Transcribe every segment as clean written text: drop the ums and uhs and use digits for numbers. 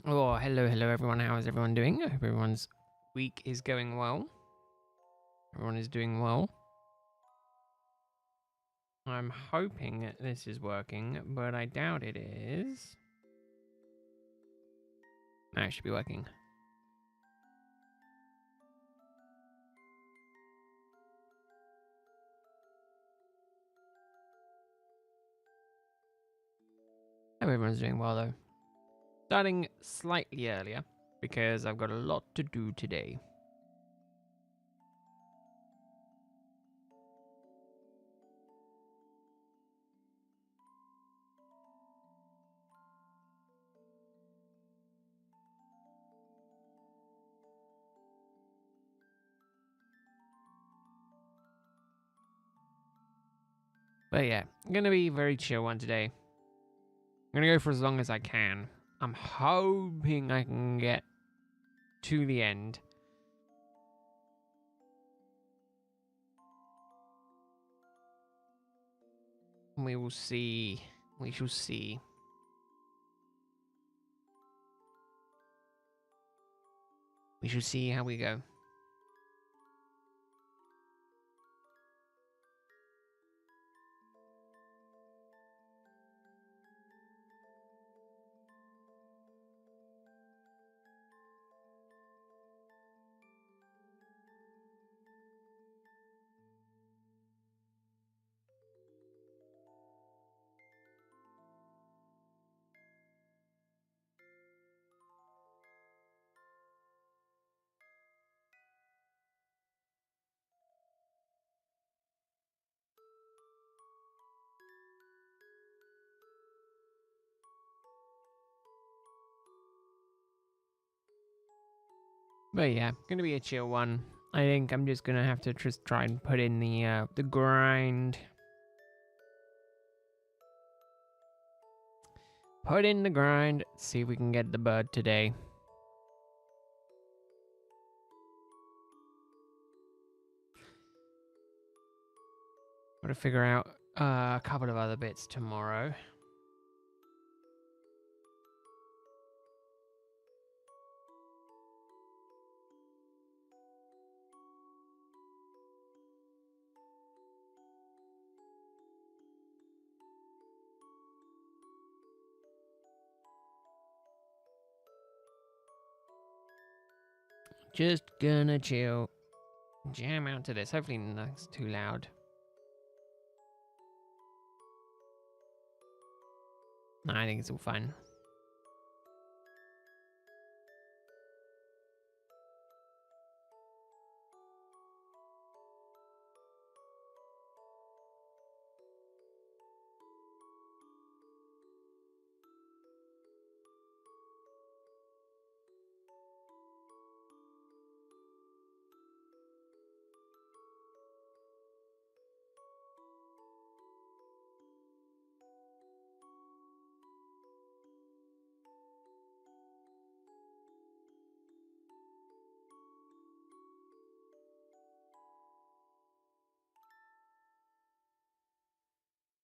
Oh, hello everyone. How is everyone doing? I hope everyone's week is going well. Everyone is doing well. I'm hoping this is working, but I doubt it is. No, it should be working. I hope everyone's doing well though. Starting slightly earlier because I've got a lot to do today. But yeah, gonna be a very chill one today. I'm gonna go for as long as I can. I'm hoping I can get to the end. We will see. We shall see. We shall see how we go. But yeah, gonna be a chill one. I think I'm just gonna have to just try and put in the grind. Put in the grind. See if we can get the bird today. Gotta figure out a couple of other bits tomorrow. Just gonna chill. Jam out to this. Hopefully nothing's too loud. No, I think it's all fine.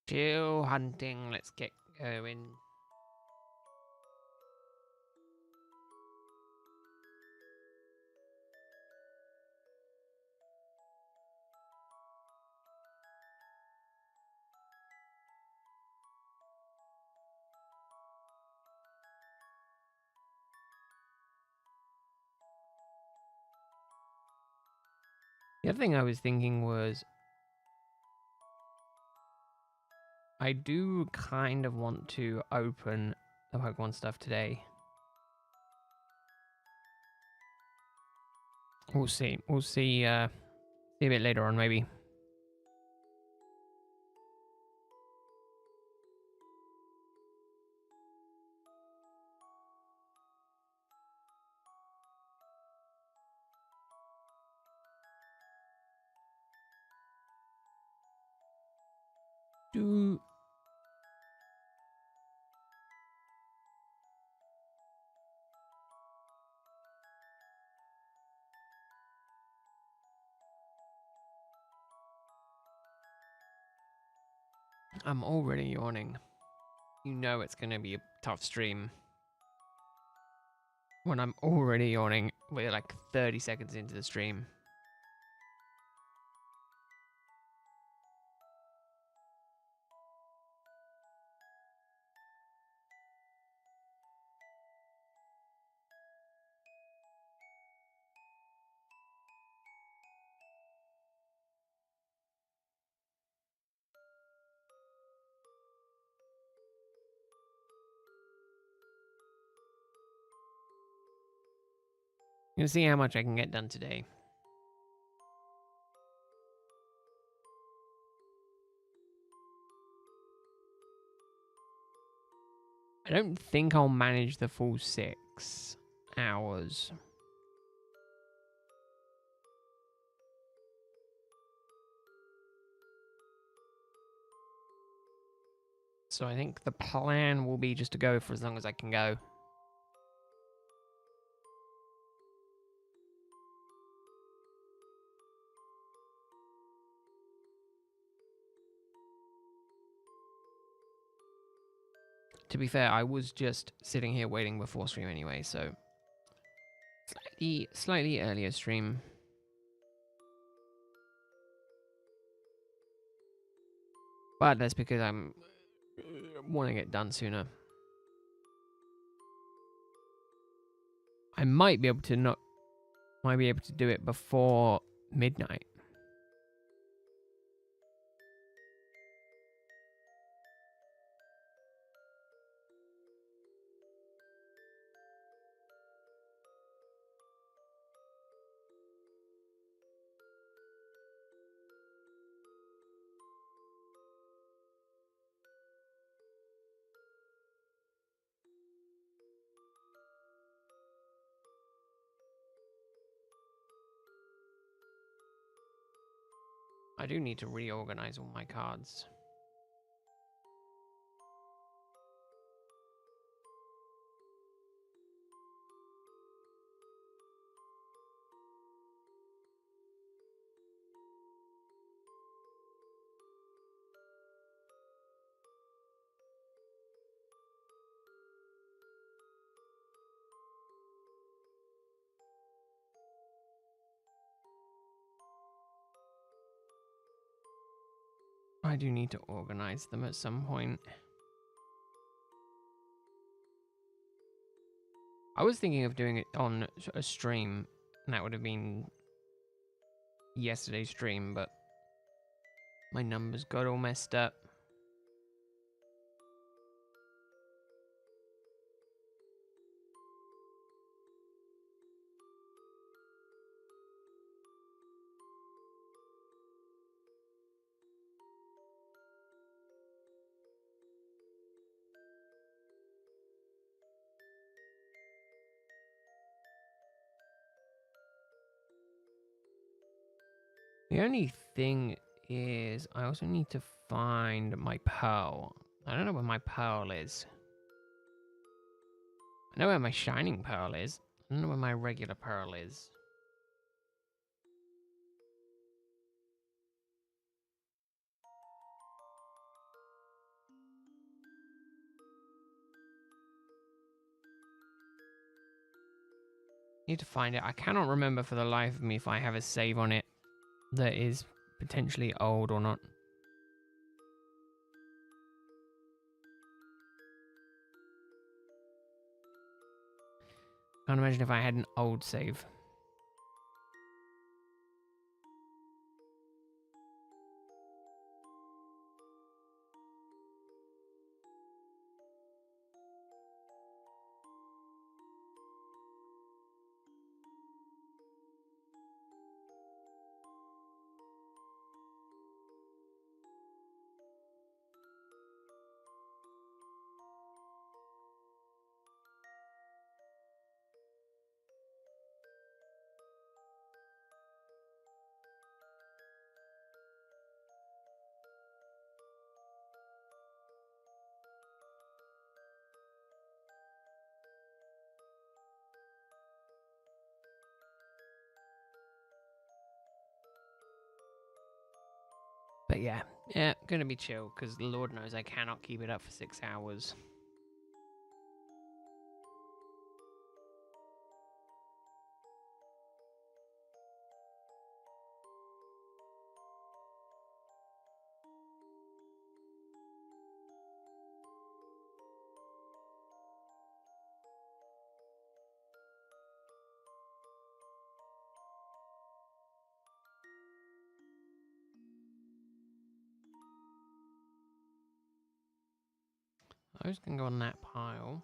Chill hunting. Let's get going. The other thing I was thinking was I do kind of want to open the Pokemon stuff today. We'll see. We'll see. See a bit later on, maybe. Do I'm already yawning. You know it's gonna be a tough stream. when I'm already yawning. We're like 30 seconds into the stream. You'll see how much I can get done today. I don't think I'll manage the full 6 hours. So I think the plan will be just to go for as long as I can go. To be fair, I was just sitting here waiting before stream anyway, so slightly earlier stream. But that's because I'm wanting it done sooner. I might be able to do it before midnight. I do need to reorganize all my cards. I do need to organize them at some point. I was thinking of doing it on a stream, and that would have been yesterday's stream, but my numbers got all messed up. The only thing is, I also need to find my pearl. I don't know where my pearl is. I know where my shining pearl is. I don't know where my regular pearl is. Need to find it. I cannot remember for the life of me if I have a save on it that is potentially old or not. Can't imagine if I had an old save. But yeah, gonna be chill, because Lord knows I cannot keep it up for 6 hours. Those can go on that pile.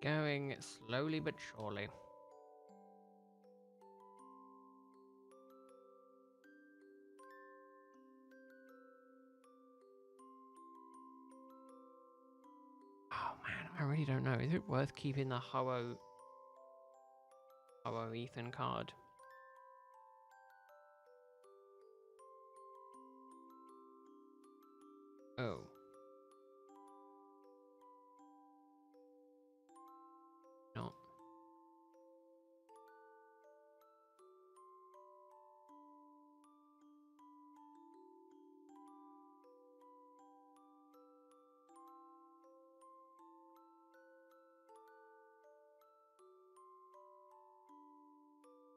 Going slowly but surely. Oh man, I really don't know. Is it worth keeping the Ho Ethan card? Oh. No.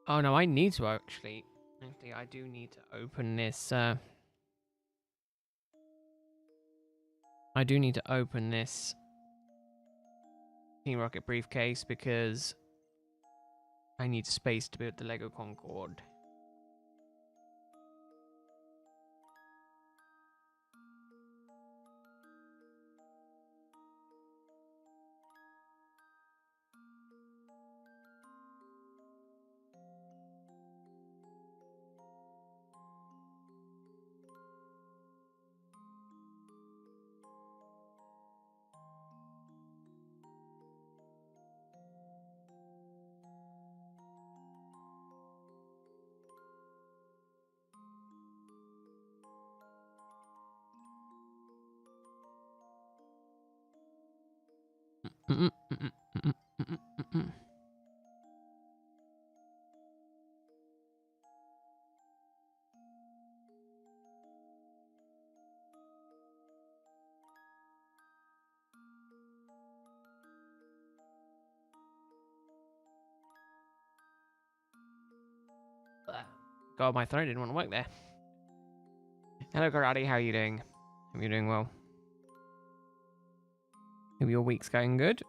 Oh no, I need to actually. Actually, I do need to open this. I do need to open this Team Rocket briefcase because I need space to build the Lego Concorde. God, my throat didn't want to work there. Hello, Karate. How are you doing? Hope you're doing well. Hope your week's going good.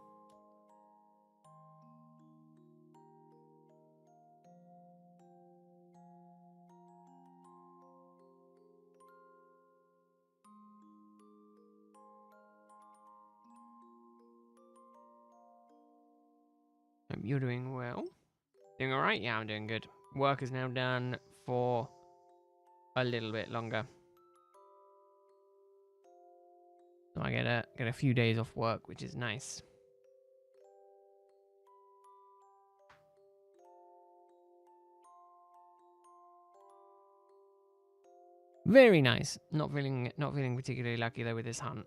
Hope you're doing well. Doing all right? Yeah, I'm doing good. Work is now done for a little bit longer. So I get a few days off work, which is nice. Very nice. Not feeling particularly lucky though with this hunt.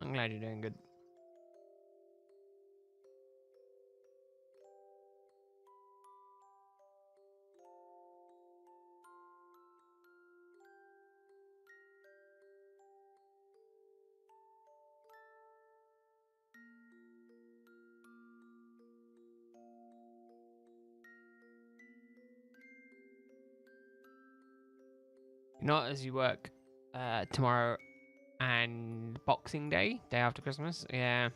I'm glad you're doing good. Not as you work tomorrow and Boxing Day, day after Christmas. Yeah.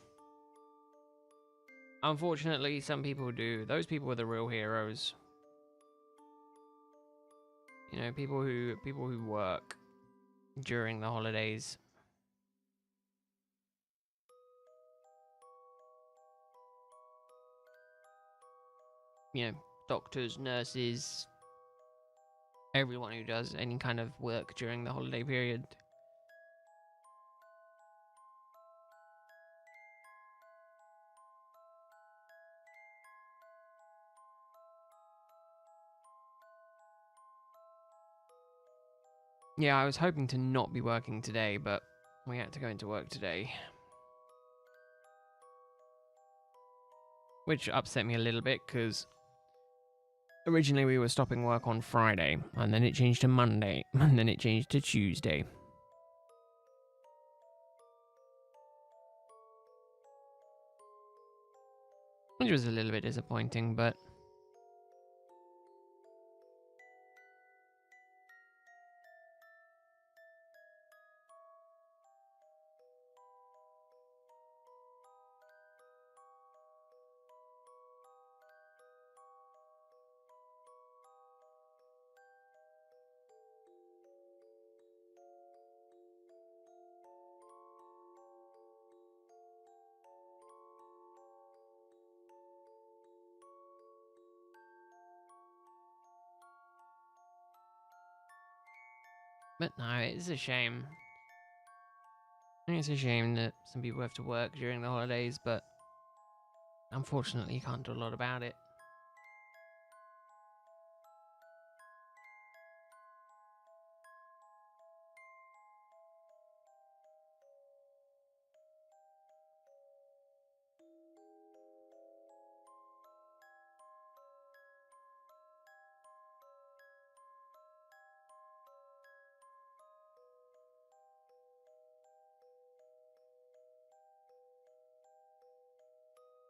Unfortunately, some people do. Those people are the real heroes. You know, people who work during the holidays. You know, doctors, nurses, everyone who does any kind of work during the holiday period. Yeah, I was hoping to not be working today, but we had to go into work today. Which upset me a little bit, because originally we were stopping work on Friday, and then it changed to Monday, and then it changed to Tuesday. Which was a little bit disappointing, but... But no, it's a shame. I think it's a shame that some people have to work during the holidays, but unfortunately you can't do a lot about it.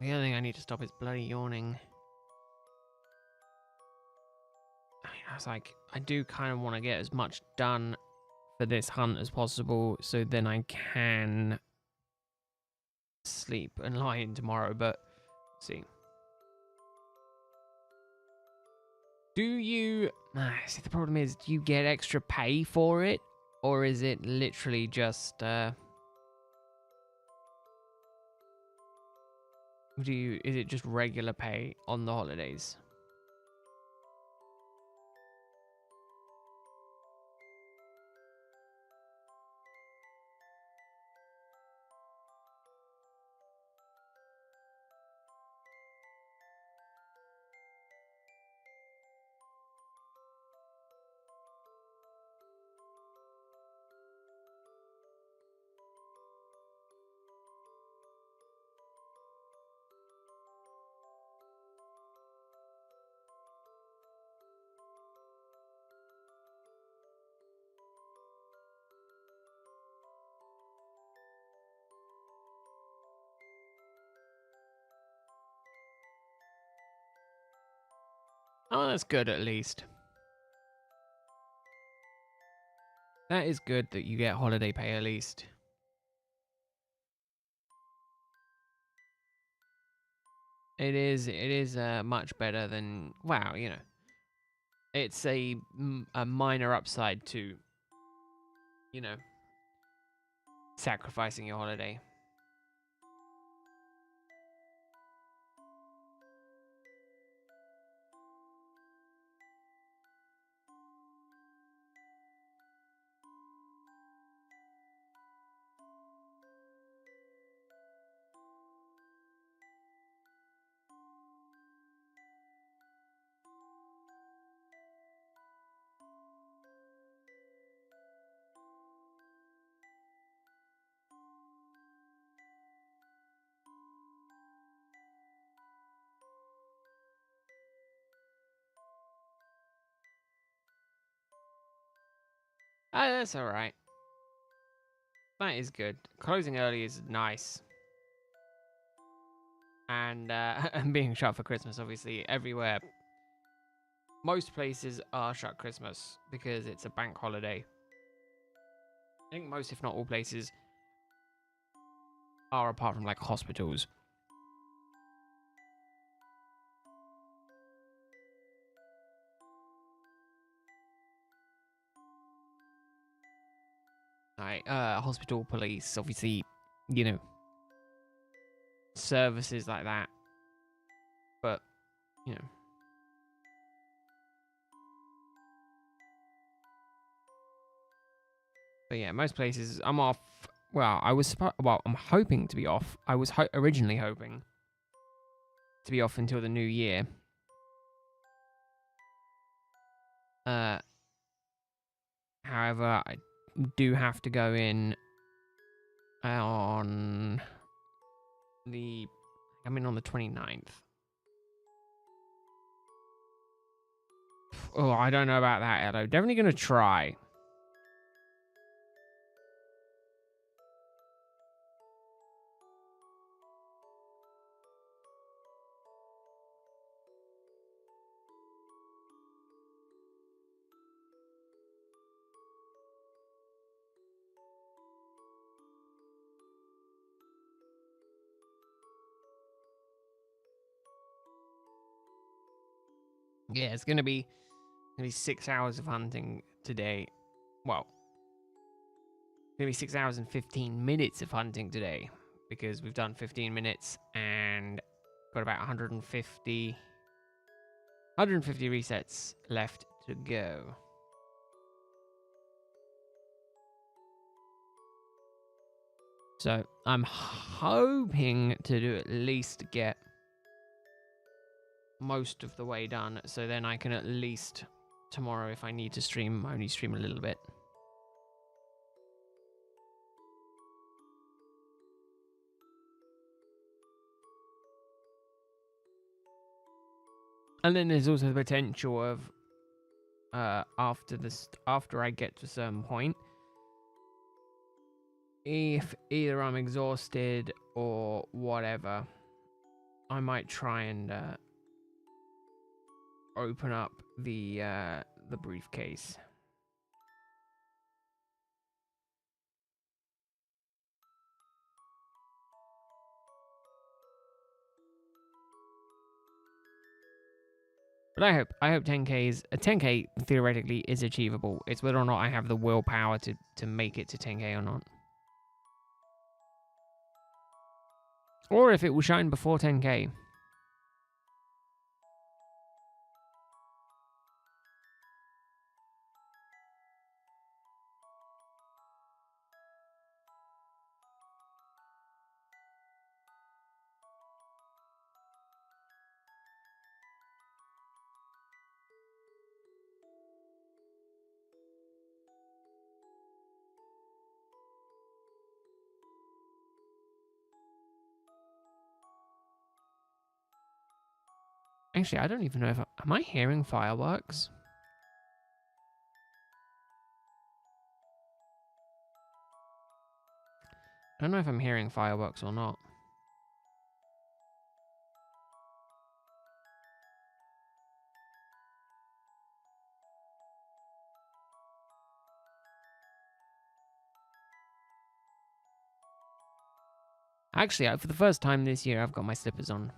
The other thing I need to stop is bloody yawning. I mean, I was like, I do kind of want to get as much done for this hunt as possible, so then I can sleep and lie in tomorrow, but see. Do you... see, the problem is, do you get extra pay for it? Or is it literally just... is it just regular pay on the holidays? Oh, that's good at least. That is good that you get holiday pay at least. It is much better than, wow, you know. It's a minor upside to, you know, sacrificing your holiday. Ah, that's alright. That is good. Closing early is nice. And and being shut for Christmas, obviously, everywhere. Most places are shut Christmas because it's a bank holiday. I think most, if not all places, are, apart from like hospitals. Like hospital, police, obviously, you know, services like that. But, you know. But yeah, most places I'm off. Well, I'm hoping to be off. I was originally hoping to be off until the new year. However, However, I do have to go in on the... I'm in on the 29th. Oh, I don't know about that, Edo. Definitely going to try. Yeah, it's going to be 6 hours of hunting today. Well, it's going to be 6 hours and 15 minutes of hunting today, because we've done 15 minutes and got about 150 resets left to go. So I'm hoping to do at least get most of the way done, so then I can at least tomorrow, if I need to stream, only stream a little bit. And then there's also the potential of after I get to a certain point, if either I'm exhausted or whatever, I might try and open up the briefcase. But I hope 10k theoretically is achievable. It's whether or not I have the willpower to make it to 10k or not. Or if it will shine before 10k. Actually, I don't even know if... Am I hearing fireworks? I don't know if I'm hearing fireworks or not. Actually, for the first time this year, I've got my slippers on.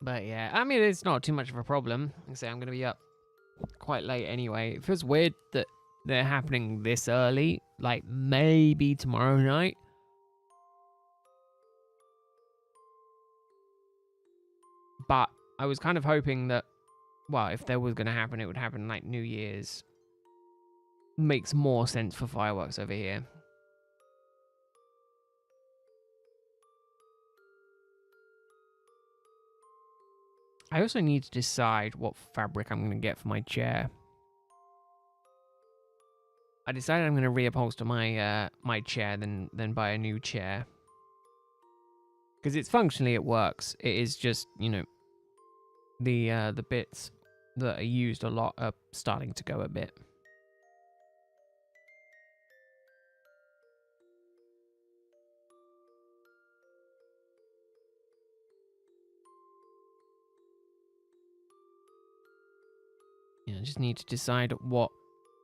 But yeah, I mean, it's not too much of a problem. Like I say, I'm going to be up quite late anyway. It feels weird that they're happening this early, like maybe tomorrow night. But I was kind of hoping that, well, if there was going to happen, it would happen like New Year's. Makes more sense for fireworks over here. I also need to decide what fabric I'm going to get for my chair. I decided I'm going to reupholster my my chair, then buy a new chair. Because it's functionally it works. It is just, you know, the bits that are used a lot are starting to go a bit. Yeah, I just need to decide what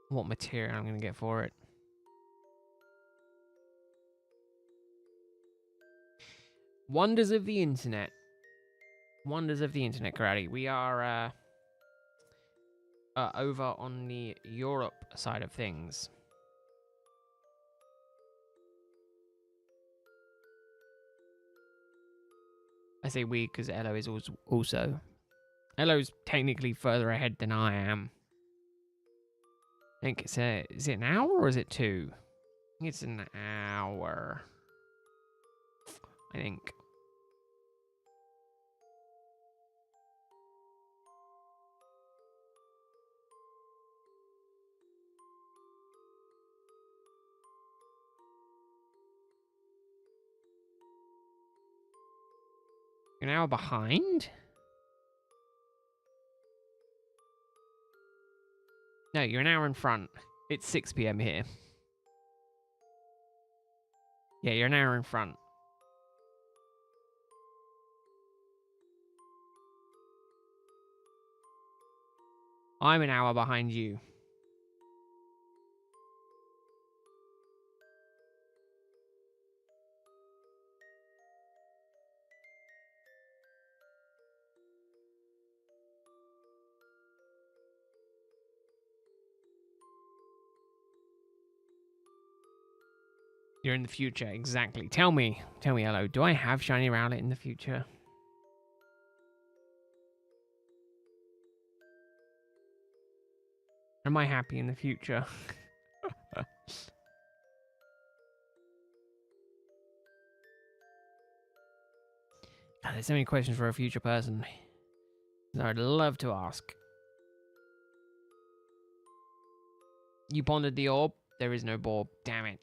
material I'm going to get for it. Wonders of the internet. Wonders of the internet, Karate. We are over on the Europe side of things. I say we because Elo is also. Elo's technically further ahead than I am. I think it's is it an hour or is it 2? I think it's an hour. I think. You're an hour behind? No, you're an hour in front. It's 6 p.m. here. Yeah, you're an hour in front. I'm an hour behind you. You're in the future, exactly. Tell me, Elo, do I have shiny Rowlet in the future? Am I happy in the future? God, there's so many questions for a future person that I'd love to ask. You pondered the orb? There is no orb. Damn it.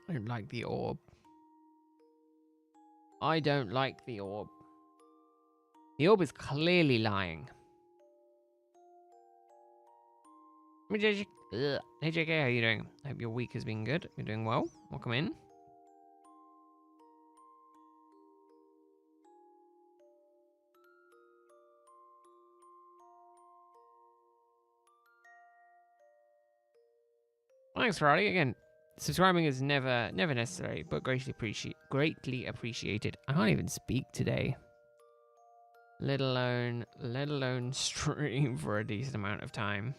I don't like the orb. I don't like the orb. The orb is clearly lying. Hey JK, how you doing? I hope your week has been good. You're doing well. Welcome in. Thanks, Riley. Again, subscribing is never necessary, but greatly appreciated. I can't even speak today. Let alone stream for a decent amount of time.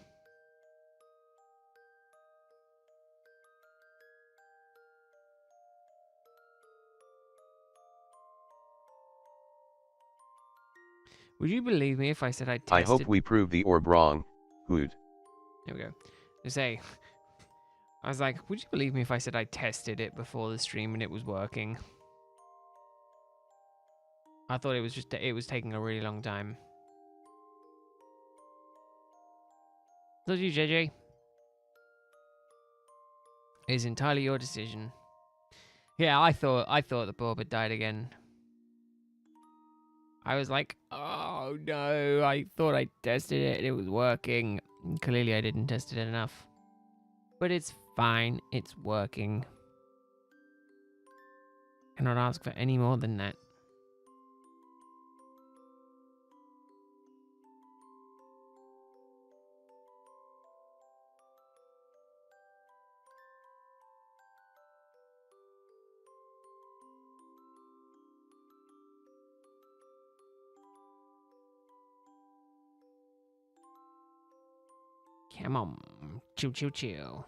Would you believe me if I said I tested... I hope we prove the orb wrong. Hoot. There we go. I was like, would you believe me if I said I tested it before the stream and it was working? I thought it was taking a really long time. So you, JJ. It is entirely your decision. Yeah, I thought the bulb had died again. I was like, oh no, I thought I tested it and it was working. And clearly I didn't test it enough. But it's fine, it's working. Cannot ask for any more than that. Come on, chill.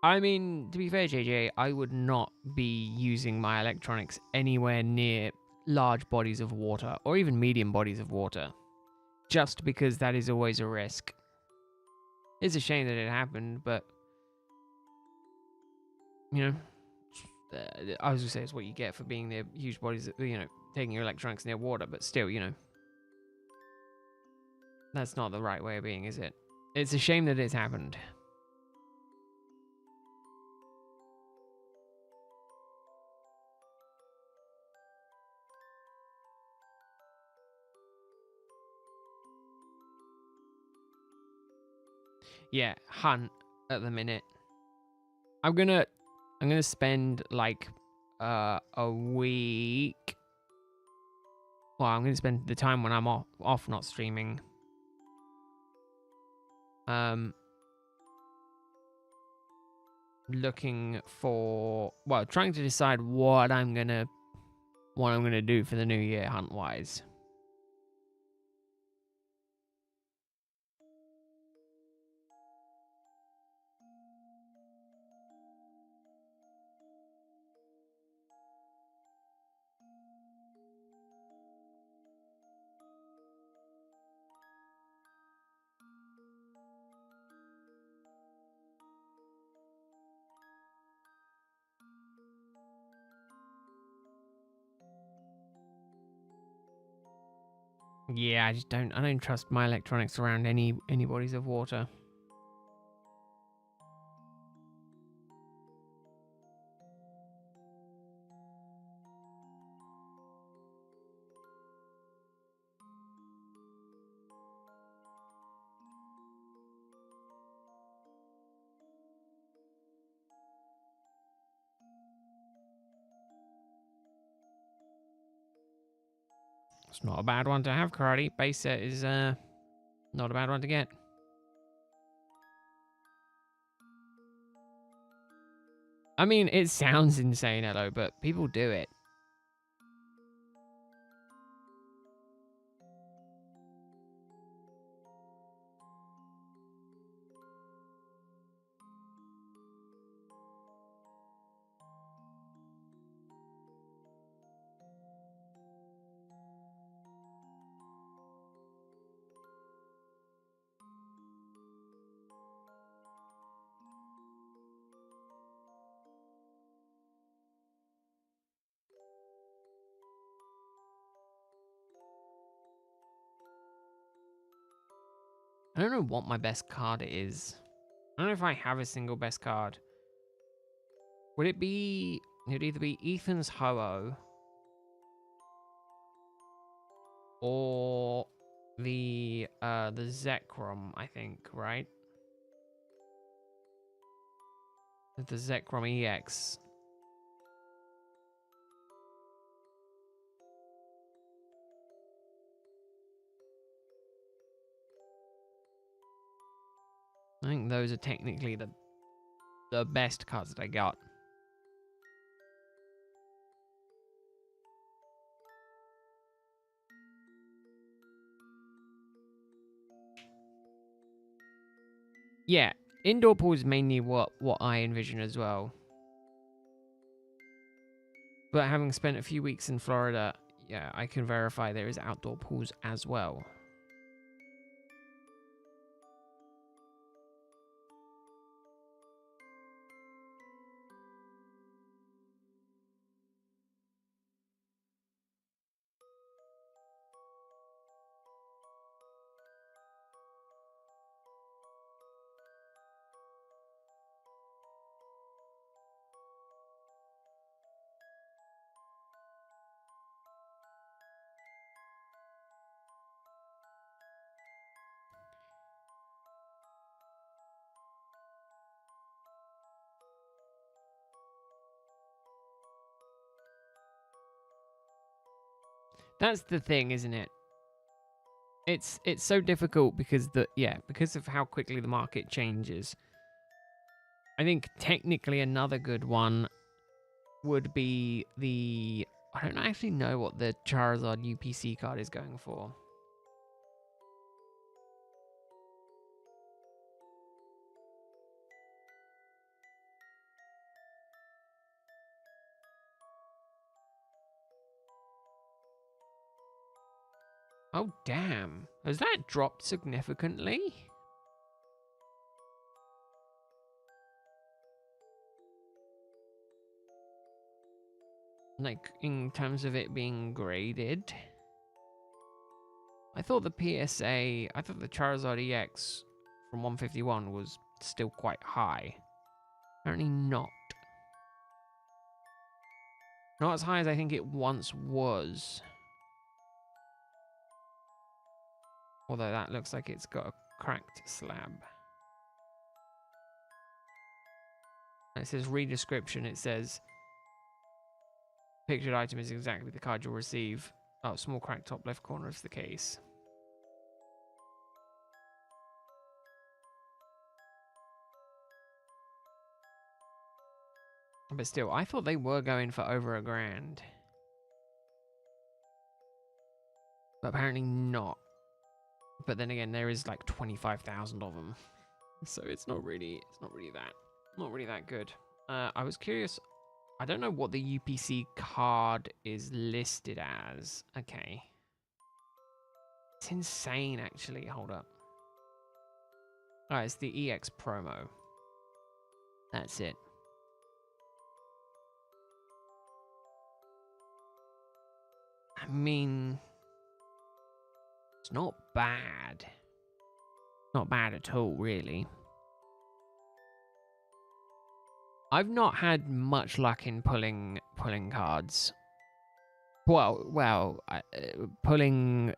I mean, to be fair, JJ, I would not be using my electronics anywhere near large bodies of water, or even medium bodies of water, just because that is always a risk. It's a shame that it happened, but, you know, I was going to say it's what you get for being near huge bodies, you know, taking your electronics near water, but still, you know, that's not the right way of being, is it? It's a shame that it's happened. Yeah, hunt at the minute. I'm gonna spend like a week Well, I'm going to spend the time when I'm off not streaming. Looking for, well, trying to decide what I'm gonna do for the new year hunt wise. Yeah, I don't trust my electronics around any bodies of water. It's not a bad one to have, karate. Base set is not a bad one to get. I mean, it sounds insane, hello, but people do it. I don't know what my best card is. I don't know if I have a single best card. Would it be... It would either be Ethan's Ho-Oh or the Zekrom, I think, right? The Zekrom EX. I think those are technically the best cards that I got. Yeah, indoor pool is mainly what I envision as well. But having spent a few weeks in Florida, yeah, I can verify there is outdoor pools as well. That's the thing, isn't it? It's so difficult because because of how quickly the market changes. I think technically another good one would be the... I don't actually know what the Charizard UPC card is going for. Oh, damn. Has that dropped significantly? Like, in terms of it being graded? I thought the Charizard EX from 151 was still quite high. Apparently not. Not as high as I think it once was. Although that looks like it's got a cracked slab. And it says read description. It says pictured item is exactly the card you'll receive. Oh, small crack top left corner is the case. But still, I thought they were going for over $1,000. But apparently not. But then again, there is like 25,000 of them. So it's not really that good. I was curious. I don't know what the UPC card is listed as. Okay. It's insane, actually. Hold up. Oh, it's the EX promo. That's it. I mean, it's not bad. Not bad at all, really. I've not had much luck in pulling cards. Well, pulling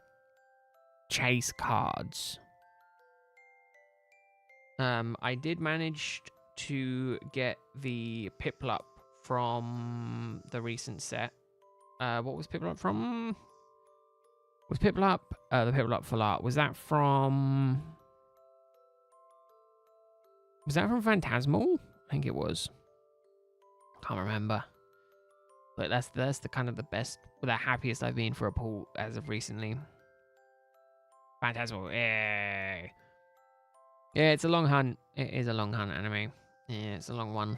chase cards. I did manage to get the Piplup from the recent set. What was Piplup from? Was Piplup the Piplup full art? Was that from Phantasmal? I think it was. Can't remember. But that's the kind of the best, the happiest I've been for a pull as of recently. Phantasmal, yeah. Yeah, it's a long hunt. It is a long hunt anime. Yeah, it's a long one.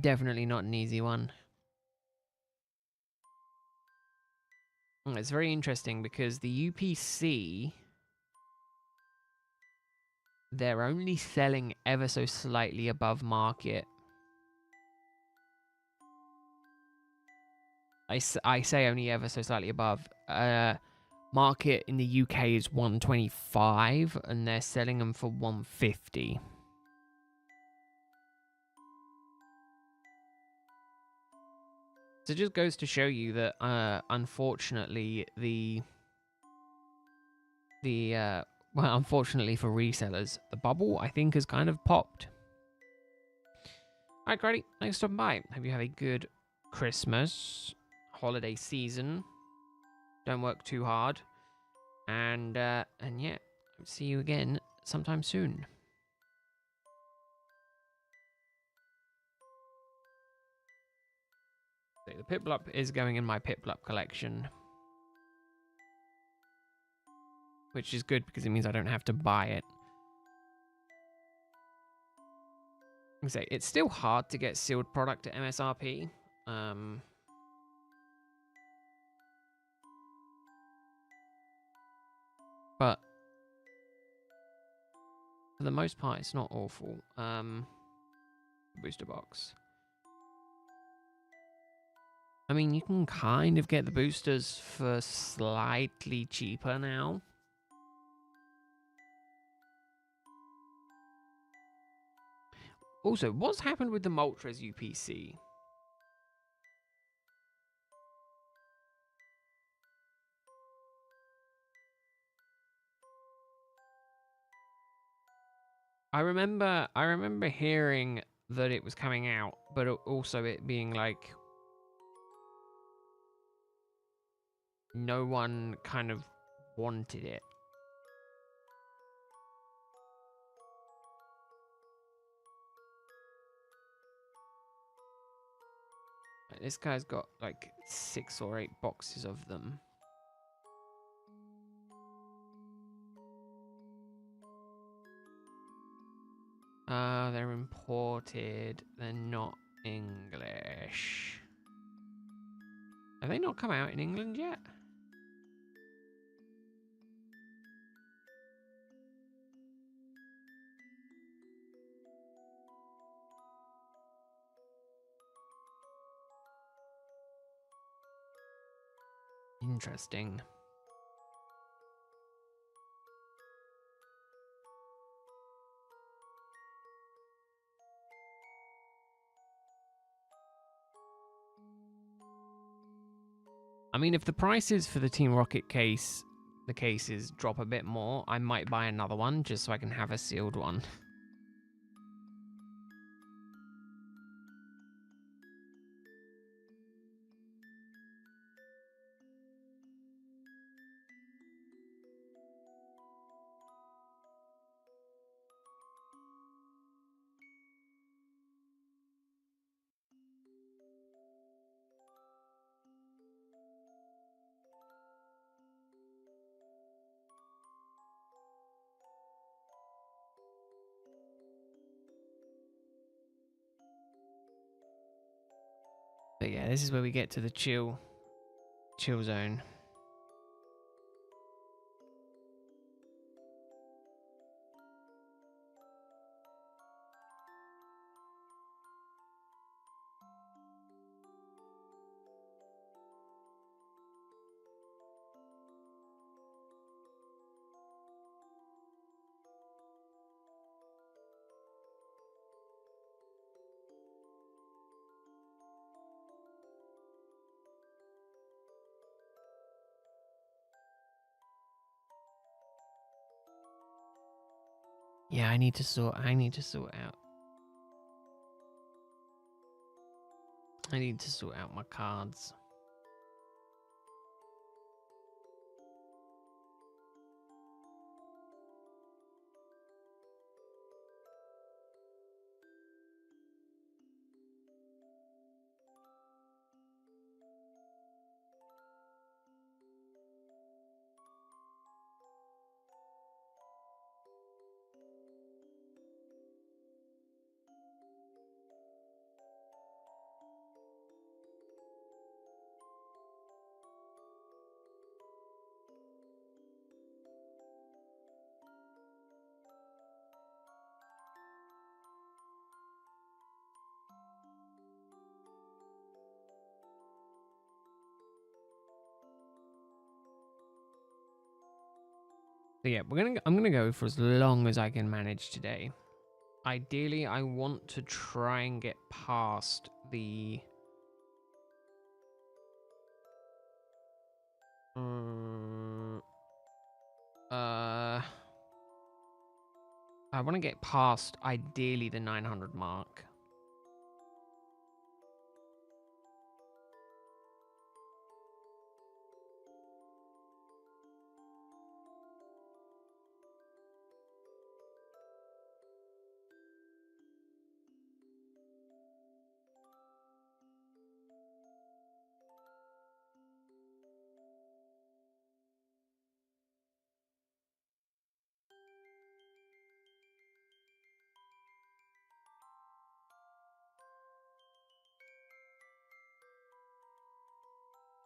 Definitely not an easy one. It's very interesting because the UPC, they're only selling ever so slightly above market. I say only ever so slightly above. Market in the UK is 125 and they're selling them for 150. So it just goes to show you that unfortunately well, unfortunately for resellers, the bubble I think has kind of popped. Alright, Grady, thanks for stopping by. Hope you have a good Christmas holiday season. Don't work too hard. And yeah, I'll see you again sometime soon. So the Piplup is going in my Piplup collection. Which is good because it means I don't have to buy it. I say it's still hard to get sealed product at MSRP. But for the most part, it's not awful. Booster box. I mean, you can kind of get the boosters for slightly cheaper now. Also, what's happened with the Moltres UPC? I remember hearing that it was coming out, but also it being like no one kind of wanted it. This guy's got like 6 or 8 boxes of them. They're imported. They're not English. Have they not come out in England yet? Interesting. I mean, if the prices for the Team Rocket case, the cases drop a bit more, I might buy another one just so I can have a sealed one. But yeah, this is where we get to the chill zone. Yeah, I need to sort out. I need to sort out my cards. So yeah, I'm gonna go for as long as I can manage today. Ideally, I want to try and get past the I want to get past ideally the 900 mark.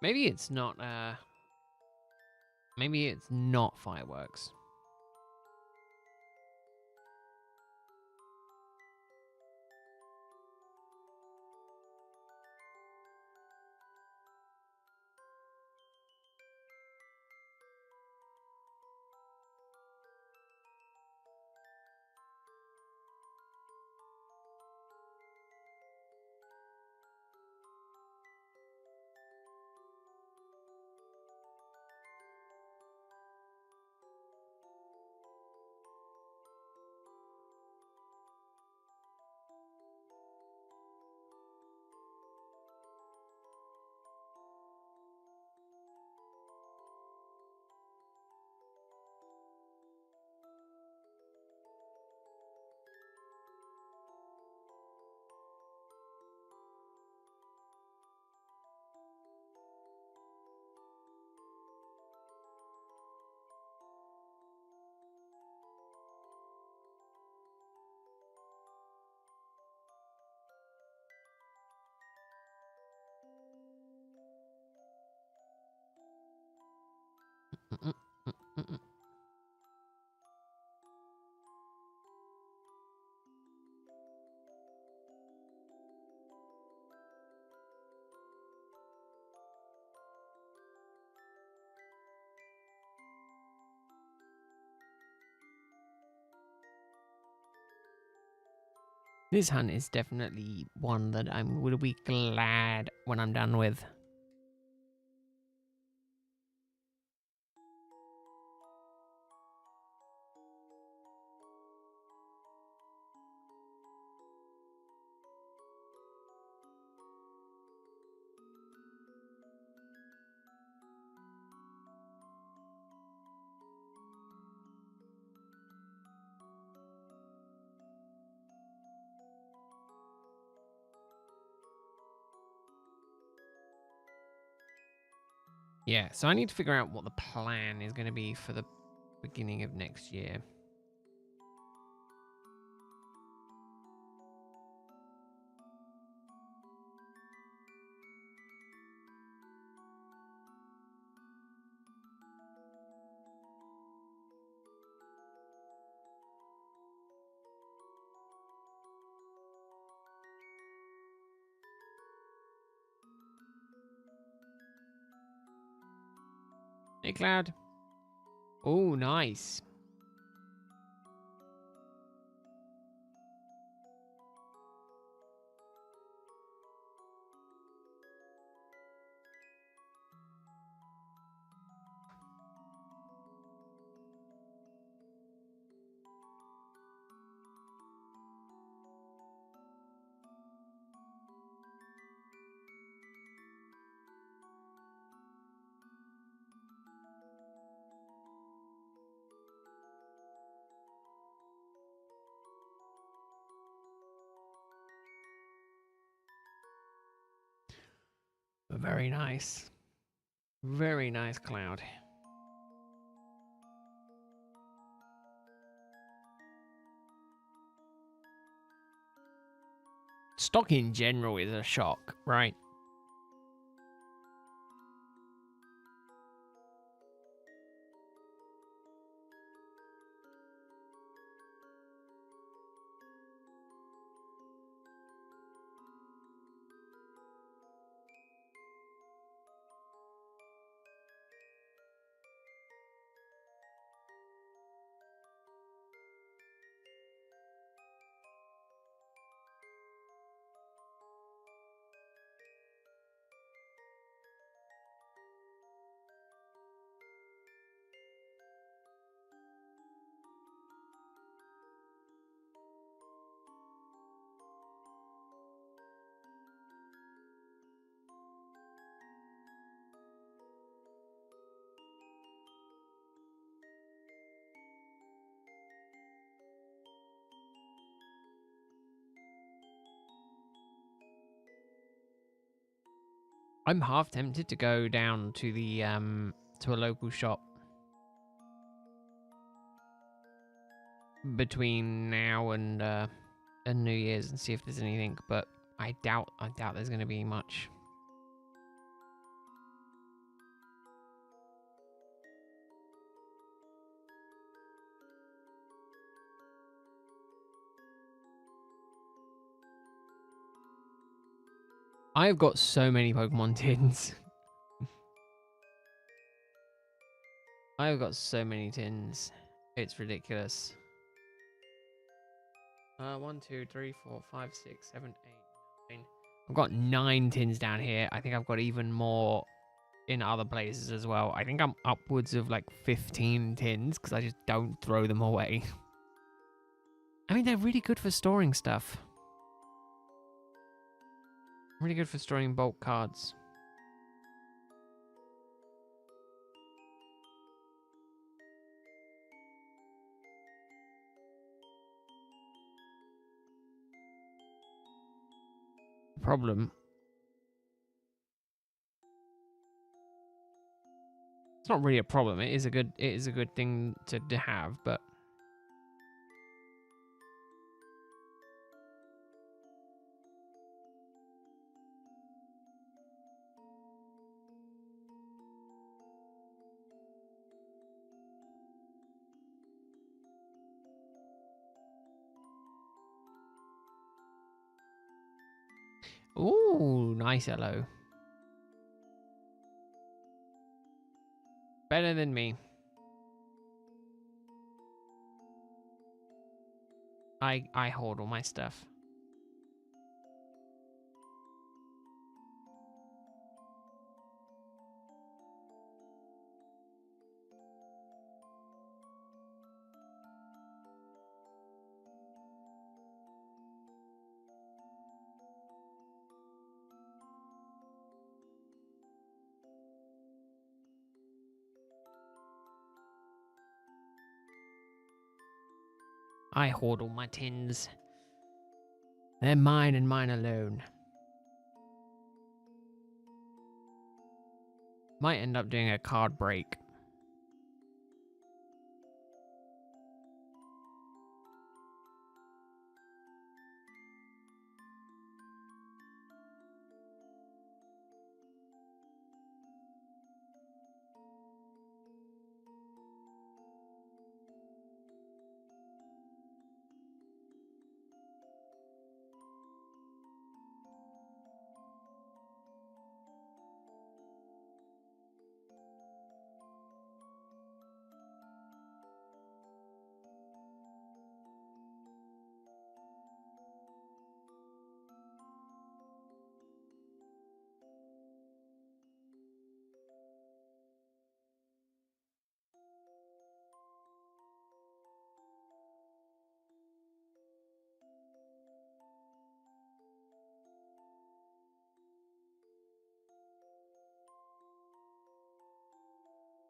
Maybe it's not fireworks. Mm-mm, mm-mm. This hunt is definitely one that will be glad when I'm done with. Yeah, so I need to figure out what the plan is going to be for the beginning of next year. Hey, Cloud. Oh, nice. Very nice. Very nice, Cloud. Stock in general is a shock, right? I'm half tempted to go down to the to a local shop between now and New Year's and see if there's anything, but I doubt there's going to be much. I've got so many Pokemon tins. I've got so many tins. It's ridiculous. 1, 2, 3, 4, 5, 6, 7, 8, 9. I've got 9 tins down here. I think I've got even more in other places as well. I think I'm upwards of like 15 tins because I just don't throw them away. I mean, they're really good for storing stuff. Really good for storing bulk cards. Problem. It's not really a problem. It is a good thing to have, but ooh, nice hello. Better than me. I hoard all my stuff. I hoard all my tins. They're mine and mine alone. Might end up doing a card break.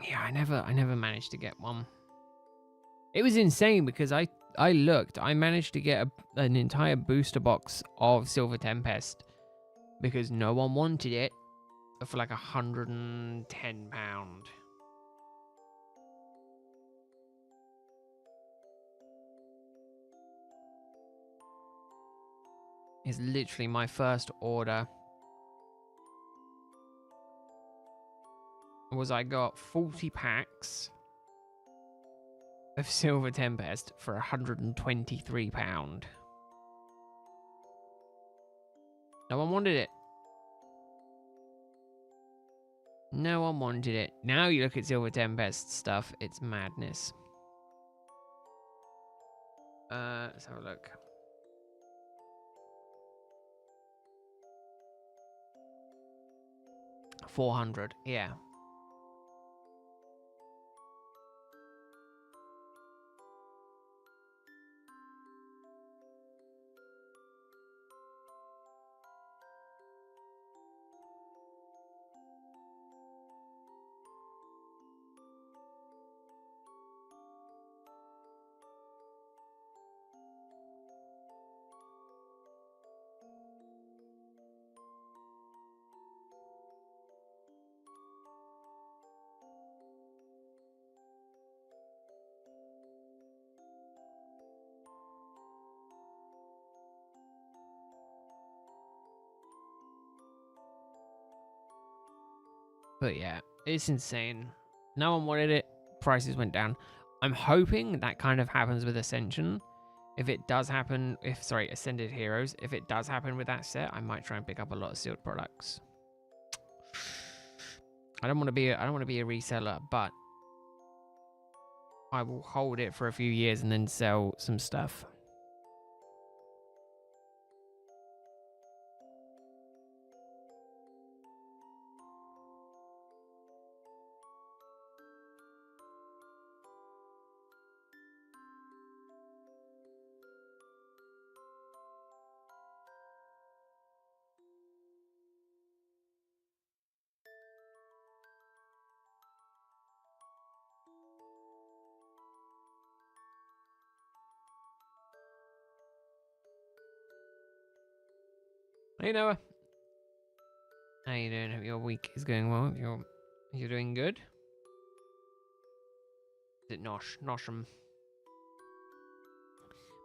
Yeah, I never managed to get one. It was insane because I looked. I managed to get an entire booster box of Silver Tempest because no one wanted it for like £110. It's literally my first order. Was I got 40 packs of Silver Tempest for £123. No one wanted it. No one wanted it. Now you look at Silver Tempest stuff, it's madness. Let's have a look. 400, yeah. But yeah, it's insane. No one wanted it. Prices went down. I'm hoping that kind of happens with Ascension. If it does happen, Ascended Heroes. If it does happen with that set, I might try and pick up a lot of sealed products. I don't want to be a reseller, but I will hold it for a few years and then sell some stuff. Hey Noah. How you doing? Hope your week is going well. You're doing good. Is it Nosham?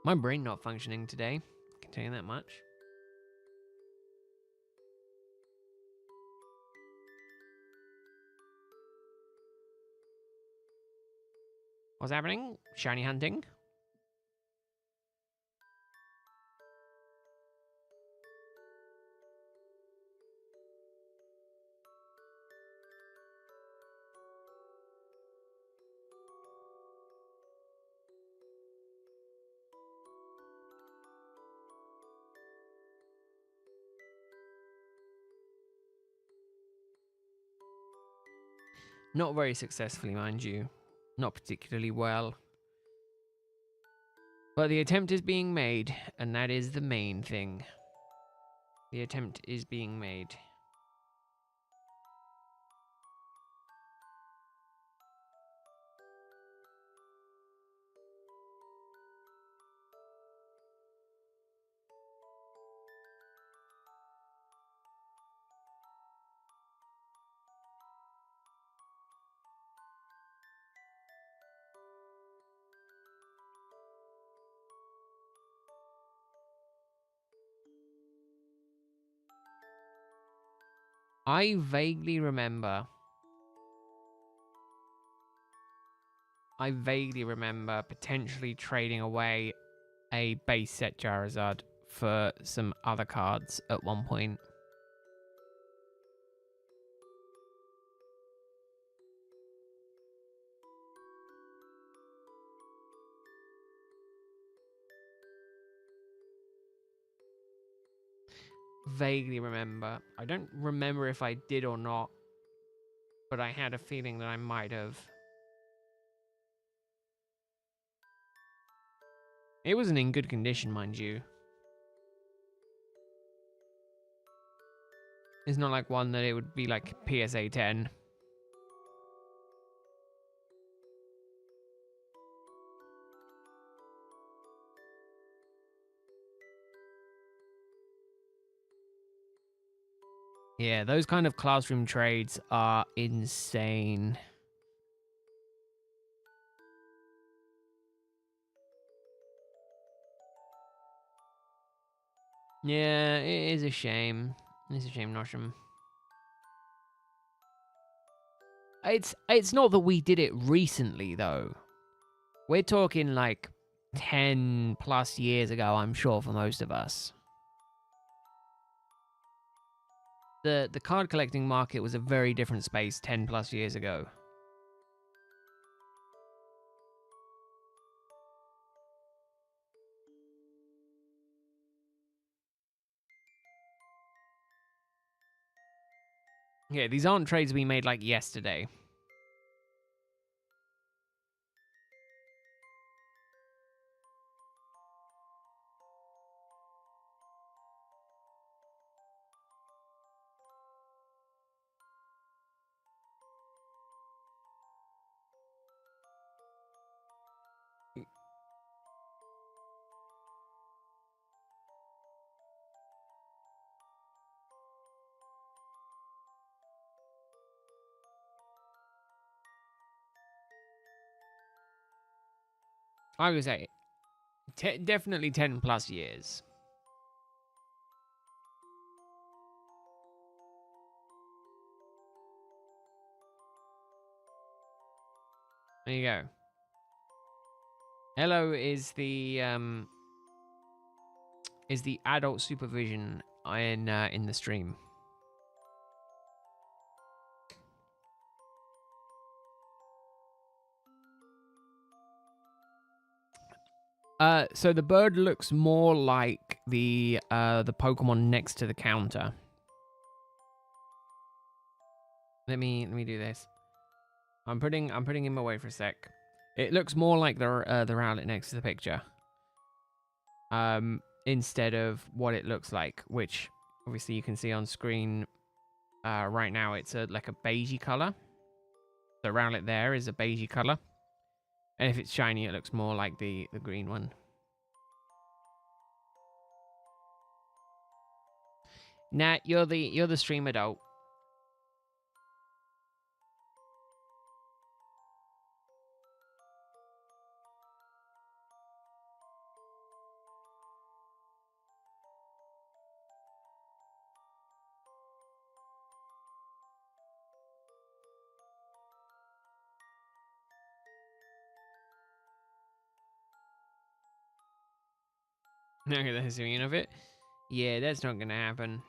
My brain not functioning today. I can tell you that much. What's happening? Shiny hunting? Not very successfully, mind you. Not particularly well. But the attempt is being made, and that is the main thing. The attempt is being made. I vaguely remember potentially trading away a base set Charizard for some other cards at one point. Vaguely remember. I don't remember if I did or not, but I had a feeling that I might have. It wasn't in good condition, mind you. It's not like one that it would be like PSA 10. Yeah, those kind of classroom trades are insane. Yeah, it is a shame. It's a shame, Nosham. It's not that we did it recently though. We're talking like 10 plus years ago, I'm sure, for most of us. The card collecting market was a very different space 10 plus years ago. Yeah, these aren't trades we made like yesterday. I would say definitely 10 plus years. There you go. Hello is the adult supervision in the stream. So the bird looks more like the Pokemon next to the counter. Let me do this. I'm putting him away for a sec. It looks more like the Rowlet next to the picture. Instead of what it looks like, which obviously you can see on screen right now. It's like a beigey color. The Rowlet there is a beigey color, and if it's shiny, it looks more like the green one. Nat, you're the stream adult. Look at the zoom of it. Yeah, that's not gonna happen.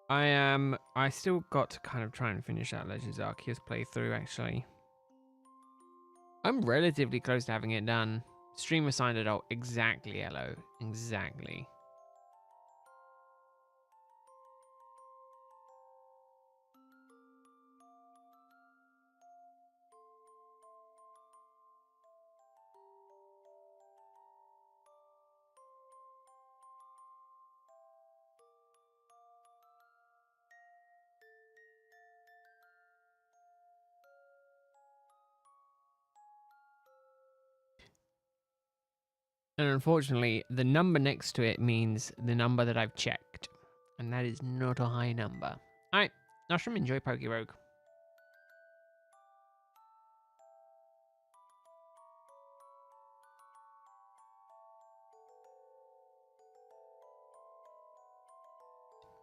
I still got to kind of try and finish that Legends Arceus playthrough, actually. I'm relatively close to having it done. Stream assigned adult. Exactly, hello. Exactly. And unfortunately, the number next to it means the number that I've checked. And that is not a high number. Alright, Noshram, enjoy Pokerogue.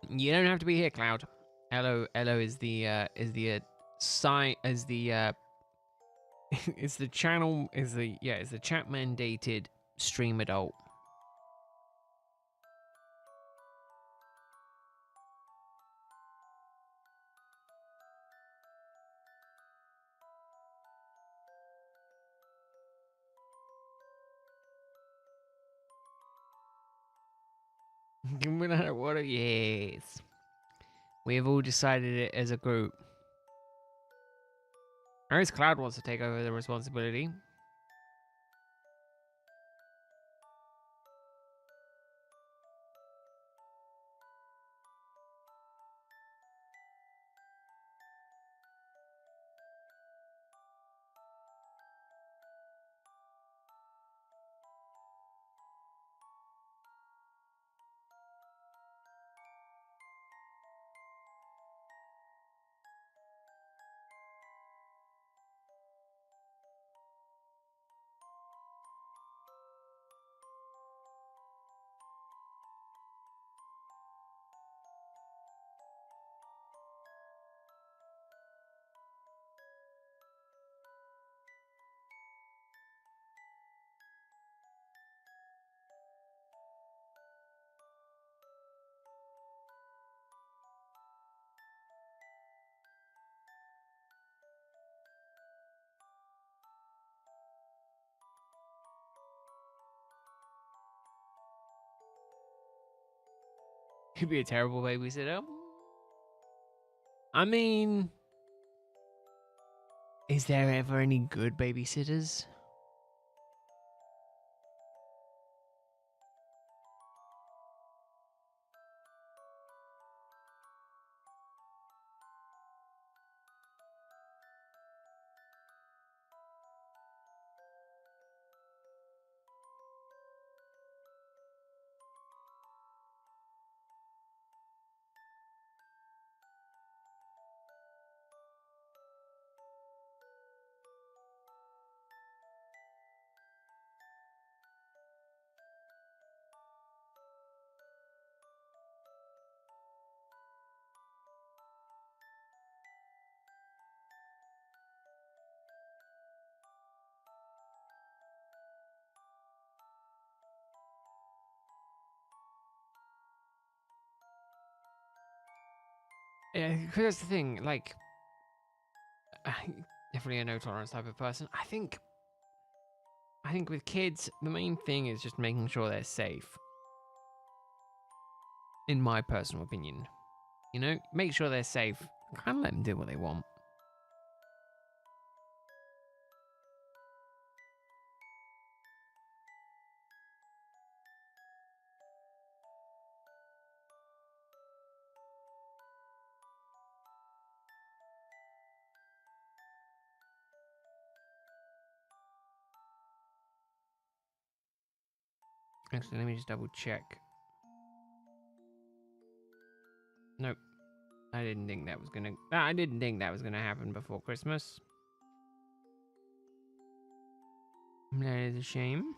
You don't have to be here, Cloud. Hello is the sign is the it's the channel is the it's the chat mandated stream adult. What a yes. We have all decided it as a group. Aris Cloud wants to take over the responsibility. could be a terrible babysitter. I mean, is there ever any good babysitters? Yeah, because that's the thing. Like, definitely a no tolerance type of person. I think with kids, the main thing is just making sure they're safe. In my personal opinion, you know, make sure they're safe. Kind of let them do what they want. Actually, let me just double check. Nope. I didn't think that was gonna happen before Christmas. That is a shame.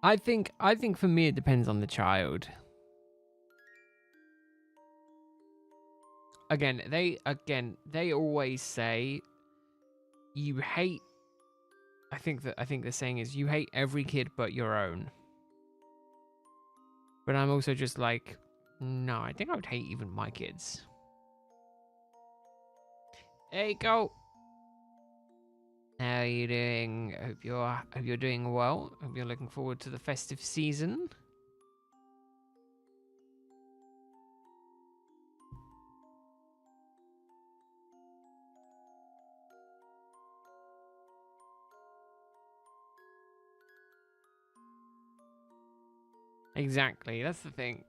I think for me it depends on the child. Again, they always say you hate. I think the saying is you hate every kid but your own. But I'm also just like, no, I think I would hate even my kids. Hey, go. How are you doing? I hope you're doing well. Hope you're looking forward to the festive season. Exactly, that's the thing.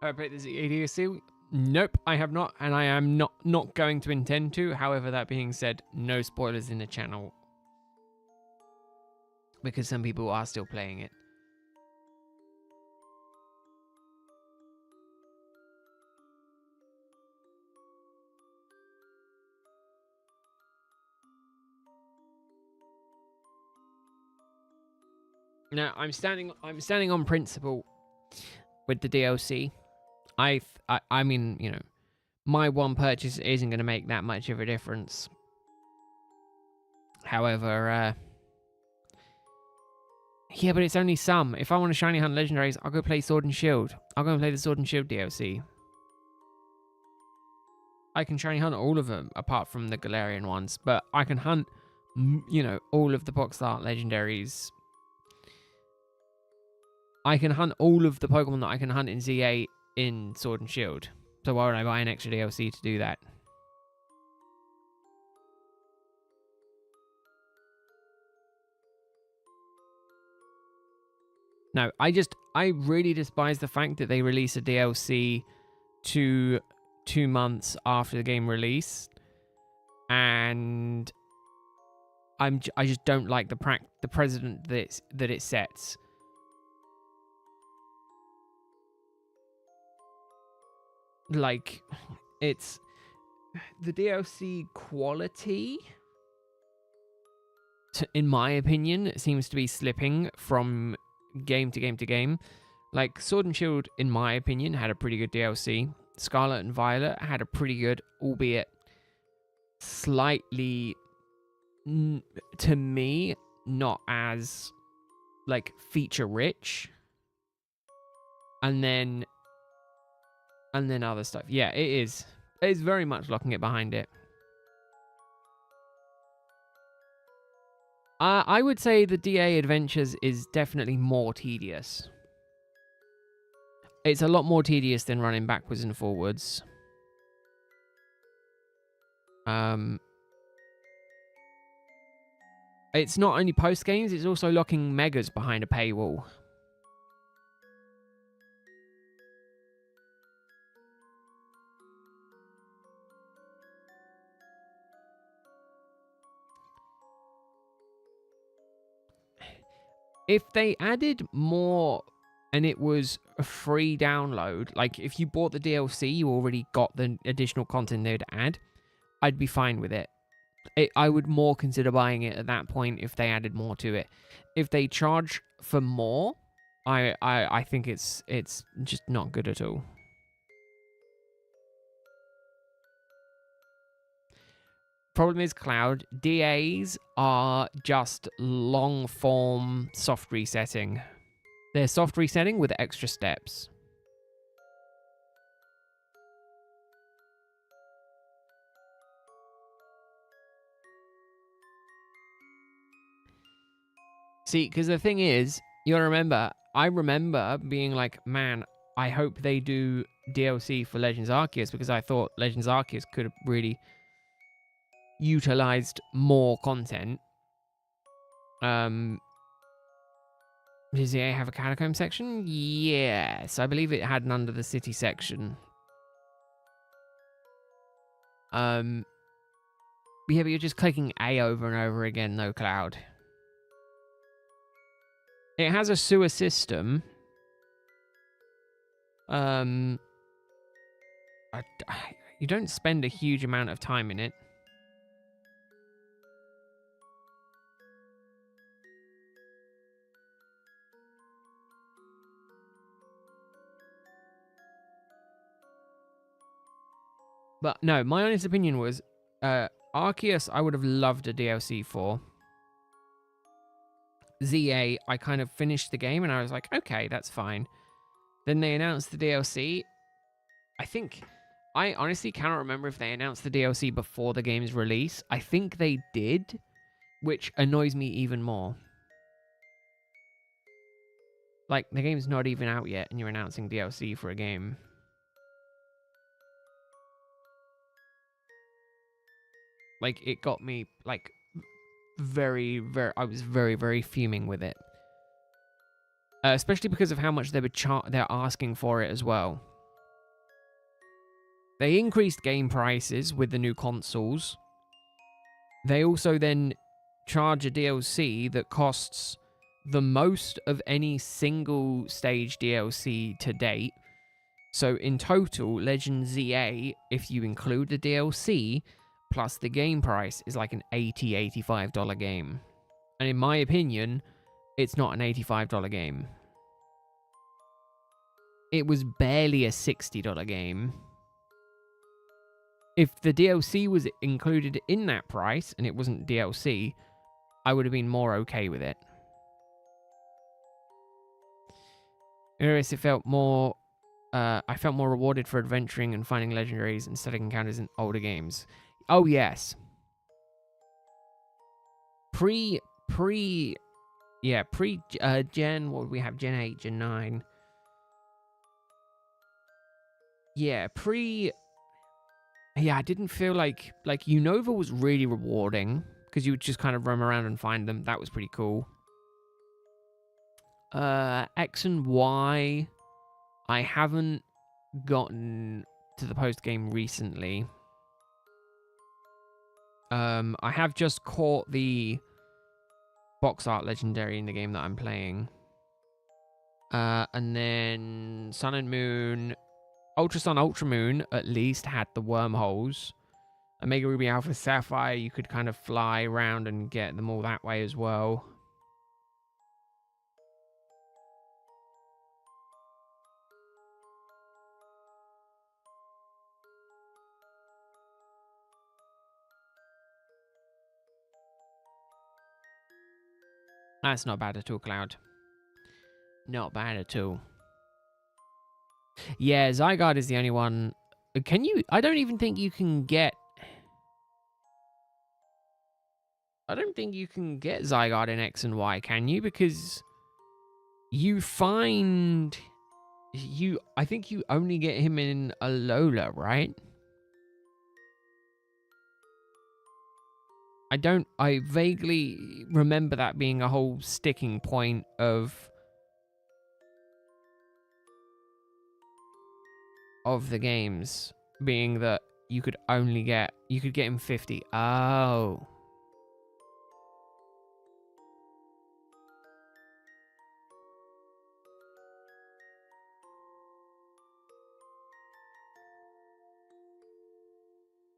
Have I played this ADSC? Nope, I have not, and I am not going to intend to. However, that being said, no spoilers in the channel. Because some people are still playing it. Now, I'm standing on principle with the DLC. I mean, you know, my one purchase isn't going to make that much of a difference. However, yeah, but it's only some. If I want to shiny hunt legendaries, I'll go play Sword and Shield. I'll go and play the Sword and Shield DLC. I can shiny hunt all of them, apart from the Galarian ones. But I can hunt, you know, all of the box art legendaries. I can hunt all of the Pokemon that I can hunt in Z8 in Sword and Shield. So why would I buy an extra DLC to do that? No, I really despise the fact that they release a DLC 2 months after the game release, and I just don't like the precedent that it sets. Like, it's the DLC quality, in my opinion, seems to be slipping from game to game to game. Like, Sword and Shield, in my opinion, had a pretty good DLC. Scarlet and Violet had a pretty good, albeit slightly, to me, not as, like, feature rich. And then other stuff. Yeah, it is. It's very much locking it behind it. I would say the DA Adventures is definitely more tedious. It's a lot more tedious than running backwards and forwards. It's not only post games, it's also locking megas behind a paywall. If they added more and it was a free download, like if you bought the DLC, you already got the additional content they'd add, I'd be fine with it. I would more consider buying it at that point if they added more to it. If they charge for more, I think it's just not good at all. Problem is, Cloud, DAs are just long form soft resetting. They're soft resetting with extra steps. See, because the thing is, you gotta remember, I remember being like, man, I hope they do DLC for Legends Arceus, because I thought Legends Arceus could have really utilized more content. Does EA have a catacomb section? Yes, I believe it had an under the city section. Yeah, but you're just clicking A over and over again, though, Cloud. It has a sewer system. You don't spend a huge amount of time in it. But no, my honest opinion was, Arceus, I would have loved a DLC for. ZA, I kind of finished the game and I was like, okay, that's fine. Then they announced the DLC. I honestly cannot remember if they announced the DLC before the game's release. I think they did, which annoys me even more. Like, the game's not even out yet and you're announcing DLC for a game. Like, it got me, like, I was very, very fuming with it. Especially because of how much they're asking for it as well. They increased game prices with the new consoles. They also then charge a DLC that costs the most of any single stage DLC to date. So in total, Legend ZA, if you include the DLC, plus the game price, is like an $85 game. And in my opinion, it's not an $85 game. It was barely a $60 game. If the DLC was included in that price and it wasn't DLC, I would have been more okay with it. Anyways, it felt more... I felt more rewarded for adventuring and finding legendaries and static encounters in older games. Oh, yes. Pre-gen, what would we have? Gen 8, Gen 9. Yeah, I didn't feel like Unova was really rewarding because you would just kind of roam around and find them. That was pretty cool. X and Y, I haven't gotten to the post game recently. I have just caught the box art legendary in the game that I'm playing. And then Sun and Moon, Ultra Sun, Ultra Moon at least had the wormholes. Omega Ruby, Alpha Sapphire, you could kind of fly around and get them all that way as well. That's not bad at all, Cloud. Not bad at all. Yeah, Zygarde is the only one. Can you... I don't even think you can get... I don't think you can get Zygarde in X and Y, can you? Because you find... I think you only get him in Alola, right? I vaguely remember that being a whole sticking point of the games, being that you could get him 50. Oh.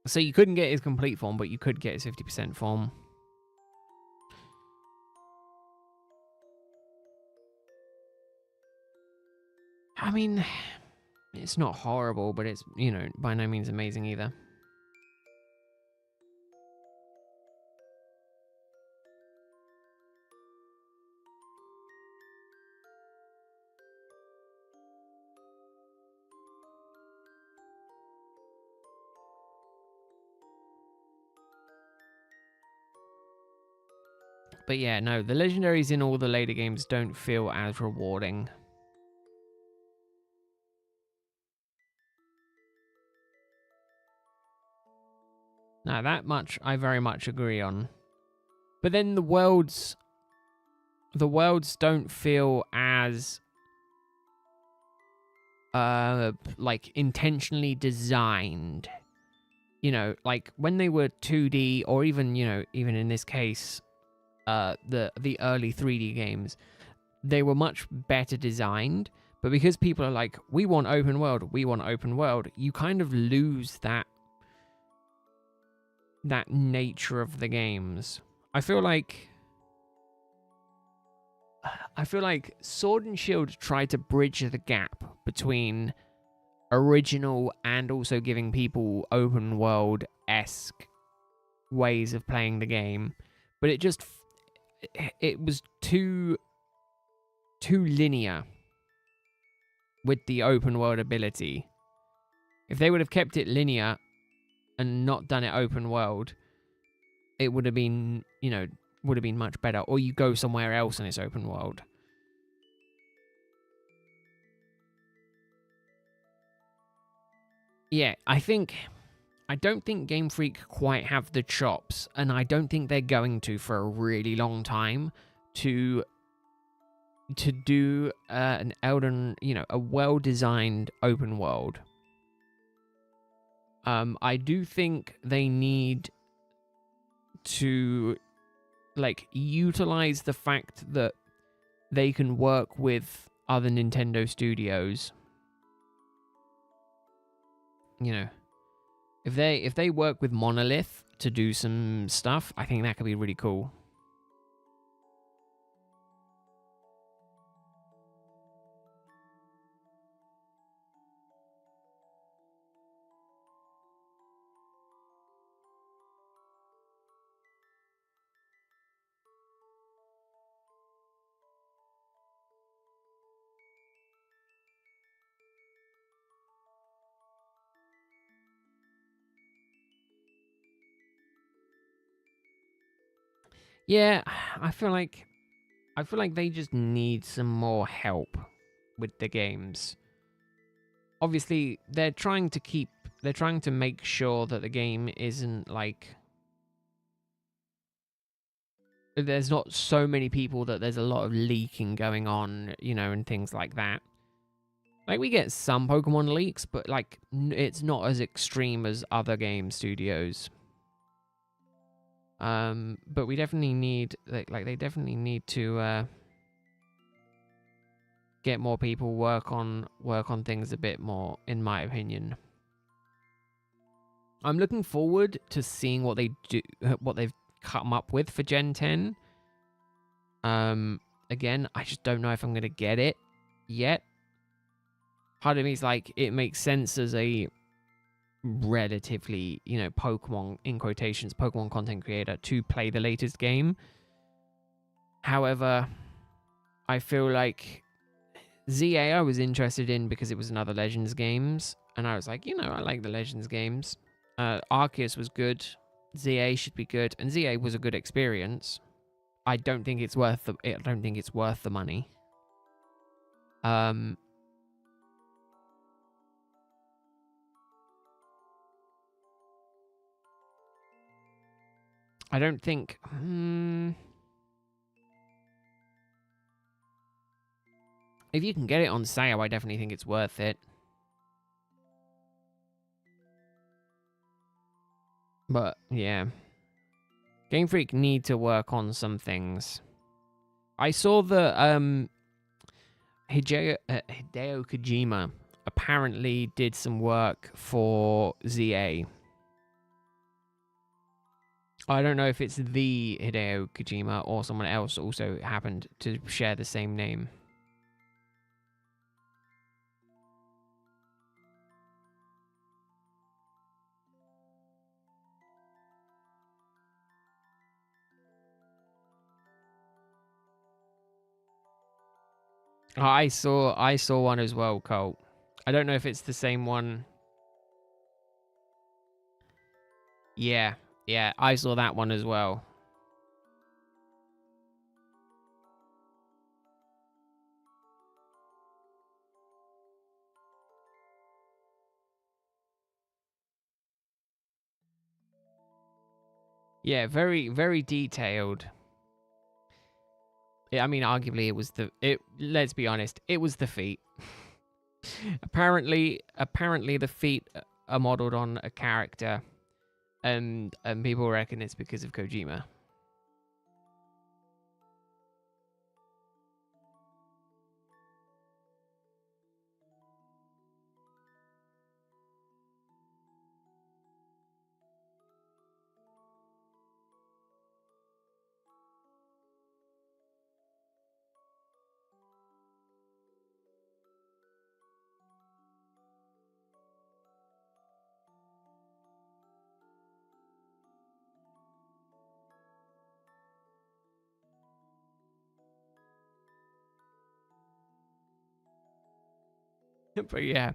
So you couldn't get his complete form, but you could get his 50% form. I mean, it's not horrible, but it's, you know, by no means amazing either. But yeah, no, the legendaries in all the later games don't feel as rewarding. Now, that much I very much agree on. But then the worlds don't feel as like intentionally designed. You know, like when they were 2D, or even, you know, even in this case, the early 3D games, they were much better designed. But because people are like, we want open world, you kind of lose that nature of the games. I feel like Sword and Shield tried to bridge the gap between original and also giving people open world-esque ways of playing the game, but it was too linear with the open world ability. If they would have kept it linear and not done it open world, it would have been, you know, much better. Or you go somewhere else and it's open world. Yeah, I don't think Game Freak quite have the chops, and I don't think they're going to for a really long time to do an Elden, you know, a well-designed open world. I do think they need to, like, utilize the fact that they can work with other Nintendo studios. You know, if they work with Monolith to do some stuff, I think that could be really cool. Yeah, I feel like they just need some more help with the games. Obviously, they're trying to make sure that the game isn't like there's not so many people that there's a lot of leaking going on, you know, and things like that. Like, we get some Pokemon leaks, but, like, it's not as extreme as other game studios. But we definitely need, like they definitely need to get more people work on things a bit more, in my opinion. I'm looking forward to seeing what they do, what they've come up with for Gen 10. Again, I just don't know if I'm gonna get it yet. Part of me is like, it makes sense as a relatively, you know, Pokemon, in quotations, Pokemon content creator to play the latest game. However, I feel like ZA I was interested in because it was another Legends games, and I was like, you know, I like the Legends games. Arceus was good, ZA should be good, and ZA was a good experience. I don't think it's worth the money. I don't think. If you can get it on sale, I definitely think it's worth it. But yeah, Game Freak need to work on some things. I saw the Hideo Kojima apparently did some work for ZA. I don't know if it's the Hideo Kojima or someone else also happened to share the same name. I saw one as well, Colt. I don't know if it's the same one. Yeah, I saw that one as well. Yeah, very, very detailed. I mean, arguably, let's be honest, it was the feet. apparently, the feet are modeled on a character, and people reckon it's because of Kojima. But yeah,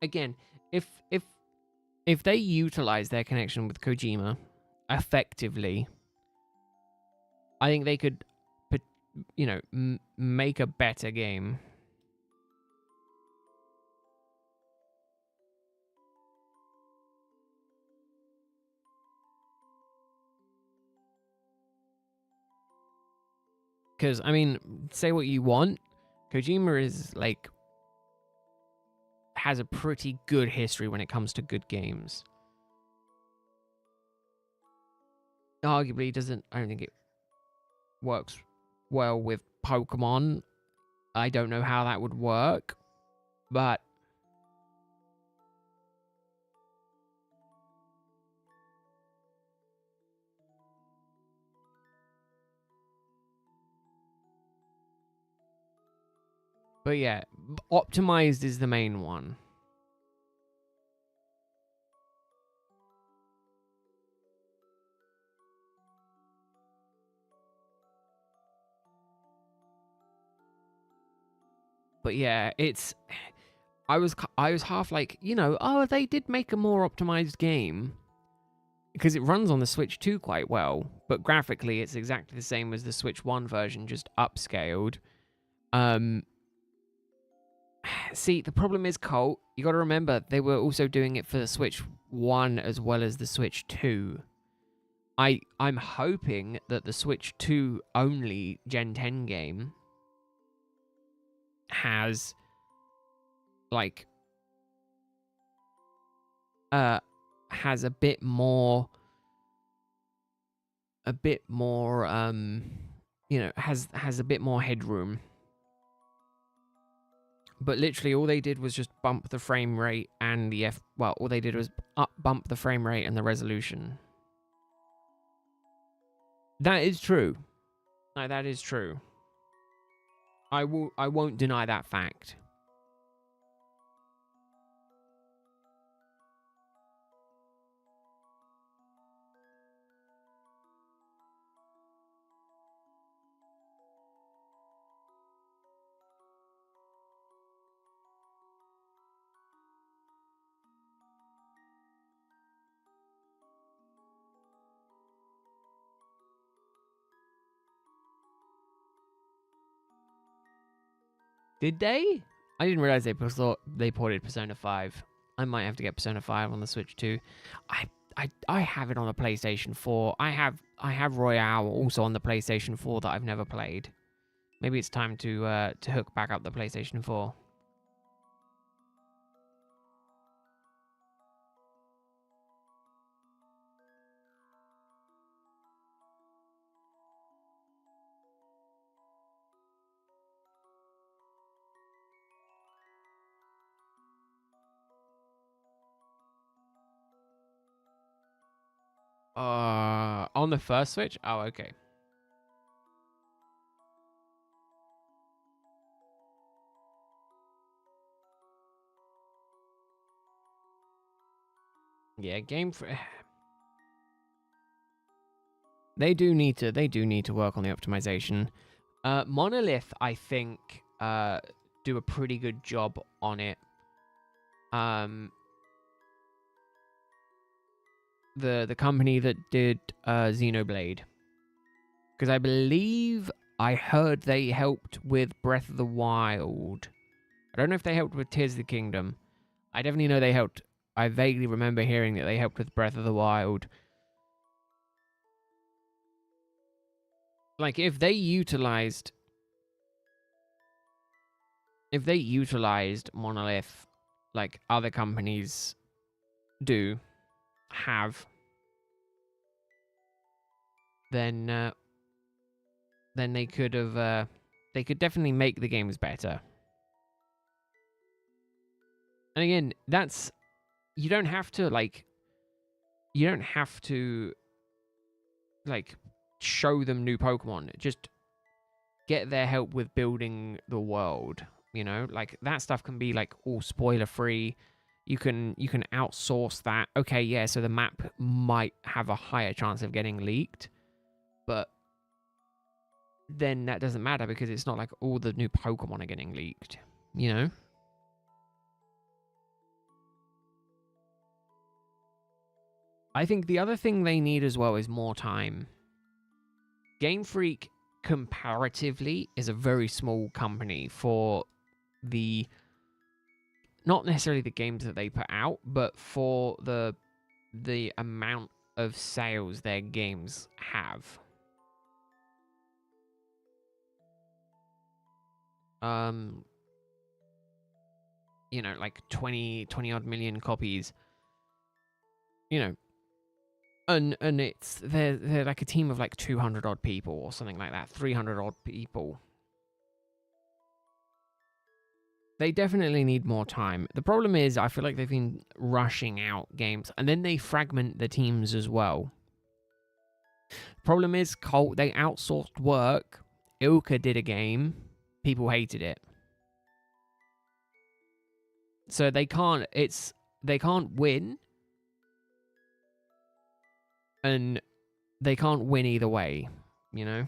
again, if they utilize their connection with Kojima effectively, I think they could, you know, make a better game. Because, I mean, say what you want, Kojima is, like, has a pretty good history when it comes to good games. Arguably, I don't think it works well with Pokemon. I don't know how that would work, but yeah, optimized is the main one. But yeah, I was half like, you know, oh, they did make a more optimized game because it runs on the Switch 2 quite well, but graphically it's exactly the same as the Switch 1 version, just upscaled. See, the problem is, Colt, you got to remember they were also doing it for the Switch 1 as well as the Switch 2. I'm hoping that the Switch 2 only Gen 10 game has like has a bit more has a bit more headroom. But literally all they did was just bump the frame rate and the all they did was bump the frame rate and the resolution. That is true. No, that is true. I won't deny that fact. Did they? I didn't realize they ported Persona 5. I might have to get Persona 5 on the Switch too. I have it on the PlayStation 4. I have Royale also on the PlayStation 4 that I've never played. Maybe it's time to hook back up the PlayStation 4. On the first Switch? Oh, okay. Yeah, they do need to work on the optimization. Monolith, I think, do a pretty good job on it. The company that did Xenoblade, because I believe I heard they helped with Breath of the Wild. I don't know if they helped with Tears of the Kingdom. I definitely know they helped. I vaguely remember hearing that they helped with Breath of the Wild. Like if they utilized Monolith like other companies have, then they could have they could definitely make the games better. And again, that's you don't have to show them new Pokemon. Just get their help with building the world, you know? Like that stuff can be like all spoiler free. You can outsource that. Okay, yeah, so the map might have a higher chance of getting leaked, but then that doesn't matter because it's not like all the new Pokemon are getting leaked, you know? I think the other thing they need as well is more time. Game Freak, comparatively, is a very small company for not necessarily the games that they put out, but for the amount of sales their games have. You know, like 20 odd million copies. You know, and it's they're like a team of like 200 odd people or something like that, 300 odd people. They definitely need more time. The problem is I feel like they've been rushing out games and then they fragment the teams as well. Problem is they outsourced work. Ilka did a game, people hated it. So they can't win, and they can't win either way, you know?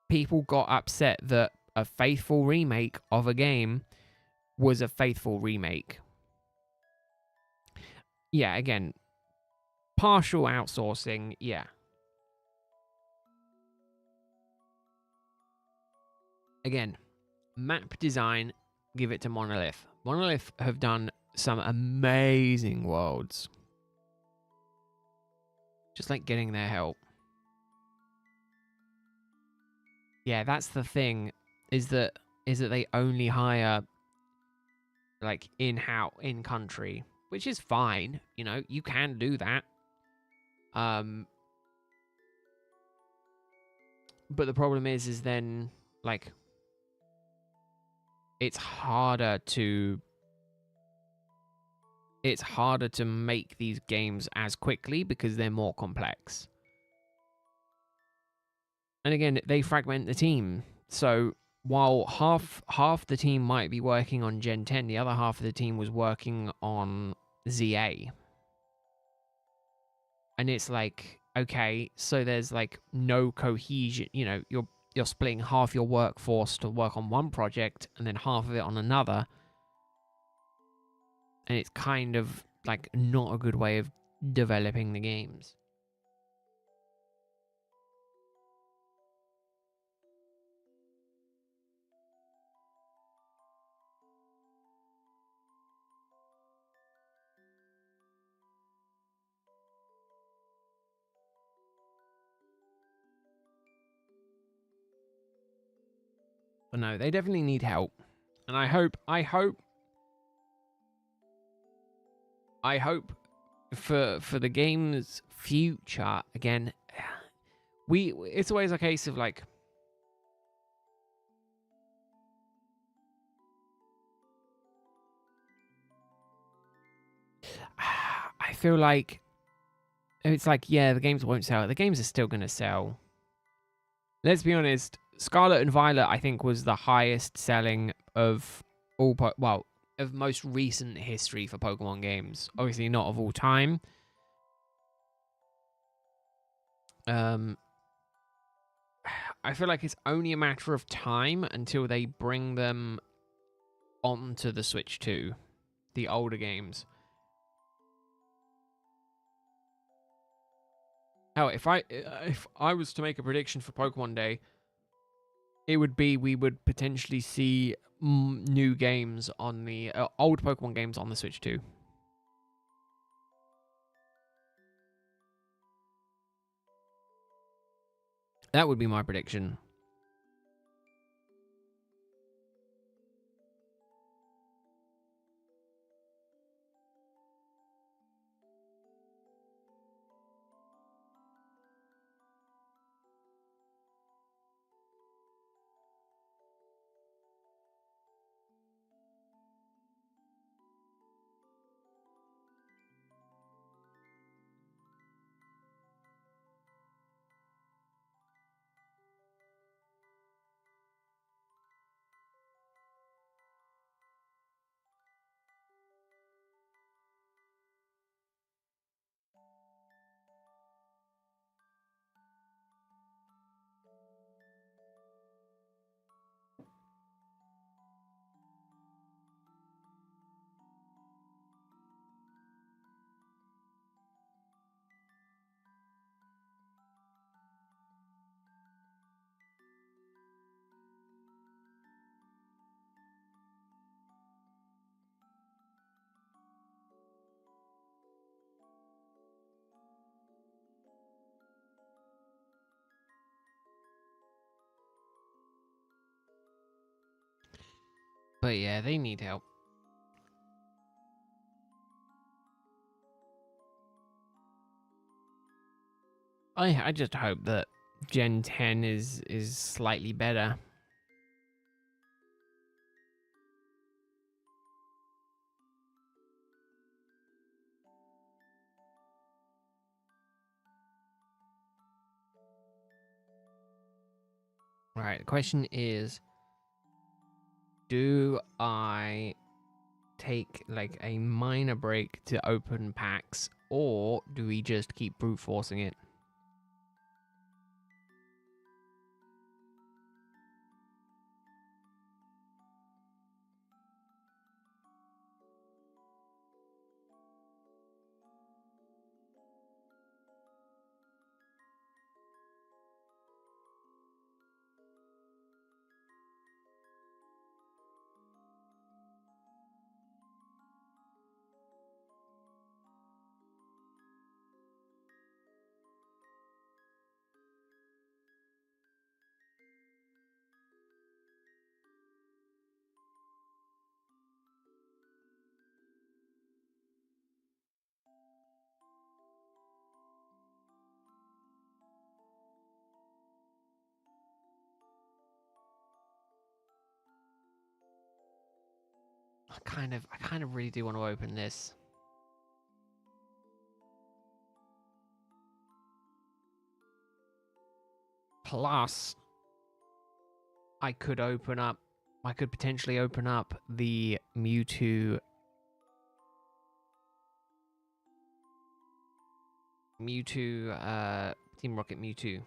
People got upset that a faithful remake of a game was a faithful remake. Yeah, again, partial outsourcing, yeah. Again, map design, give it to Monolith. Monolith have done some amazing worlds. Just like getting their help. Yeah, that's the thing. Is that they only hire like in country, which is fine. You know, you can do that. But the problem is then like it's harder to make these games as quickly because they're more complex. And again, they fragment the team. So while half the team might be working on Gen 10, the other half of the team was working on ZA. And it's like, okay, so there's like no cohesion. You know, you're splitting half your workforce to work on one project and then half of it on another. And it's kind of like not a good way of developing the games. But no, they definitely need help. And I hope for the game's future, again, it's always a case of like I feel like it's like, yeah, the games won't sell. The games are still going to sell. Let's be honest, Scarlet and Violet, I think, was the highest selling of all, of most recent history for Pokemon games. Obviously, not of all time. I feel like it's only a matter of time until they bring them onto the Switch 2, the older games. Hell, if I was to make a prediction for Pokemon Day, it would be we would potentially see new games on the old Pokemon games on the Switch 2. That would be my prediction. But yeah, they need help. I just hope that Gen 10 is slightly better. Right, the question is, do I take like a minor break to open packs, or do we just keep brute forcing it? I kind of really do want to open this. Plus, I could potentially open up the Mewtwo Team Rocket Mewtwo.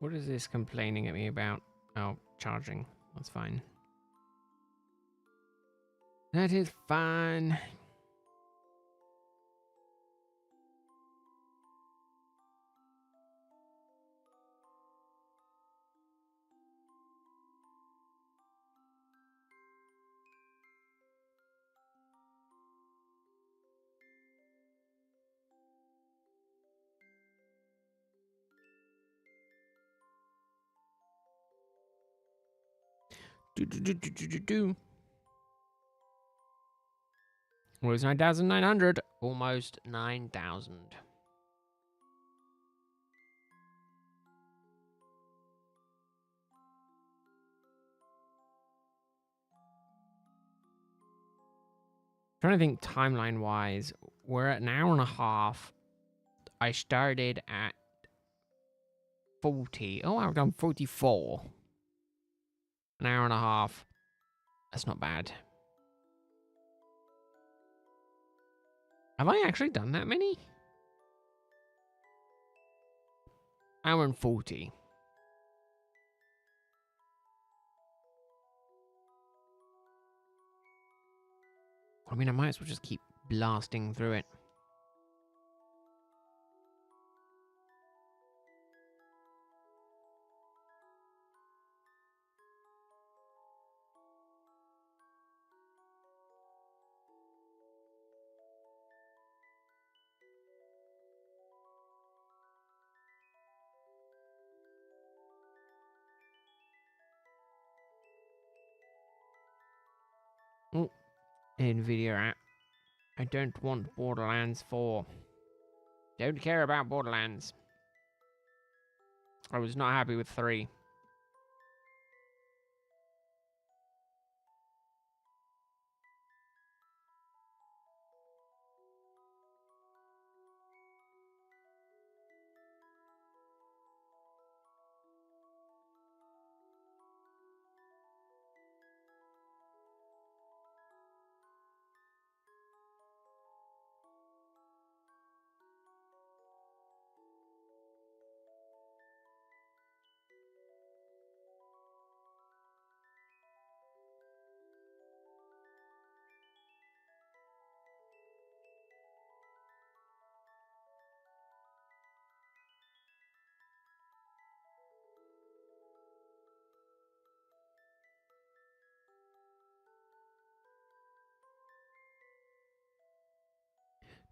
What is this complaining at me about? Oh, charging. That's fine. That is fine. Well, it's 9,900. Almost 9,000. Trying to think timeline wise, we're at an hour and a half. I started at 40. Oh, I've done 44. An hour and a half. That's not bad. Have I actually done that many? Hour and 40. I mean, I might as well just keep blasting through it. Oh, NVIDIA app. I don't want Borderlands 4. Don't care about Borderlands. I was not happy with 3.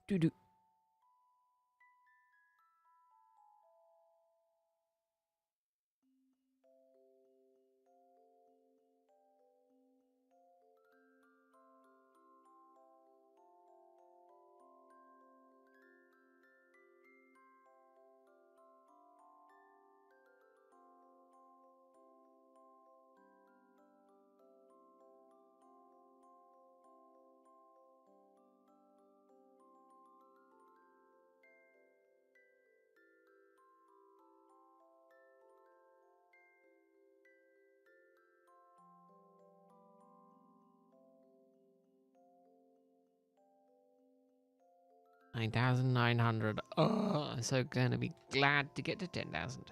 Doo-doo. 9,900. Oh, I'm so gonna be glad to get to 10,000.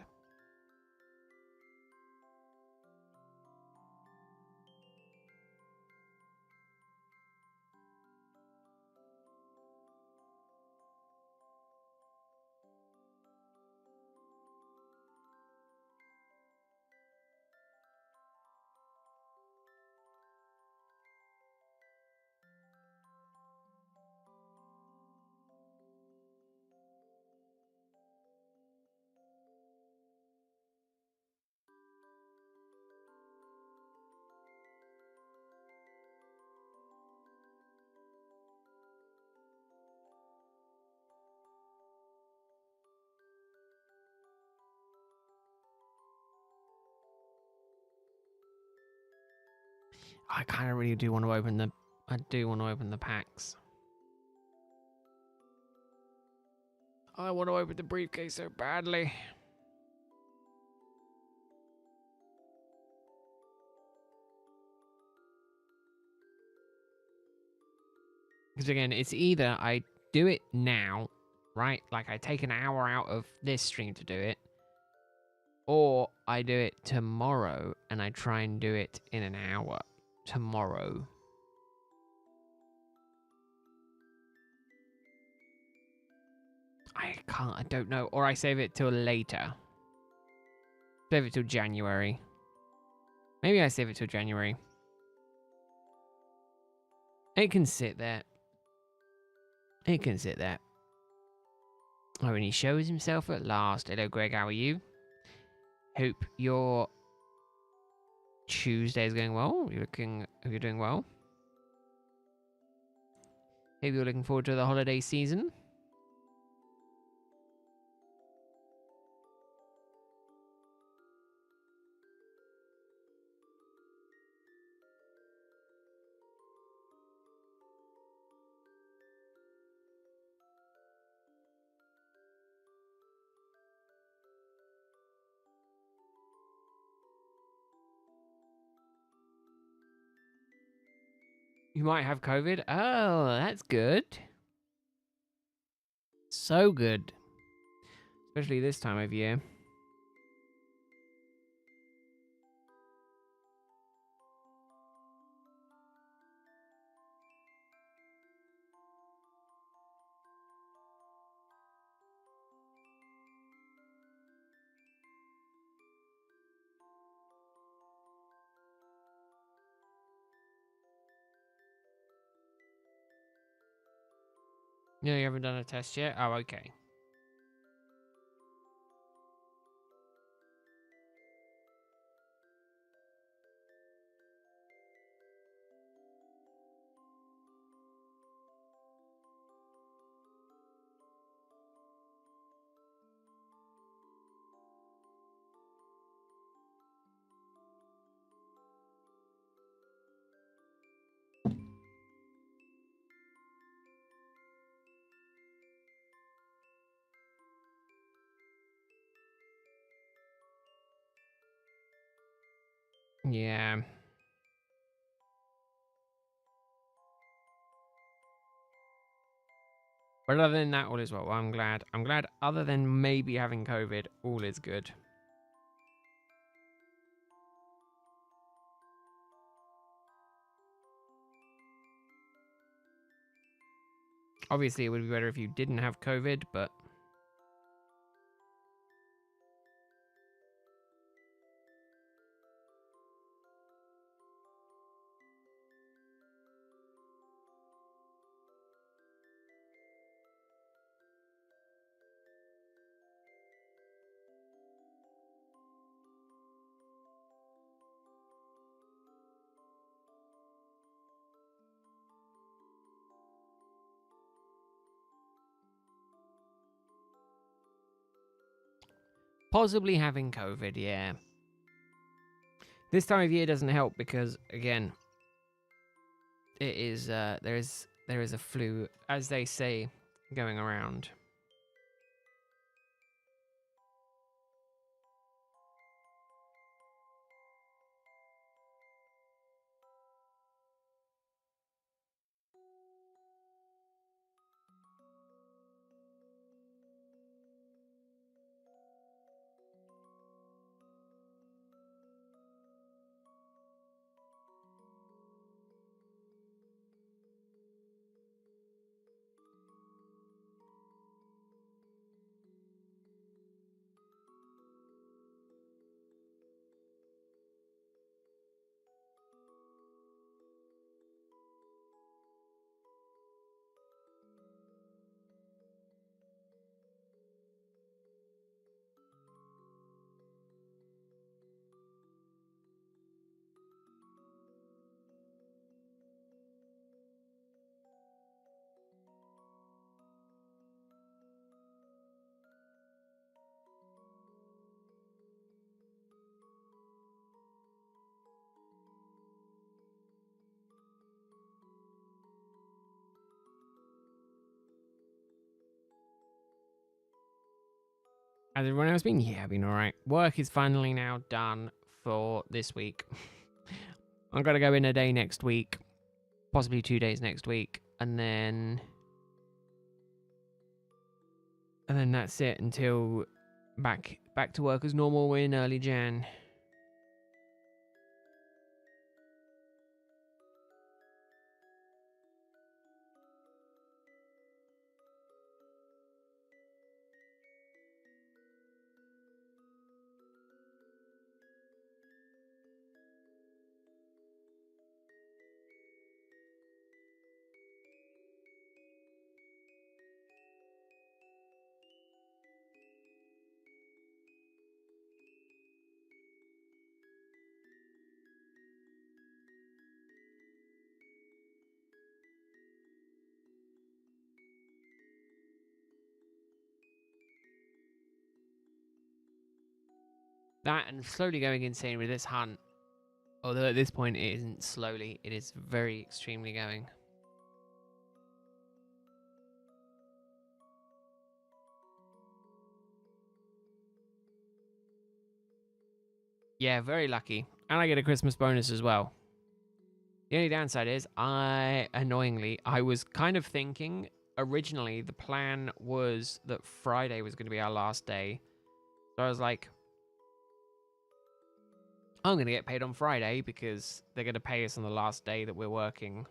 I kind of really do want to open the. I do want to open the packs. I want to open the briefcase so badly. Because again, it's either I do it now, right? Like I take an hour out of this stream to do it, or I do it tomorrow and I try and do it in an hour tomorrow. I don't know. Or I save it till later. Save it till January. Maybe I save it till January. It can sit there. It can sit there. Oh, and he shows himself at last. Hello, Greg. How are you? Hope your Tuesday is going well. Hope you're doing well. Hope you're looking forward to the holiday season. You might have COVID. Oh, that's good. So good. Especially this time of year. No, you haven't done a test yet? Oh, okay. Yeah. But other than that, all is well. I'm glad. I'm glad other than maybe having COVID, all is good. Obviously, it would be better if you didn't have COVID, but... Possibly having COVID, yeah. This time of year doesn't help because, again, it is, there is a flu, as they say, going around. Has everyone else been? Yeah, been alright. Work is finally now done for this week. I'm gonna go in a day next week, possibly 2 days next week, and then that's it until back to work as normal in early Jan. That and slowly going insane with this hunt. Although at this point it isn't slowly, it is very extremely going. Yeah, very lucky. And I get a Christmas bonus as well. The only downside is, annoyingly, I was kind of thinking, originally, the plan was that Friday was going to be our last day. So I was like, I'm going to get paid on Friday because they're going to pay us on the last day that we're working.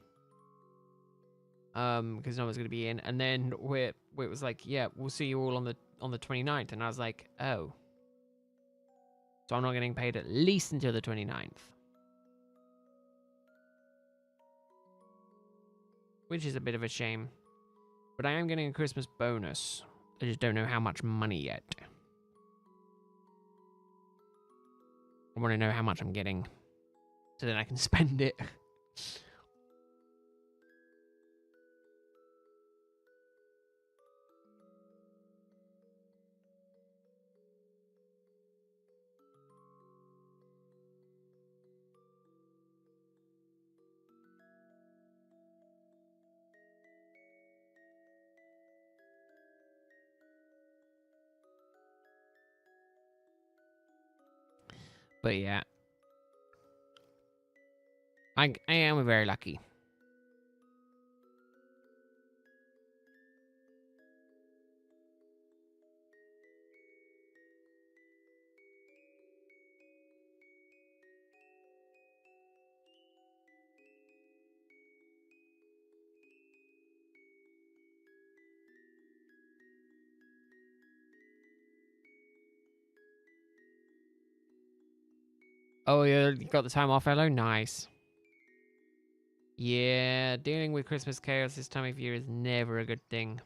Because no one's going to be in. And then it was like, yeah, we'll see you all on the 29th. And I was like, oh. So I'm not getting paid at least until the 29th. Which is a bit of a shame. But I am getting a Christmas bonus. I just don't know how much money yet. I want to know how much I'm getting. So then I can spend it. But yeah. I am very lucky. Oh, yeah, you got the time off, hello? Nice. Yeah, dealing with Christmas chaos this time of year is never a good thing.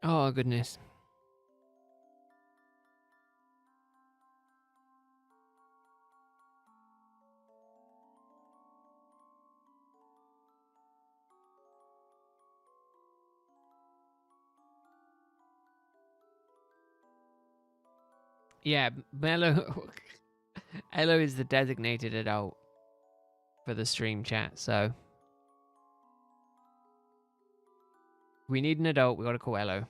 Oh, goodness. Yeah, Mello... Elo is the designated adult for the stream chat, so... we need an adult, we gotta call Elo.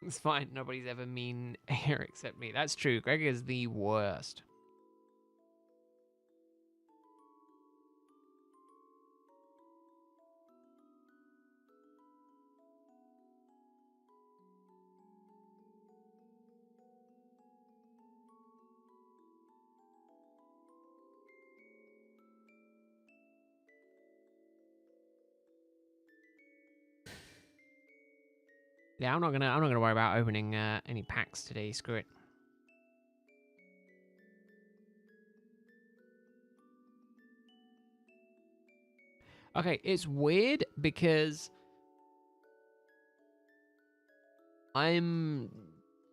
It's fine. Nobody's ever mean here except me. That's true. Greg is the worst. Yeah, I'm not gonna worry about opening any packs today. Screw it. Okay, it's weird because I'm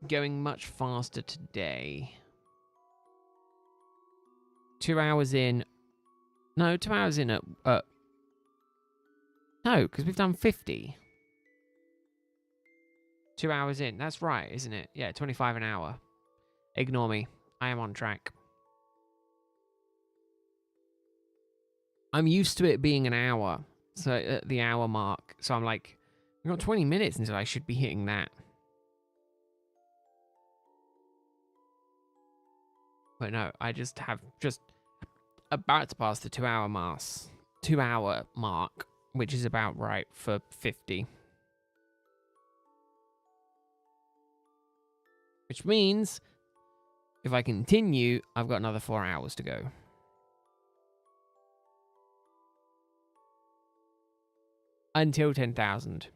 going much faster today. 2 hours in. No, 2 hours in at no, because we've done 50. 2 hours in. That's right, isn't it? Yeah, 25 an hour. Ignore me. I am on track. I'm used to it being an hour. So at the hour mark. So I'm like, we've got 20 minutes until I should be hitting that. But no, I just have about to pass the 2 hour mark, which is about right for 50. Which means if I continue, I've got another 4 hours to go. Until 10,000.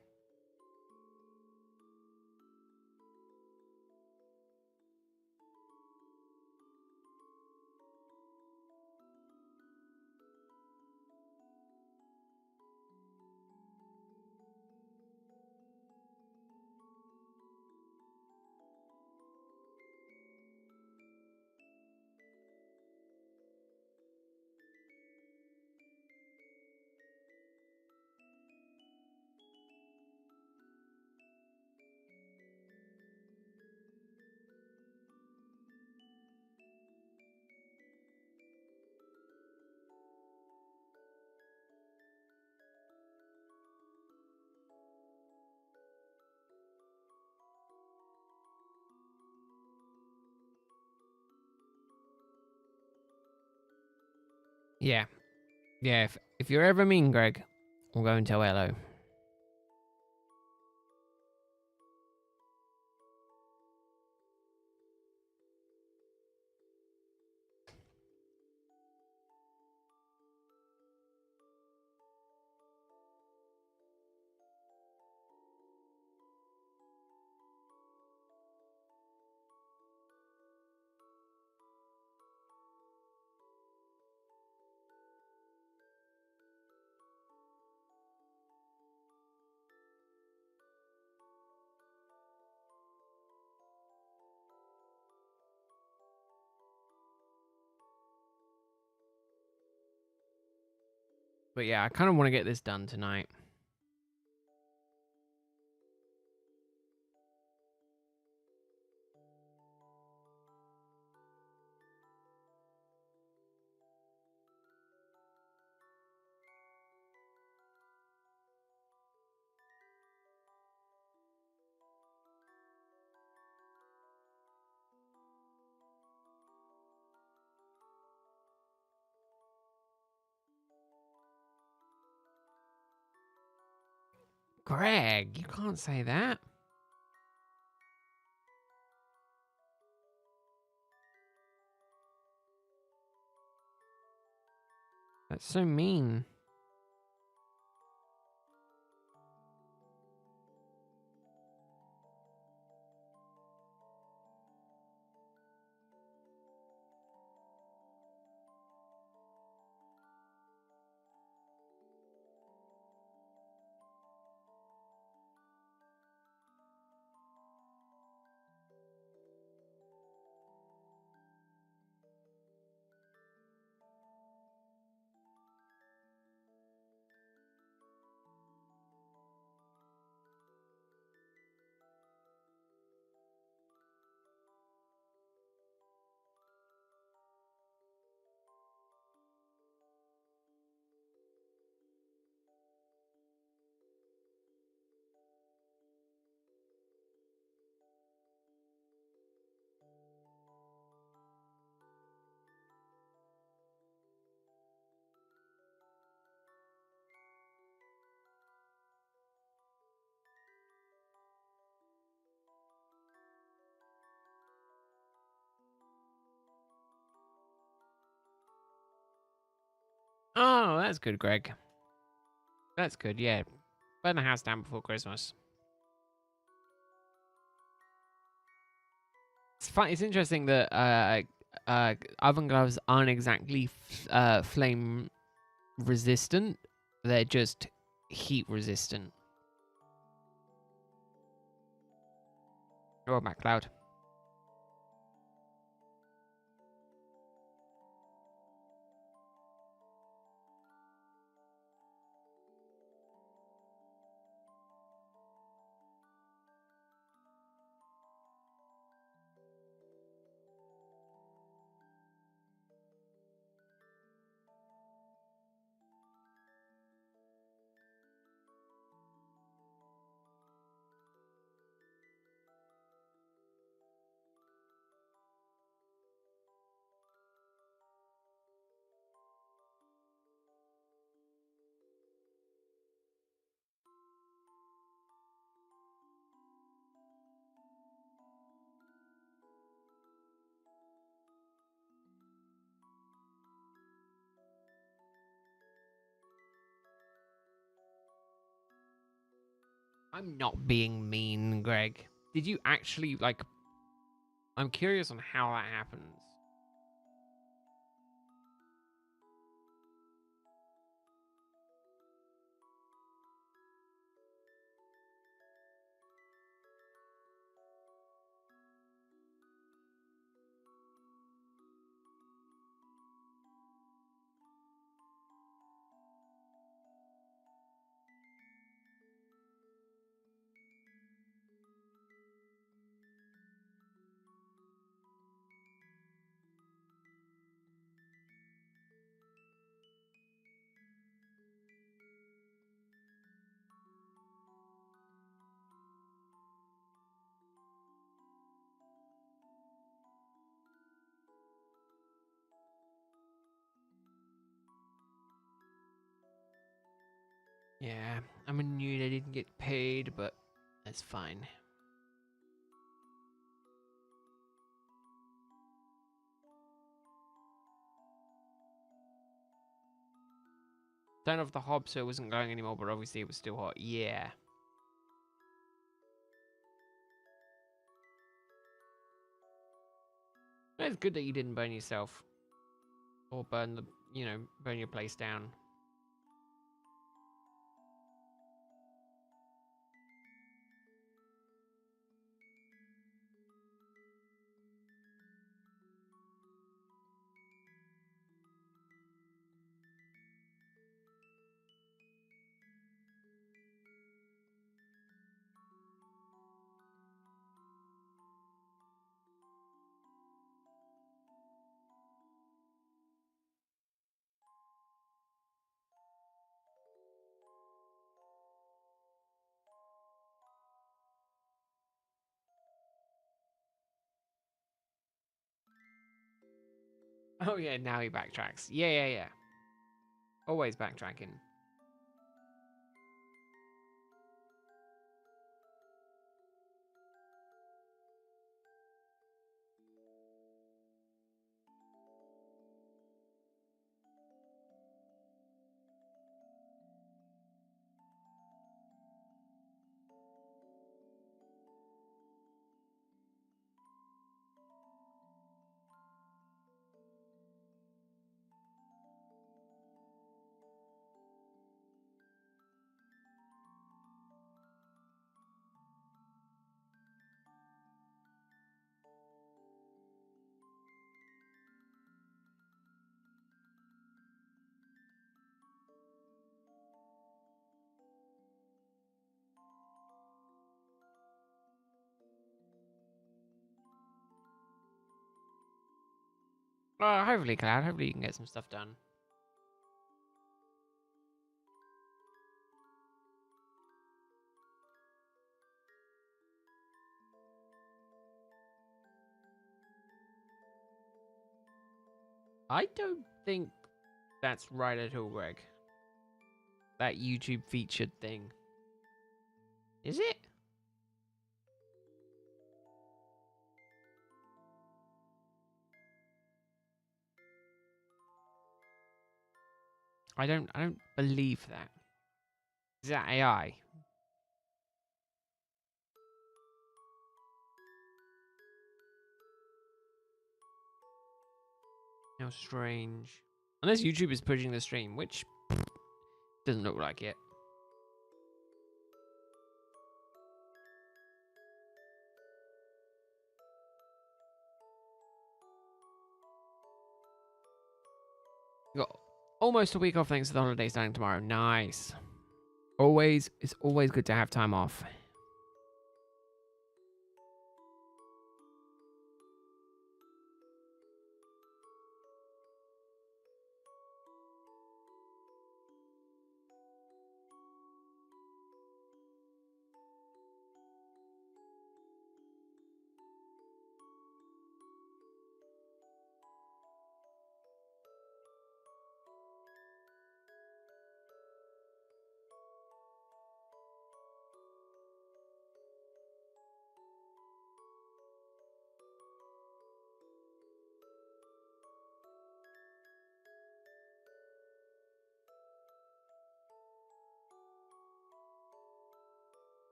Yeah. Yeah, if you're ever mean, Greg, we'll go and tell hello. But yeah, I kind of want to get this done tonight. Greg, you can't say that. That's so mean. Oh, that's good, Greg. That's good, yeah. Burn the house down before Christmas. It's fun. It's interesting that oven gloves aren't exactly flame resistant. They're just heat resistant. Oh, MacLeod. I'm not being mean, Greg. Did you actually, like... I'm curious on how that happens. Yeah, I'm annoyed I didn't get paid, but that's fine. Turned off the hob so it wasn't going anymore, but obviously it was still hot. Yeah. It's good that you didn't burn yourself. Or burn the, burn your place down. Oh yeah, now he backtracks. Yeah. Always backtracking. Hopefully, Cloud. Hopefully you can get some stuff done. I don't think that's right at all, Greg. That YouTube featured thing. Is it? I don't believe that. Is that AI? How strange. Unless YouTube is pushing the stream, which doesn't look like it. We got almost a week off thanks to the holiday starting tomorrow. Nice. It's always good to have time off.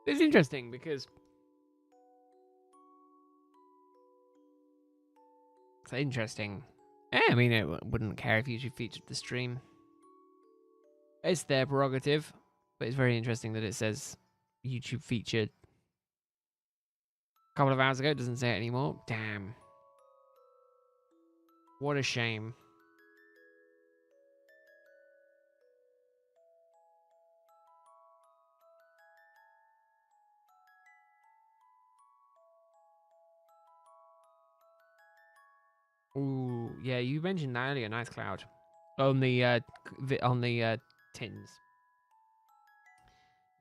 It's interesting because it's interesting. Yeah, I mean, I wouldn't care if YouTube featured the stream. It's their prerogative, but it's very interesting that it says YouTube featured a couple of hours ago. It doesn't say it anymore. Damn. What a shame. Ooh, yeah, you mentioned that earlier. Nice cloud on the tins.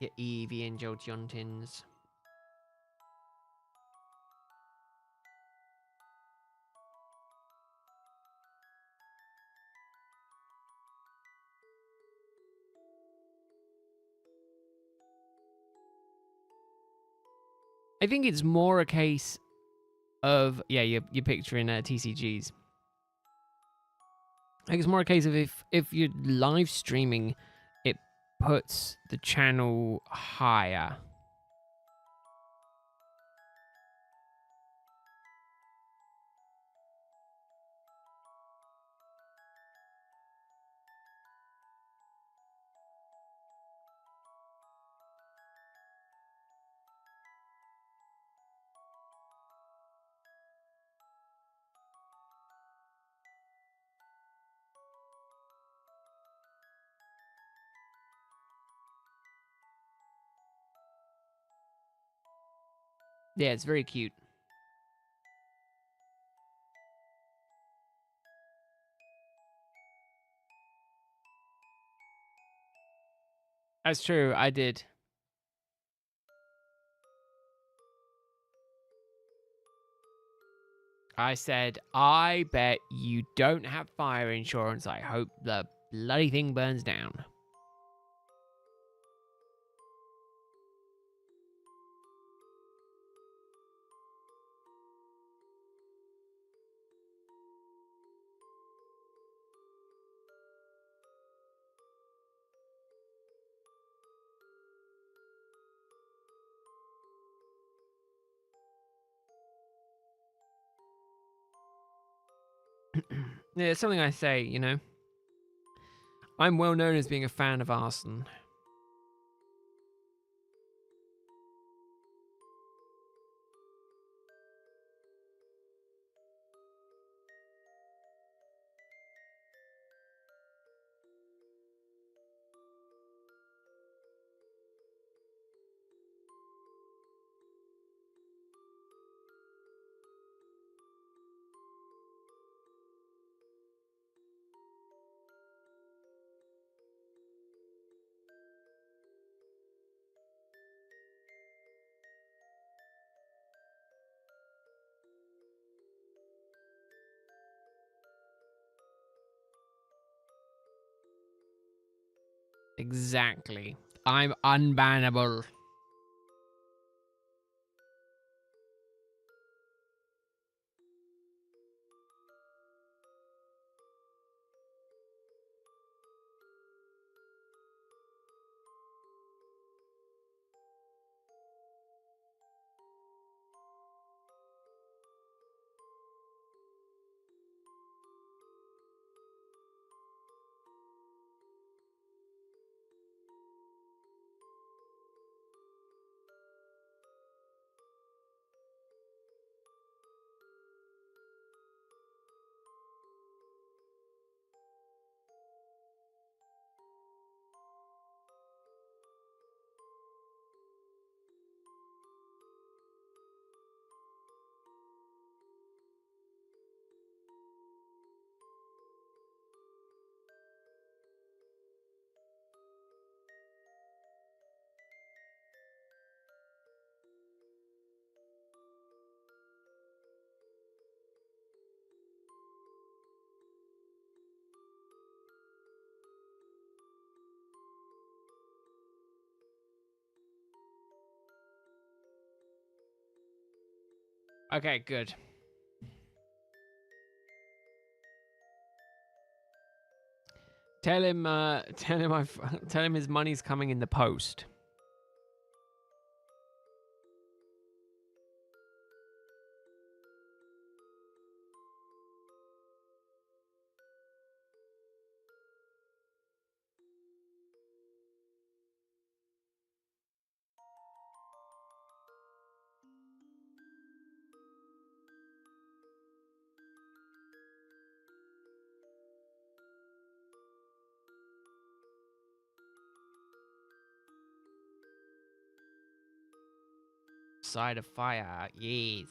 Yeah, Evie and Joe John tins. I think it's more a case of you're picturing TCGs. I think it's more a case of if you're live streaming, it puts the channel higher. Yeah, it's very cute. That's true. I did. I said, I bet you don't have fire insurance. I hope the bloody thing burns down. Yeah, it's something I say, you know. I'm well known as being a fan of arson. Exactly. I'm unbannable. Okay, good. Tell him, tell him his money's coming in the post. Side of fire, yes.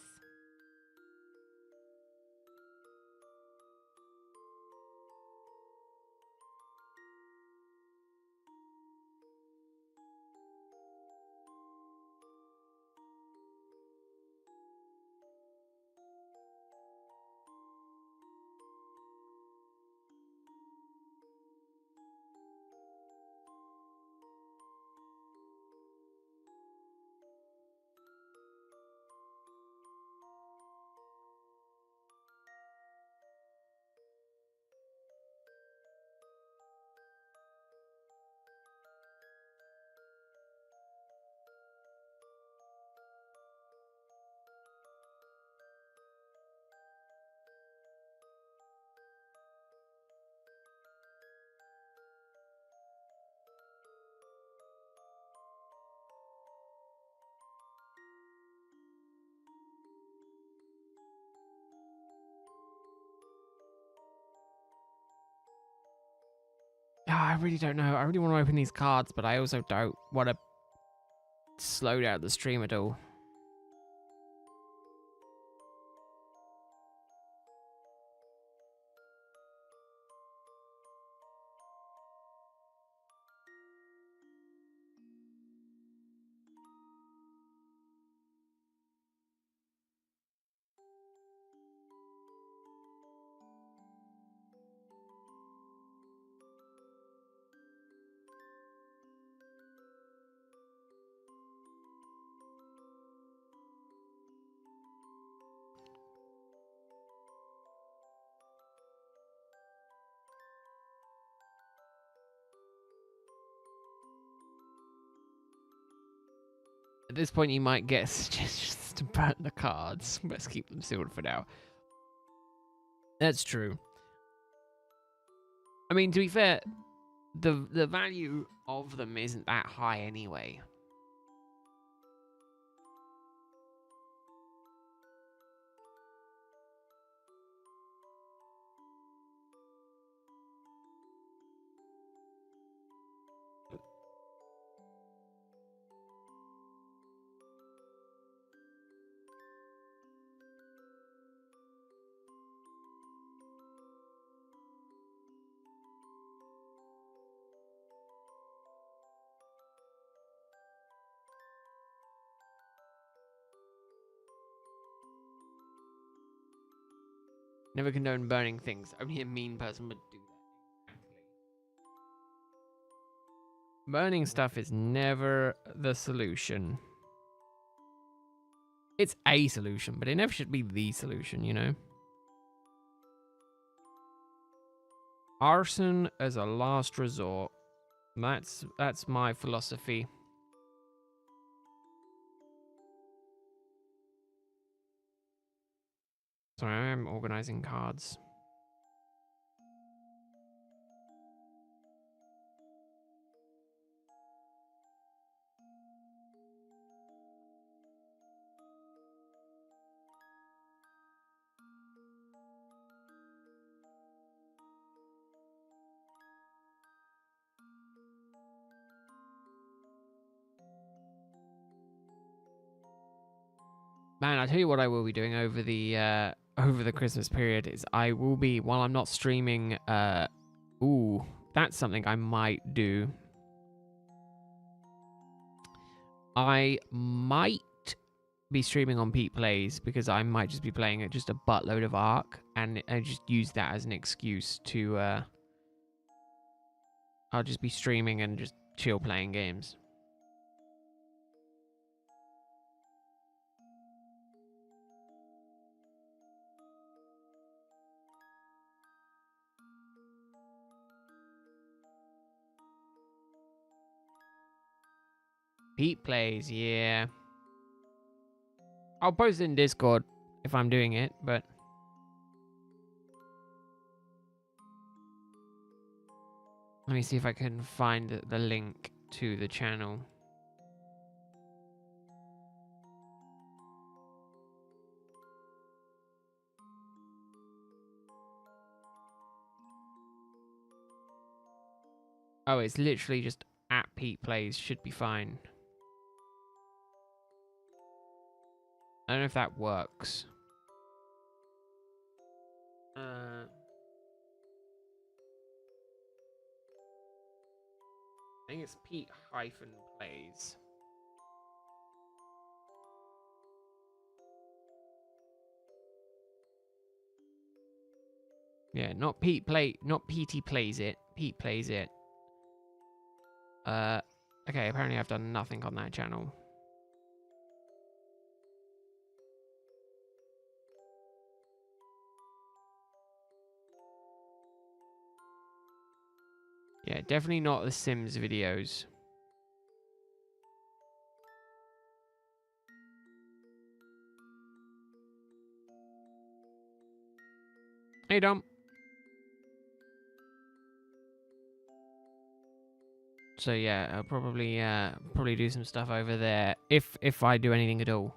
Yeah, I really don't know. I really want to open these cards, but I also don't want to slow down the stream at all. At this point, you might get suggestions to burn the cards. Let's keep them sealed for now. That's true. I mean, to be fair, the value of them isn't that high anyway. Never condone burning things. Only a mean person would do that. Exactly. Burning stuff is never the solution. It's a solution, but it never should be the solution, you know? Arson as a last resort. That's my philosophy. Sorry, I am organizing cards. Man, I tell you what I will be doing over the Christmas period is I will be, while I'm not streaming, ooh, that's something I might do. I might be streaming on Pete Plays because I might just be playing at just a buttload of Ark and I just use that as an excuse to, I'll just be streaming and just chill playing games. Pete Plays, yeah. I'll post it in Discord if I'm doing it, but... Let me see if I can find the link to the channel. Oh, it's literally just at Pete Plays. Should be fine. I don't know if that works. I think it's Pete-Plays. Yeah, not PT Plays it. Pete Plays it. Okay, apparently I've done nothing on that channel. Yeah, definitely not the Sims videos. Hey, Dom. So yeah, I'll probably do some stuff over there if I do anything at all.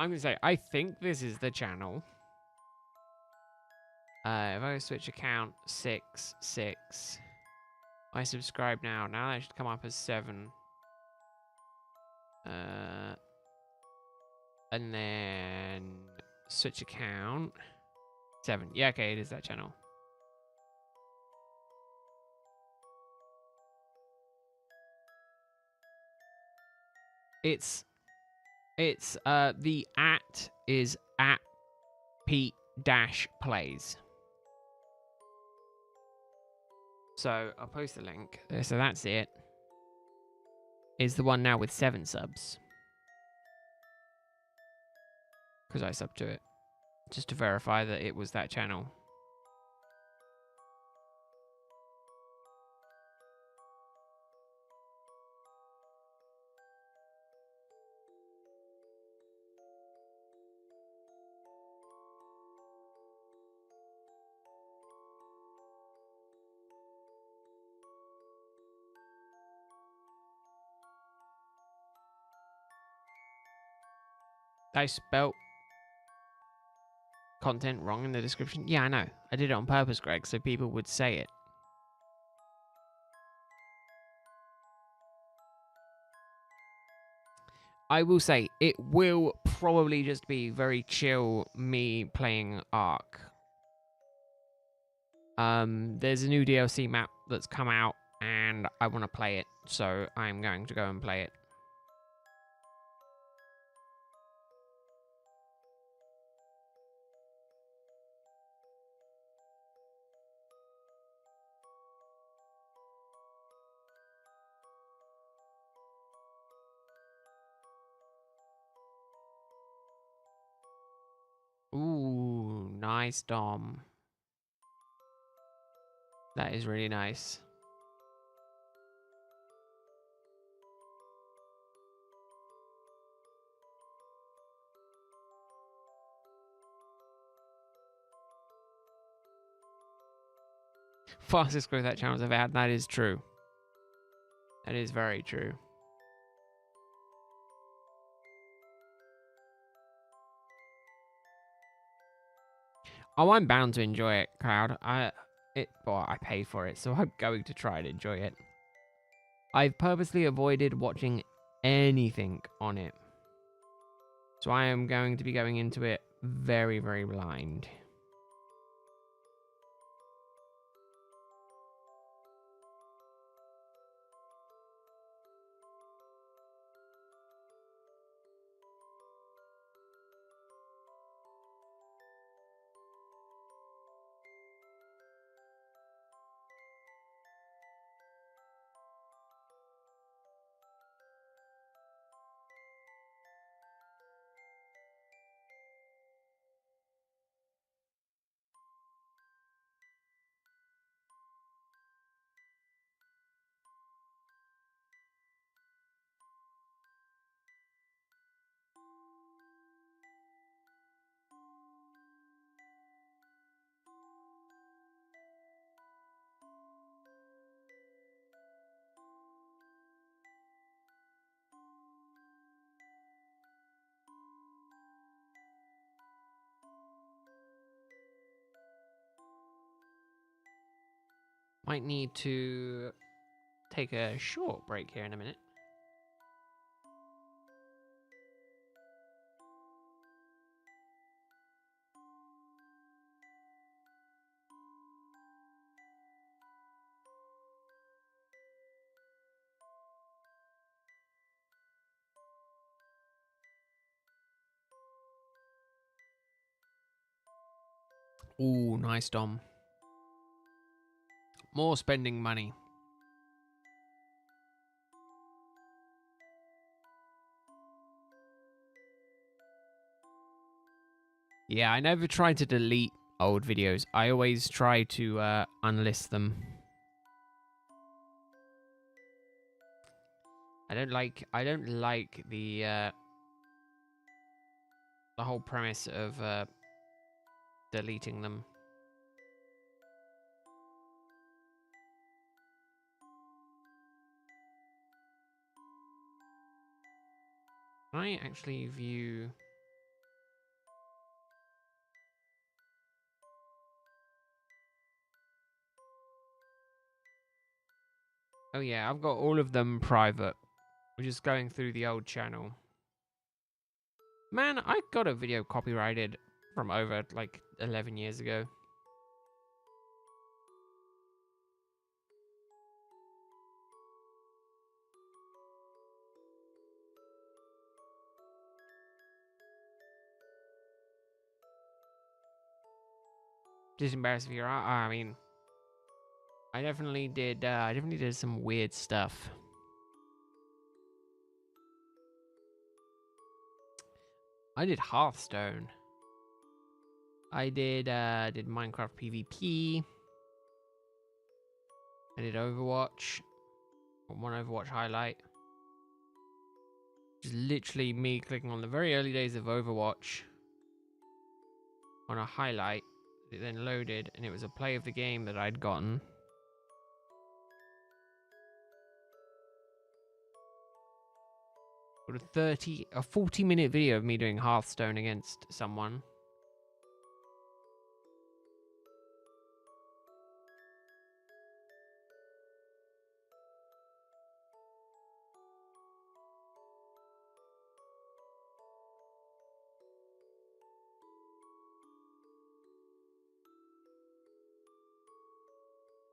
I'm gonna say I think this is the channel. If I switch account 6. I subscribe now. Now that should come up as 7. And then switch account 7. Yeah, okay, it is that channel. It's the @ is at Pete-Plays. So I'll post the link. So that's it. Is the one now with 7 subs. Because I subbed to it. Just to verify that it was that channel. I spelt content wrong in the description. Yeah, I know. I did it on purpose, Greg, so people would say it. I will say it will probably just be very chill me playing Ark. There's a new DLC map that's come out and I want to play it, so I'm going to go and play it. Ooh, nice, Dom. That is really nice. Fastest growth that channel's ever had. That is true. That is very true. Oh, I'm bound to enjoy it, Cloud. Well, I pay for it, so I'm going to try and enjoy it. I've purposely avoided watching anything on it. So I am going to be going into it very, very blind. Might need to take a short break here in a minute. Ooh, nice, Dom. More spending money. Yeah, I never try to delete old videos. I always try to unlist them. I don't like the whole premise of deleting them. Can I actually view? Oh yeah, I've got all of them private. We're just going through the old channel. Man, I got a video copyrighted from over like 11 years ago. Just embarrassing if you're. I mean, I definitely did. I definitely did some weird stuff. I did Hearthstone. I did Minecraft PvP. I did Overwatch. One Overwatch highlight. Just literally me clicking on the very early days of Overwatch on a highlight. It then loaded, and it was a play of the game that I'd gotten. Got a 40-minute video of me doing Hearthstone against someone.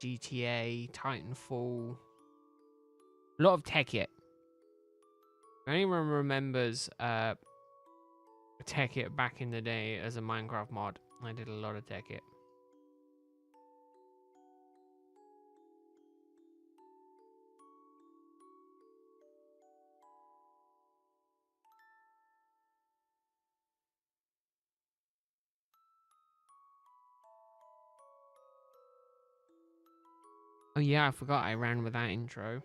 GTA, Titanfall. A lot of Tekkit. Anyone remembers Tekkit back in the day as a Minecraft mod? I did a lot of Tekkit. Oh yeah, I forgot I ran with that intro.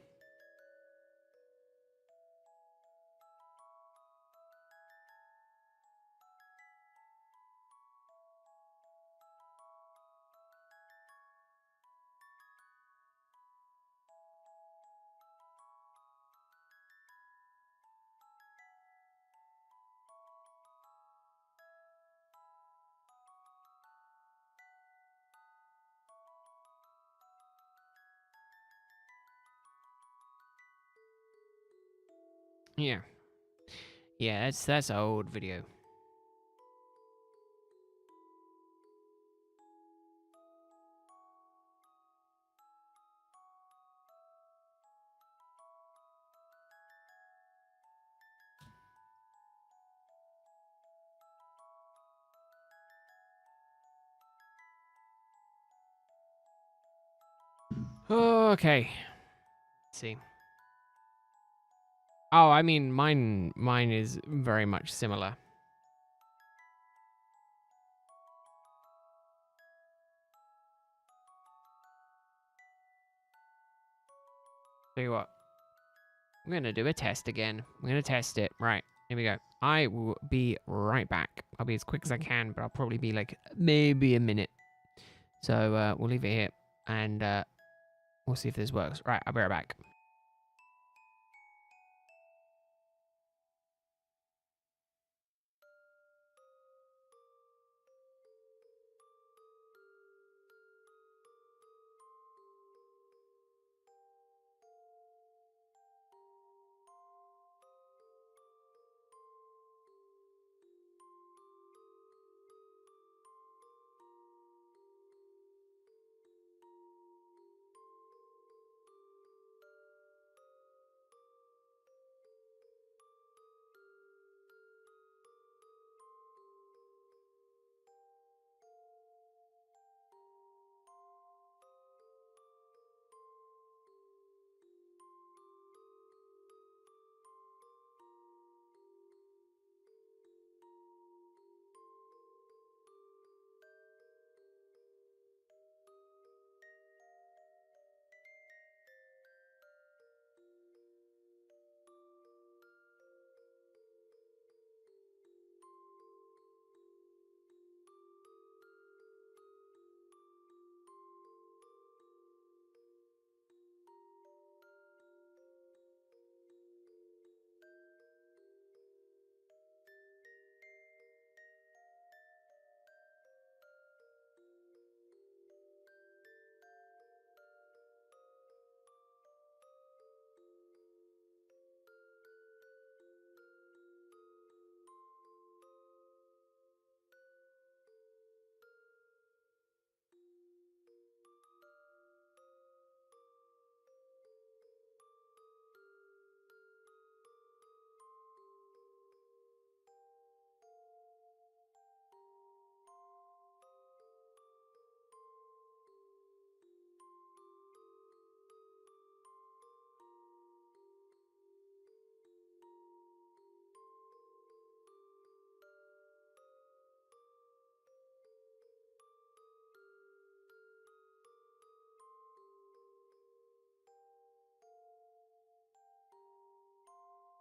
Yeah. Yeah, that's an old video. Okay. Let's see. Oh, I mean, mine is very much similar. Tell you what, I'm gonna do a test again. I'm gonna test it. Right, here we go. I will be right back. I'll be as quick as I can, but I'll probably be like maybe a minute. So we'll leave it here, and we'll see if this works. Right, I'll be right back.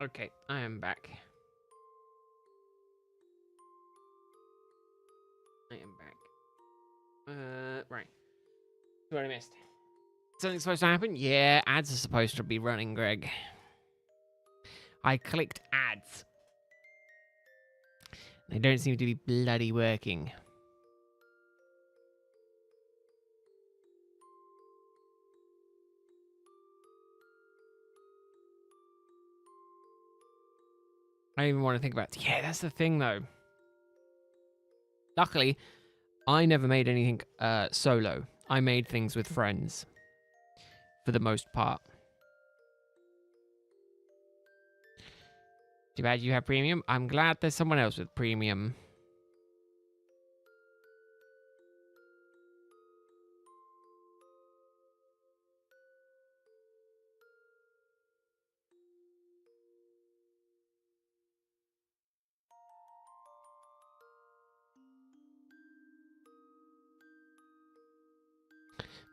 Okay, I am back. I am back. Right. What I missed? Something's supposed to happen? Yeah, ads are supposed to be running, Greg. I clicked ads. They don't seem to be bloody working. I don't even want to think about it. Yeah, that's the thing, though. Luckily, I never made anything solo. I made things with friends for the most part. Too bad you have premium. I'm glad there's someone else with premium.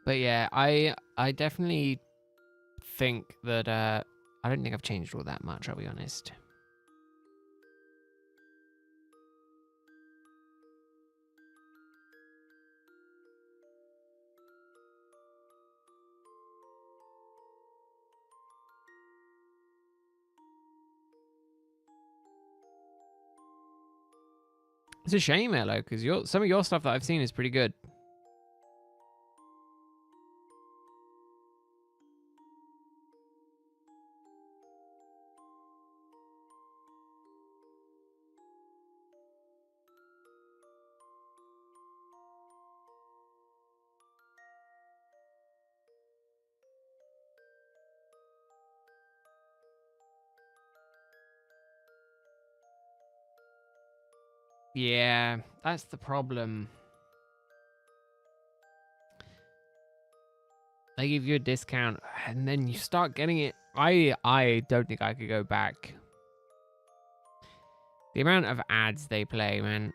But yeah, I definitely think that I don't think I've changed all that much, I'll be honest. It's a shame, Elo, because some of your stuff that I've seen is pretty good. Yeah, that's the problem. They give you a discount, and then you start getting it. I don't think I could go back. The amount of ads they play, man.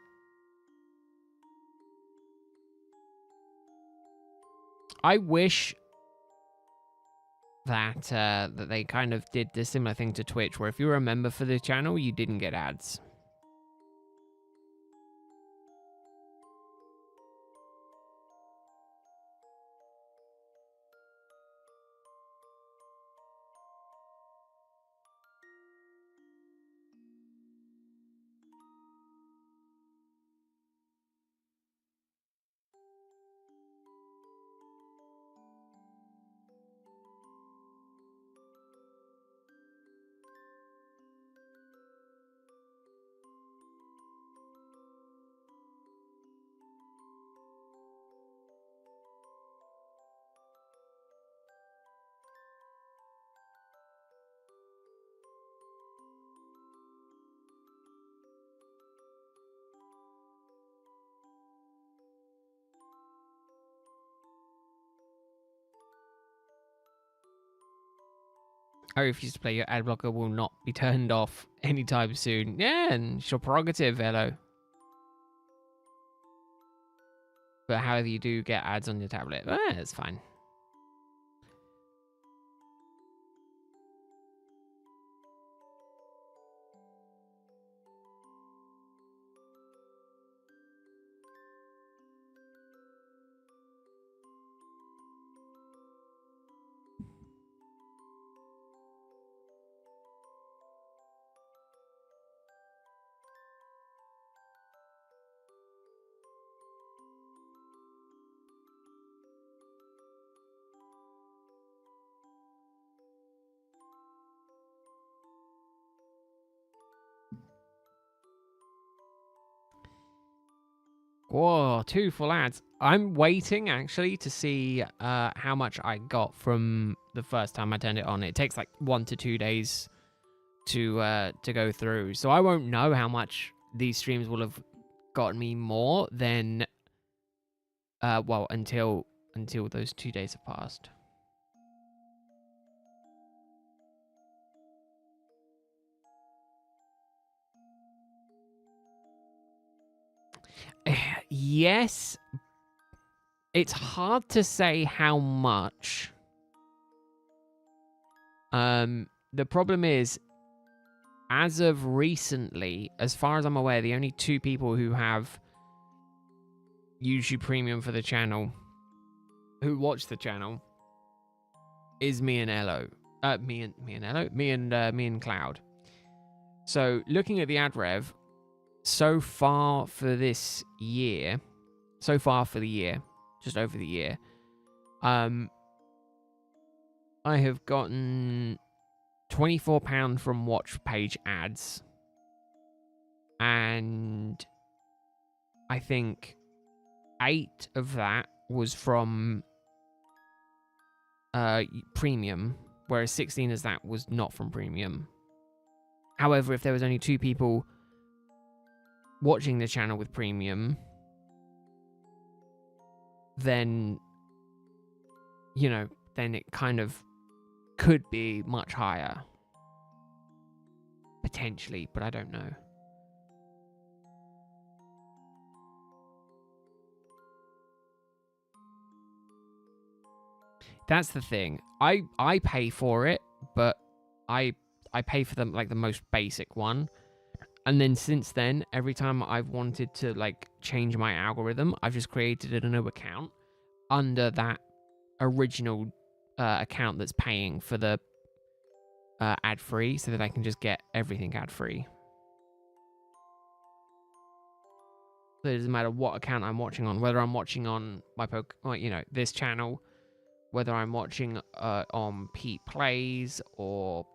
I wish that that they kind of did the similar thing to Twitch, where if you were a member for the channel, you didn't get ads. I refuse to play. Your ad blocker will not be turned off anytime soon. Yeah, and it's your prerogative, Elo. But however you do get ads on your tablet, it's fine. Whoa, 2 full ads. I'm waiting actually to see how much I got from the first time I turned it on. It takes like 1 to 2 days to go through, so I won't know how much these streams will have gotten me more than well until those 2 days have passed. Yes, it's hard to say how much. The problem is, as of recently, as far as I'm aware, the only 2 people who have YouTube Premium for the channel, who watch the channel, is me and Elo. Me and Elo? Me and Cloud. So, looking at the ad rev, so far for this year, so far for the year, just over the year, I have gotten £24 from watch page ads, and I think 8 of that was from premium, whereas 16 as that was not from premium. However, if there was only 2 people watching the channel with premium, then, you know, then it kind of could be much higher. Potentially, but I don't know. That's the thing. I pay for it, but I pay for them like the most basic one. And then since then, every time I've wanted to like change my algorithm, I've just created a new account under that original account that's paying for the ad free, so that I can just get everything ad free. So it doesn't matter what account I'm watching on, whether I'm watching on my this channel, whether I'm watching on Pete Plays or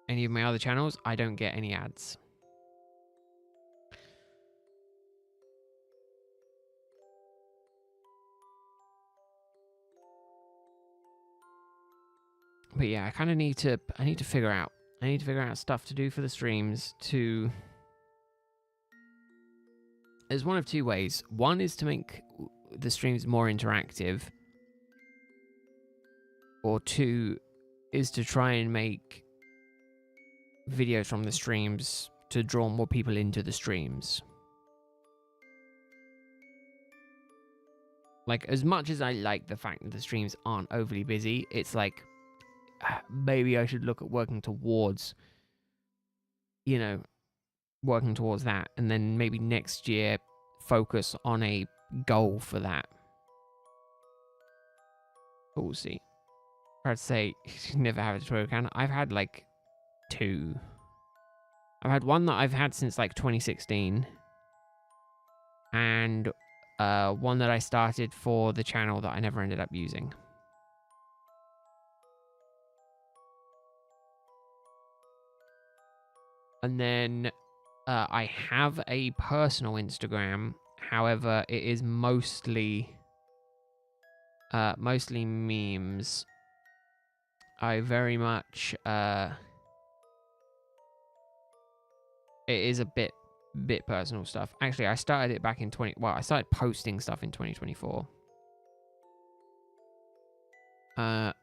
any of my other channels, I don't get any ads. But yeah, I kind of need to figure out stuff to do for the streams to. There's one of 2 ways. One is to make the streams more interactive, or 2 is to try and make videos from the streams to draw more people into the streams. Like, as much as I like the fact that the streams aren't overly busy, it's like, maybe I should look at working towards that, and then maybe next year focus on a goal for that. But we'll see. I'd say never have a tutorial account. I've had like 2. I've had one that I've had since like 2016, and one that I started for the channel that I never ended up using. And then I have a personal Instagram. However, it is mostly memes. I very much it is a bit personal stuff. Actually, I started it back in I started posting stuff in 2024. And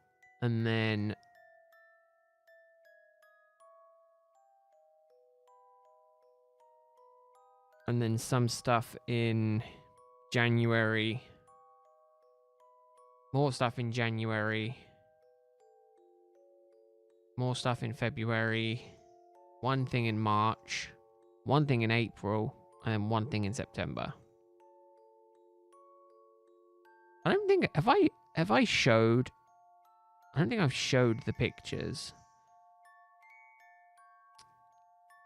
then some stuff in January. More stuff in January. More stuff in February. One thing in March. One thing in April. And then one thing in September. I don't think... Have I showed... I don't think I've showed the pictures.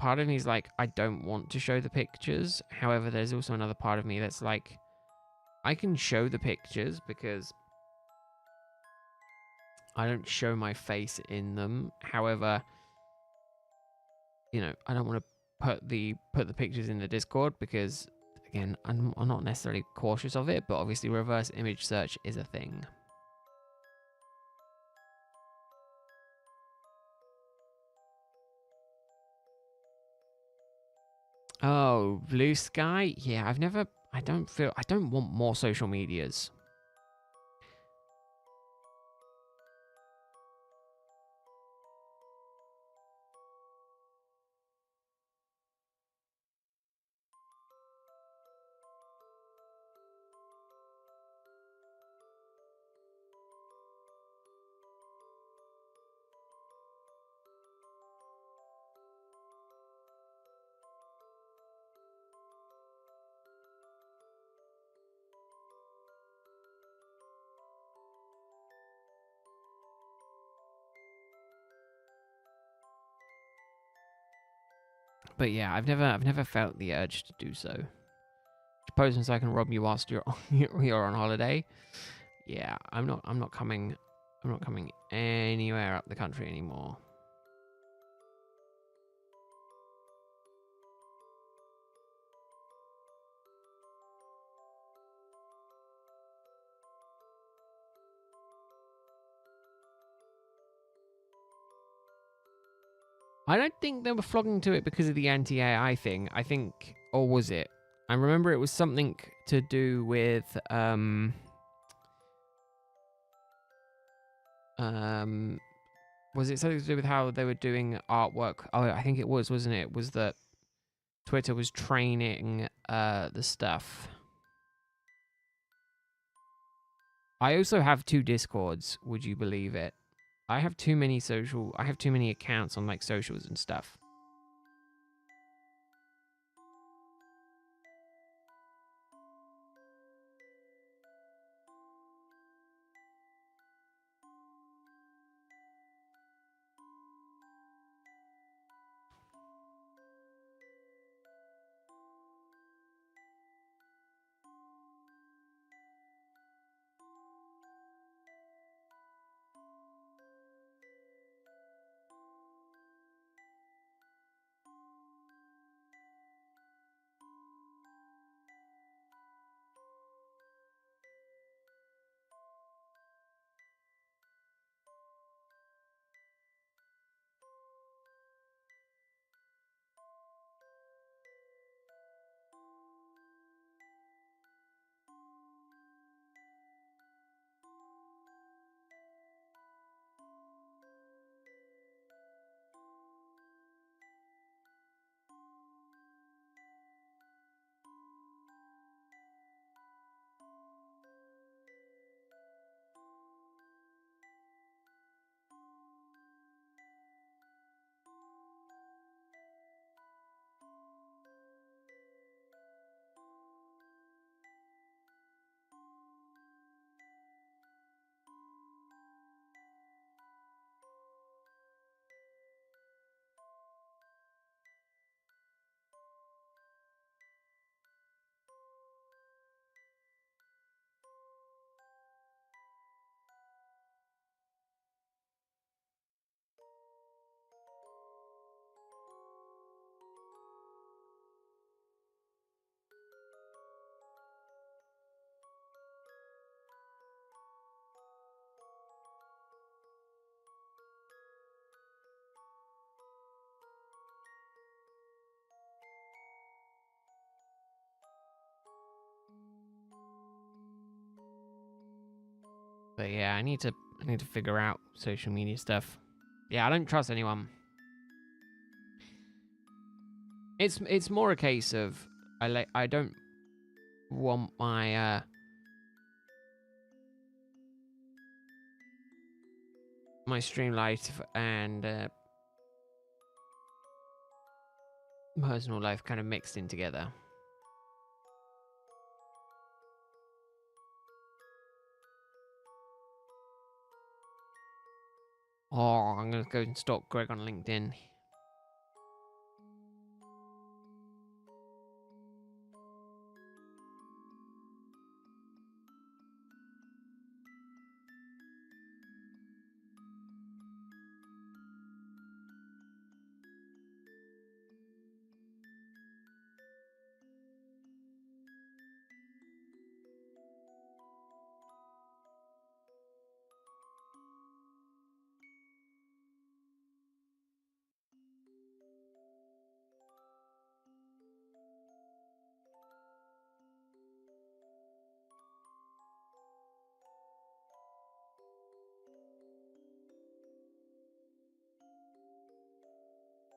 Part of me is like, I don't want to show the pictures. However, there's also another part of me that's like, I can show the pictures because I don't show my face in them. However, I don't want to put the pictures in the Discord because, again, I'm not necessarily cautious of it, but obviously reverse image search is a thing. Oh, Blue Sky? Yeah, I don't want more social medias. But yeah, I've never felt the urge to do so. Supposing so I can rob you whilst you're on holiday. Yeah, I'm not coming anywhere up the country anymore. I don't think they were flogging to it because of the anti-AI thing. I think, or was it? I remember it was something to do with was it something to do with how they were doing artwork? Oh, I think it was, wasn't it? Was that Twitter was training the stuff. I also have 2 Discords, would you believe it? I have too many accounts on like socials and stuff. But yeah, I need to figure out social media stuff. Yeah, I don't trust anyone. It's more a case of I don't want my stream life and personal life kind of mixed in together. Oh, I'm gonna go and stalk Greg on LinkedIn.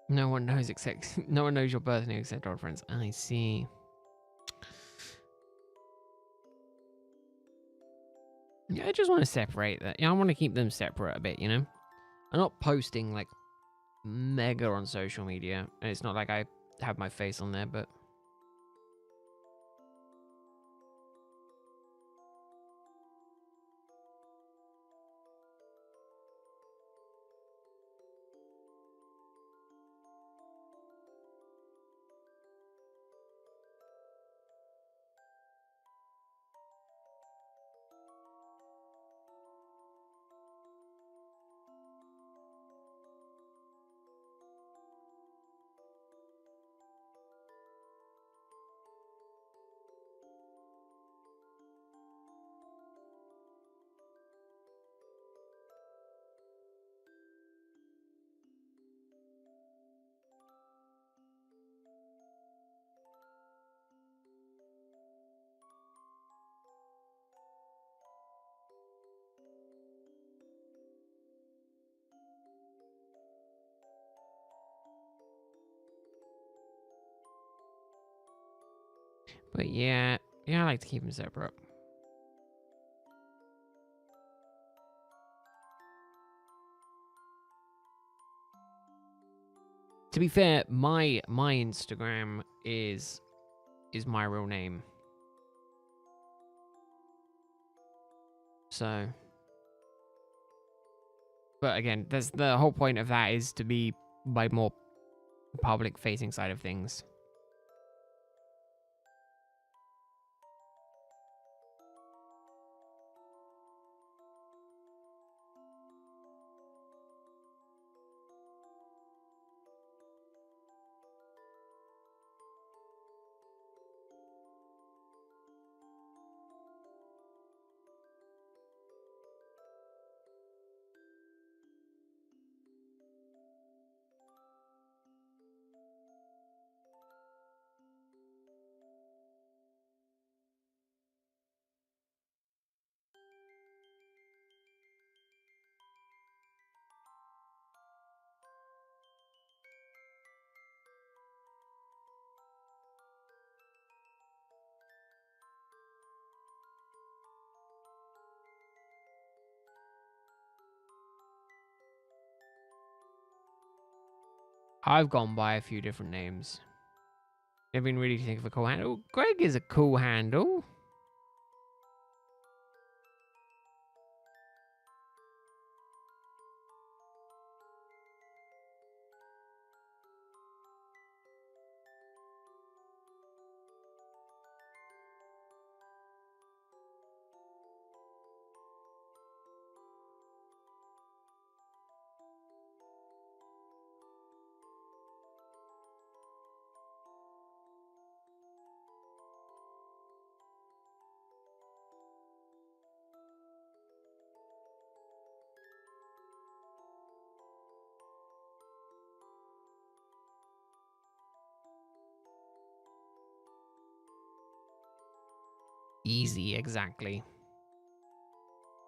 No one knows except no one knows your birth name except our friends. I see. Yeah, I just want to separate that. Yeah, I want to keep them separate a bit, you know? I'm not posting like mega on social media. And it's not like I have my face on there, but But yeah, I like to keep them separate. To be fair, my Instagram is my real name. So, but again, there's the whole point of that is to be by more public facing side of things. I've gone by a few different names. Never been really to think of a cool handle. Greg is a cool handle. Easy, exactly.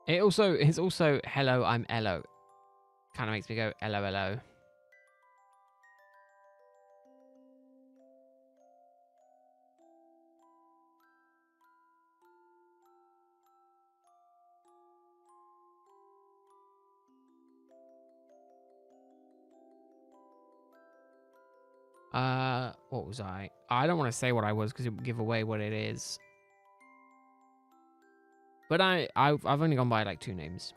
It's also hello, I'm Elo. Kind of makes me go LOLO. What was I? I don't want to say what I was because it would give away what it is. But I've only gone by like 2 names.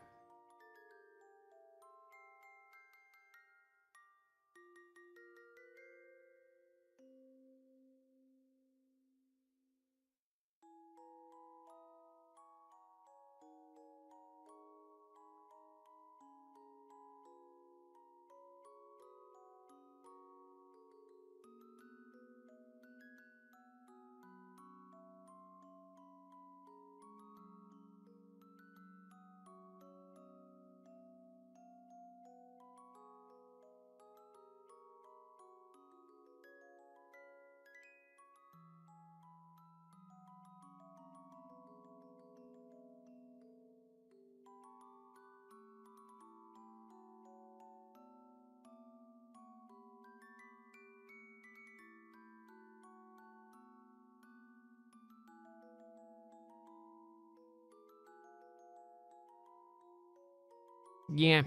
Yeah.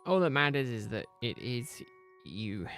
All that matters is that it is you.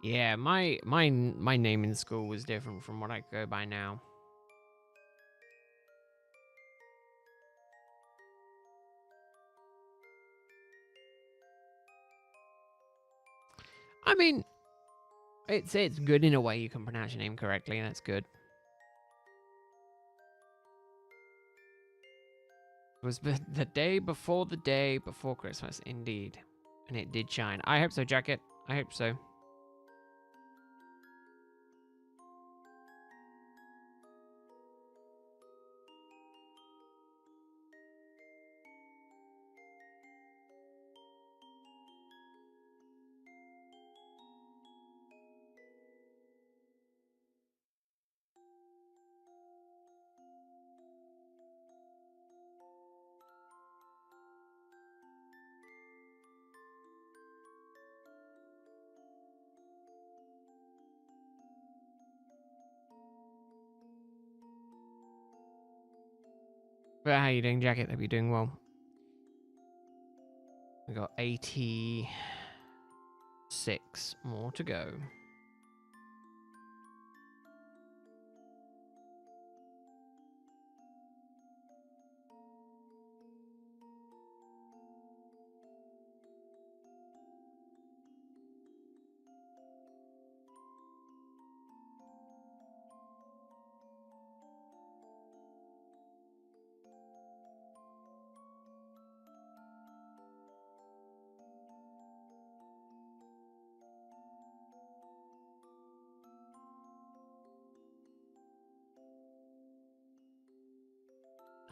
Yeah, my name in school was different from what I go by now. I mean, it's good in a way. You can pronounce your name correctly, and that's good. It was the day before Christmas, indeed, and it did shine. I hope so, Jacket. I hope so. But how you doing, Jacket? Hope you're doing well. We got 86 more to go.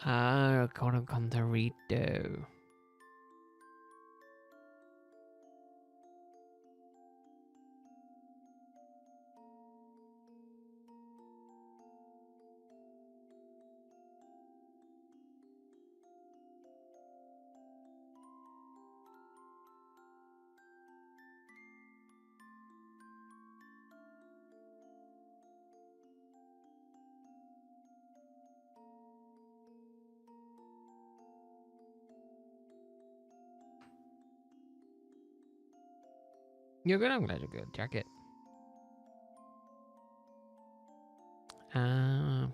Ah, Contorito. You're good. I'm glad you're good, Jacket. Uh,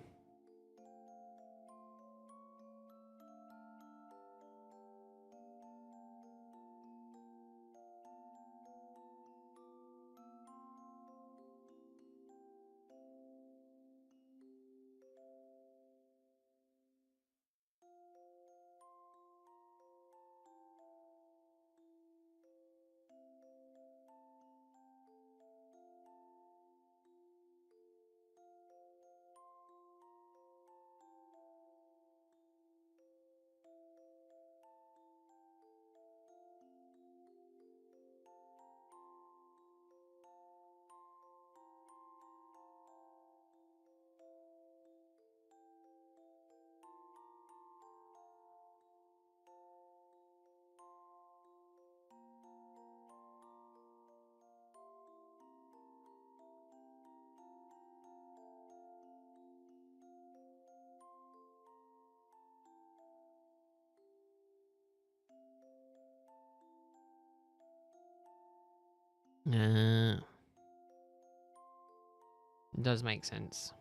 uh, does make sense.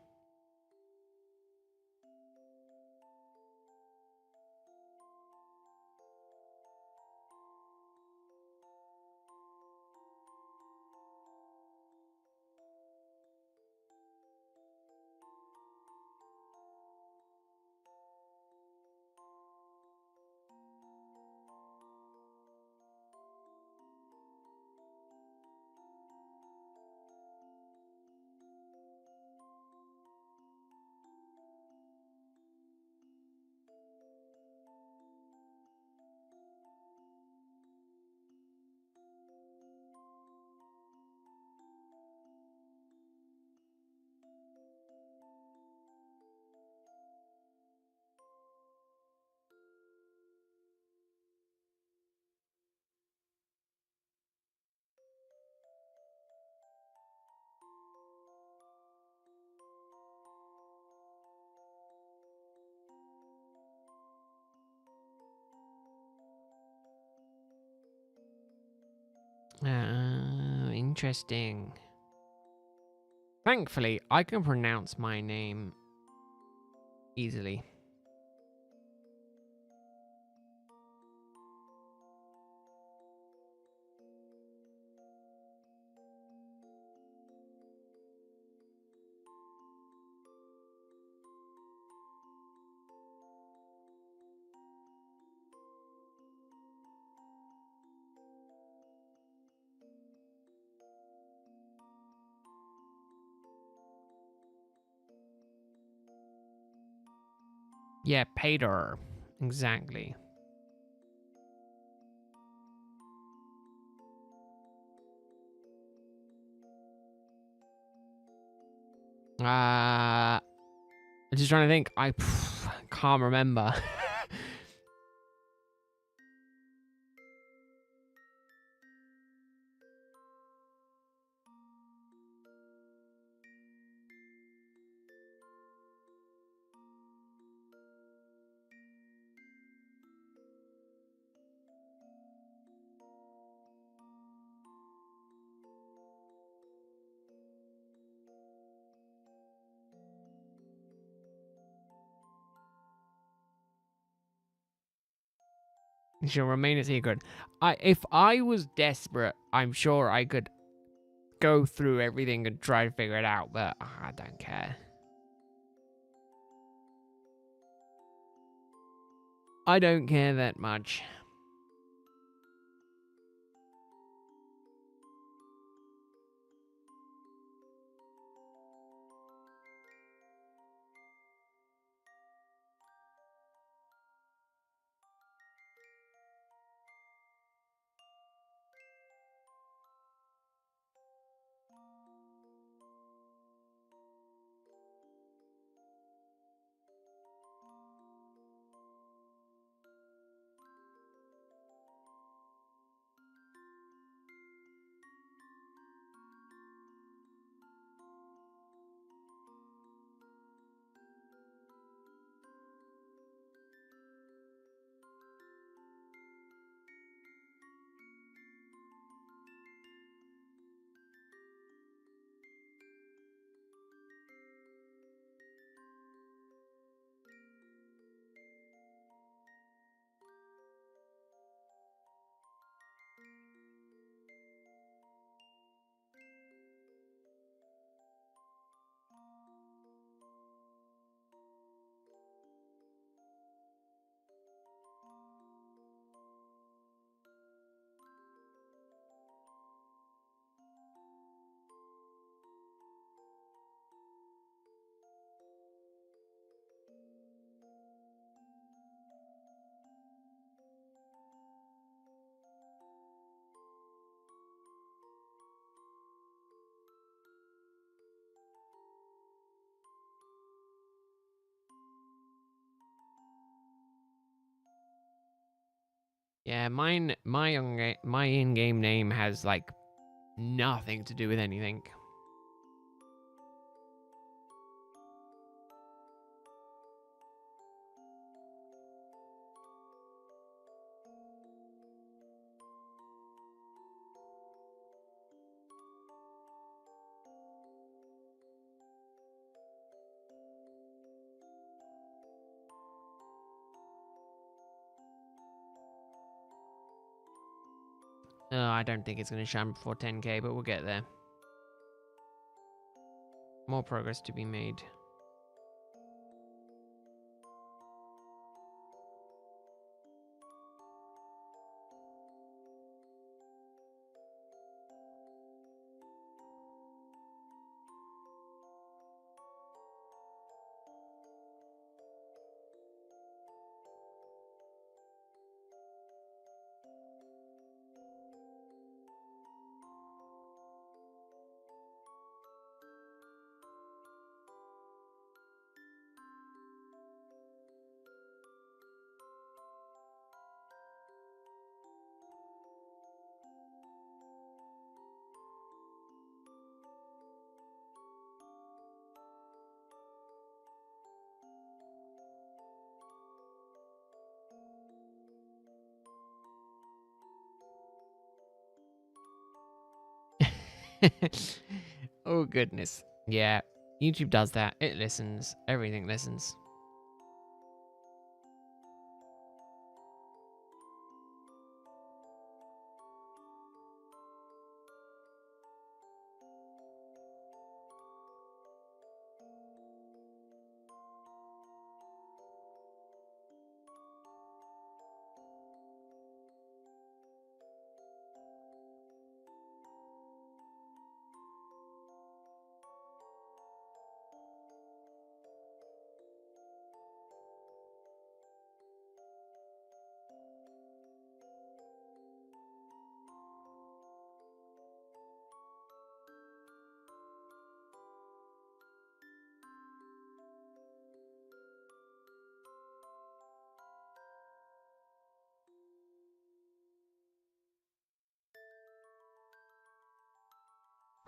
Interesting. Thankfully, I can pronounce my name easily. Yeah, Pater. Exactly. I'm just trying to think. I can't remember. It shall remain a secret. If I was desperate, I'm sure I could go through everything and try to figure it out, but I don't care. I don't care that much. Yeah, my in-game name has like nothing to do with anything. I don't think it's going to shine before 10k, but we'll get there. More progress to be made. Oh, goodness. Yeah, YouTube does that. It listens. Everything listens.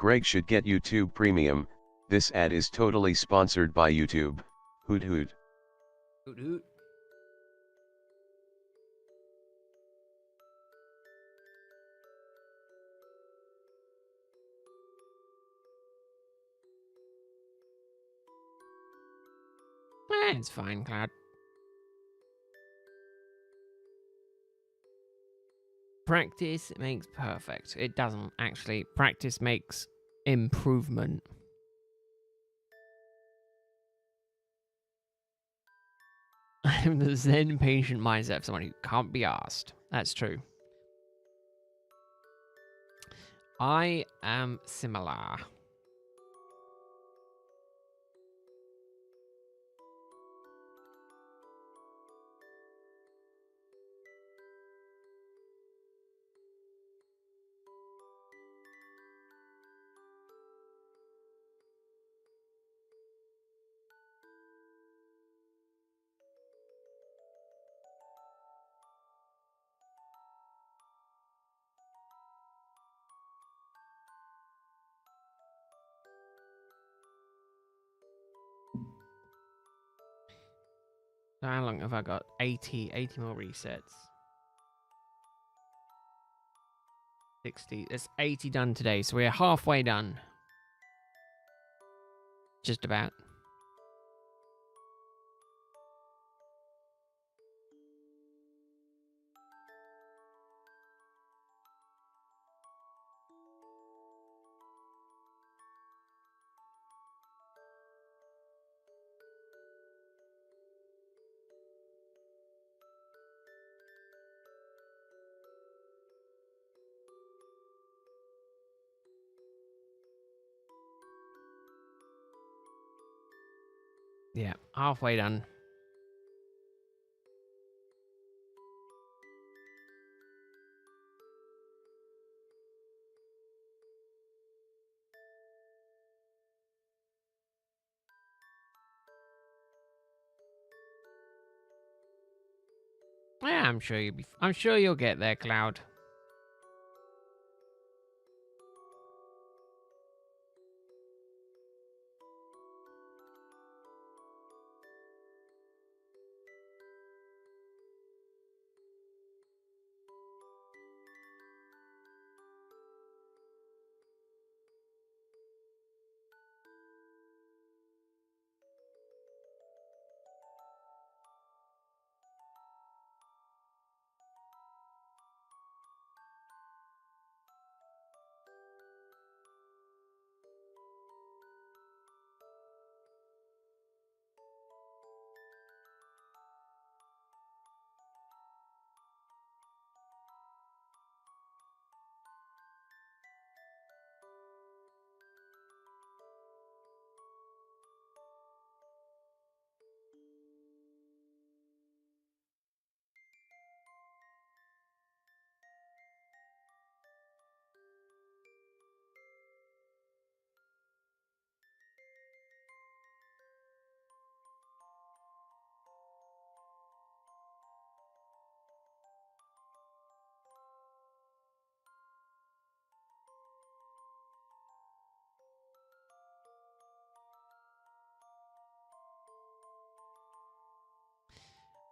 Greg should get YouTube Premium. This ad is totally sponsored by YouTube. Hoot hoot. Hoot hoot. It's fine, Cloud. Practice makes perfect. It doesn't actually. Practice makes improvement. I have the Zen patient mindset of someone who can't be asked. That's true. I am similar. So how long have I got? 80 more resets. 60. It's 80 done today, so we're halfway done. Just about. Yeah, halfway done. Yeah, I'm sure you'll be. I'm sure you'll get there, Cloud.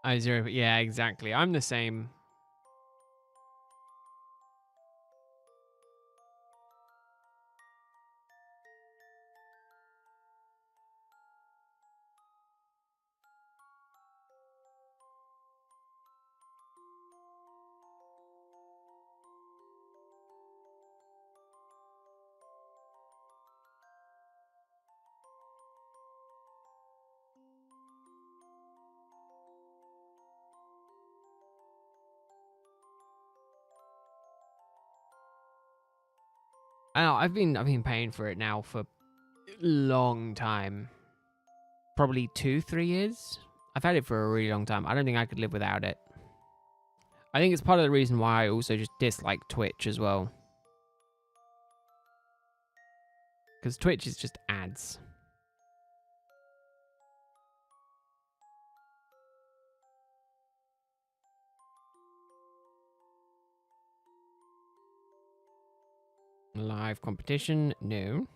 Oh, zero. Yeah, exactly. I'm the same. I know, I've been paying for it now for a long time. Probably 2-3 years. I've had it for a really long time. I don't think I could live without it. I think it's part of the reason why I also just dislike Twitch as well. Because Twitch is just ads. Live competition? No.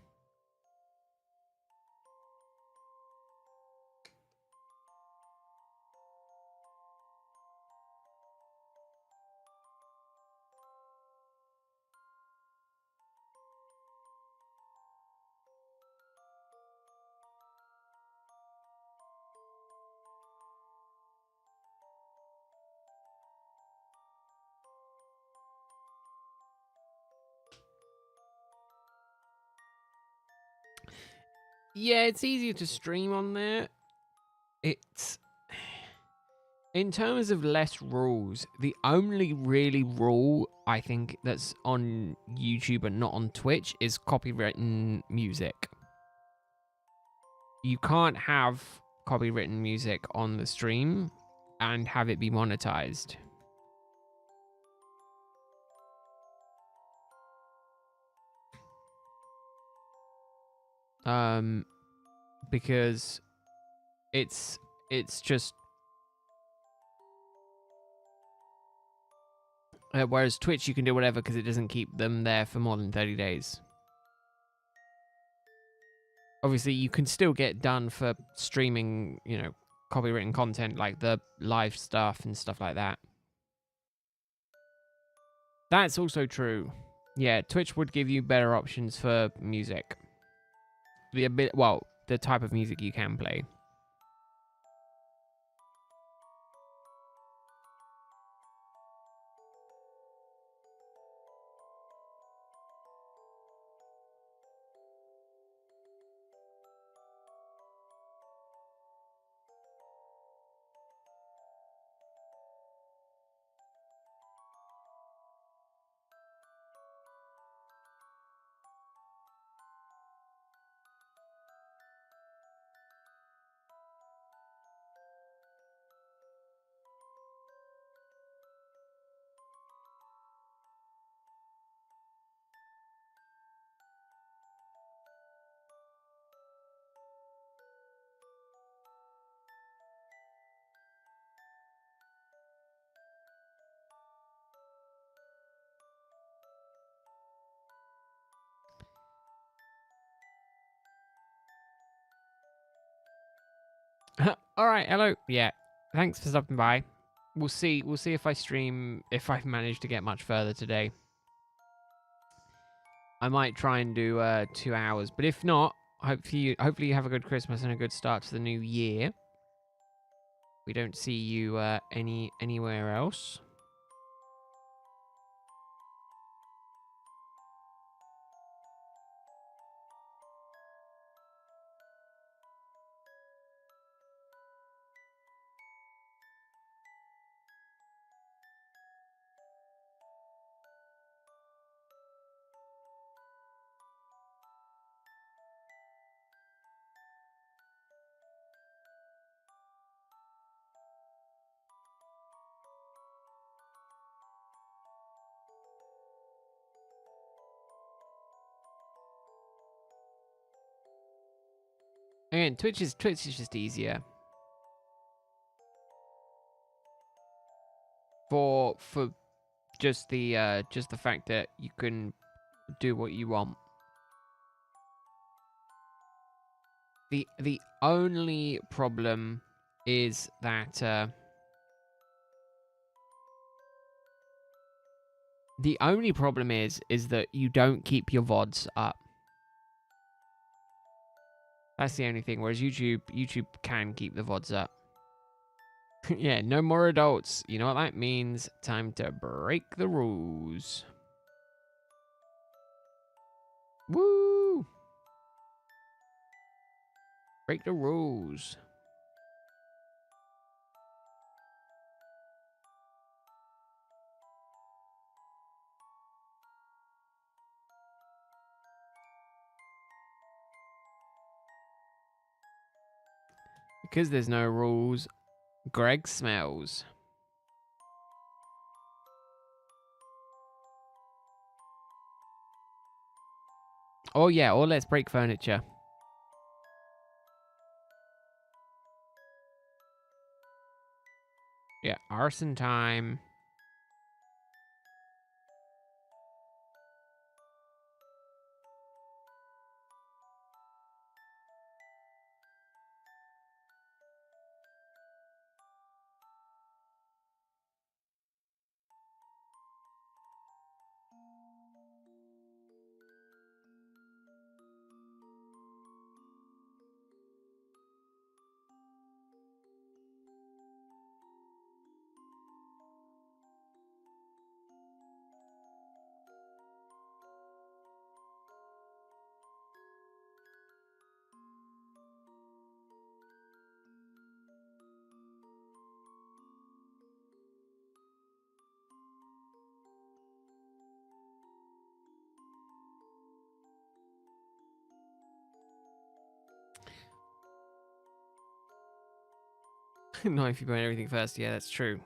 Yeah, it's easier to stream on there. It's... In terms of less rules, the only really rule I think that's on YouTube and not on Twitch is copywritten music. You can't have copywritten music on the stream and have it be monetized. Because it's just whereas Twitch you can do whatever because it doesn't keep them there for more than 30 days. Obviously, you can still get done for streaming, you know, copywritten content like the live stuff and stuff like that. That's also true. Yeah, Twitch would give you better options for music. The type of music you can play. All right, hello. Yeah, thanks for stopping by. We'll see if I stream, if I've managed to get much further today. I might try and do 2 hours, but if not, hopefully you have a good Christmas and a good start to the new year. We don't see you anywhere else. Again, Twitch is just easier for just the fact that you can do what you want. The only problem is that that you don't keep your VODs up. That's the only thing. Whereas YouTube can keep the VODs up. Yeah, no more adults. You know what that means? Time to break the rules. Woo! Break the rules. Because there's no rules, Greg smells. Oh yeah, or let's break furniture. Yeah, arson time. No, if you burn everything first, yeah, that's true.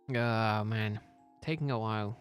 Oh man, taking a while.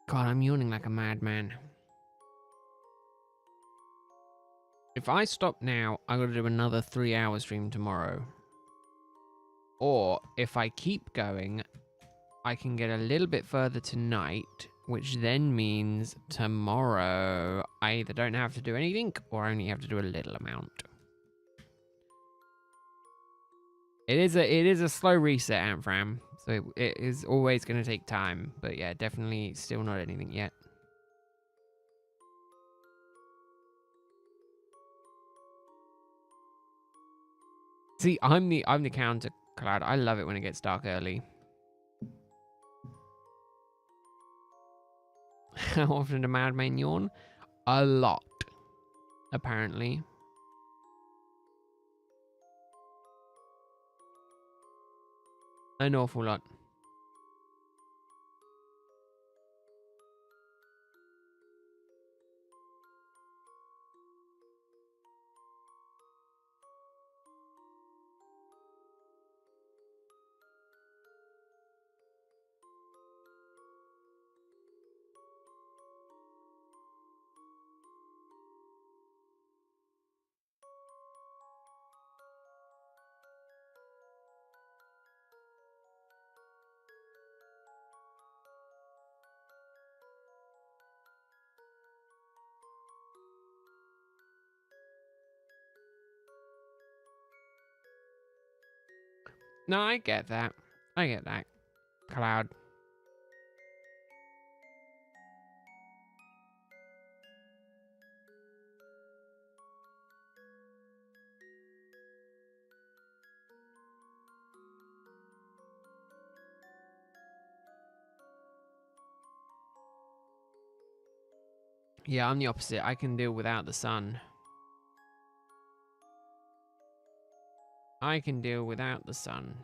God, I'm yawning like a madman. If I stop now, I gotta do another 3-hour stream tomorrow. Or if I keep going, I can get a little bit further tonight, which then means tomorrow I either don't have to do anything or only have to do a little amount. It is a slow reset, Amfram, so it is always going to take time. But yeah, definitely still not anything yet. See, I'm the counter cloud. I love it when it gets dark early. How often do madmen yawn? A lot, apparently. An awful lot. No, I get that. I get that. Cloud. Yeah, I'm the opposite. I can deal without the sun. I can deal without the sun.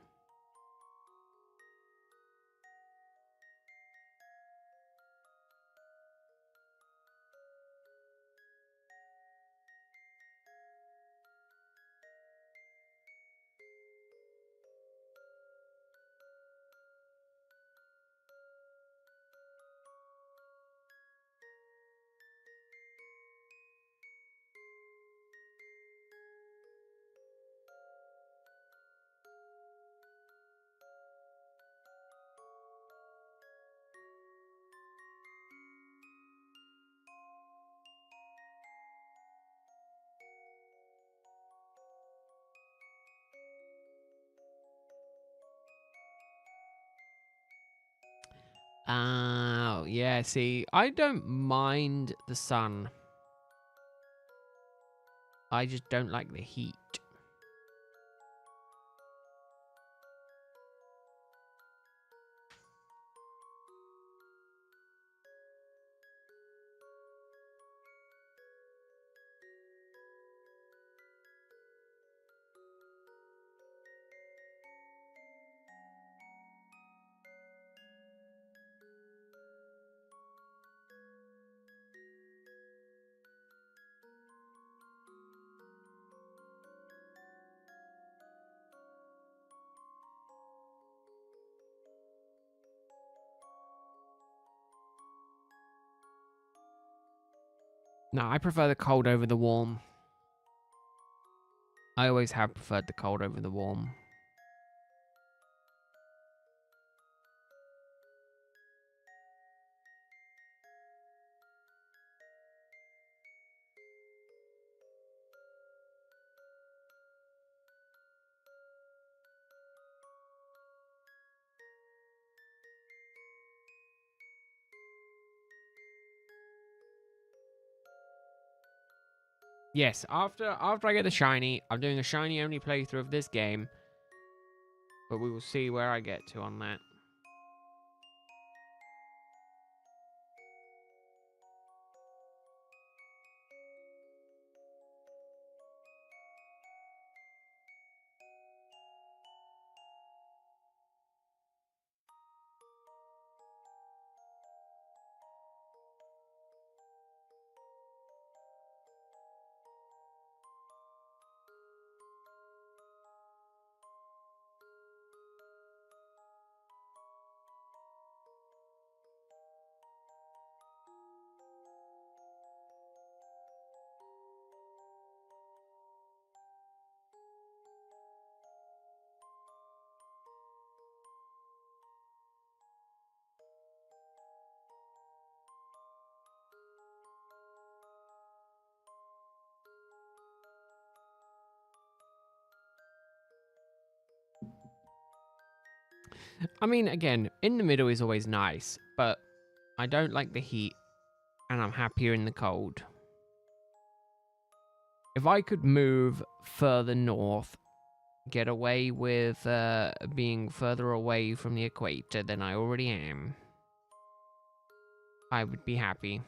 Oh, yeah, see, I don't mind the sun. I just don't like the heat. No, I prefer the cold over the warm. I always have preferred the cold over the warm. Yes, after I get the shiny, I'm doing a shiny only playthrough of this game. But we will see where I get to on that. I mean, again, in the middle is always nice, but I don't like the heat, and I'm happier in the cold. If I could move further north, get away with being further away from the equator than I already am, I would be happy.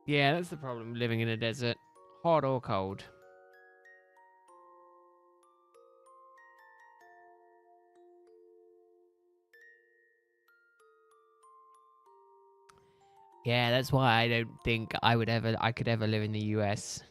Yeah, that's the problem living in a desert. Hot or cold. Yeah, that's why I don't think I could ever live in the US.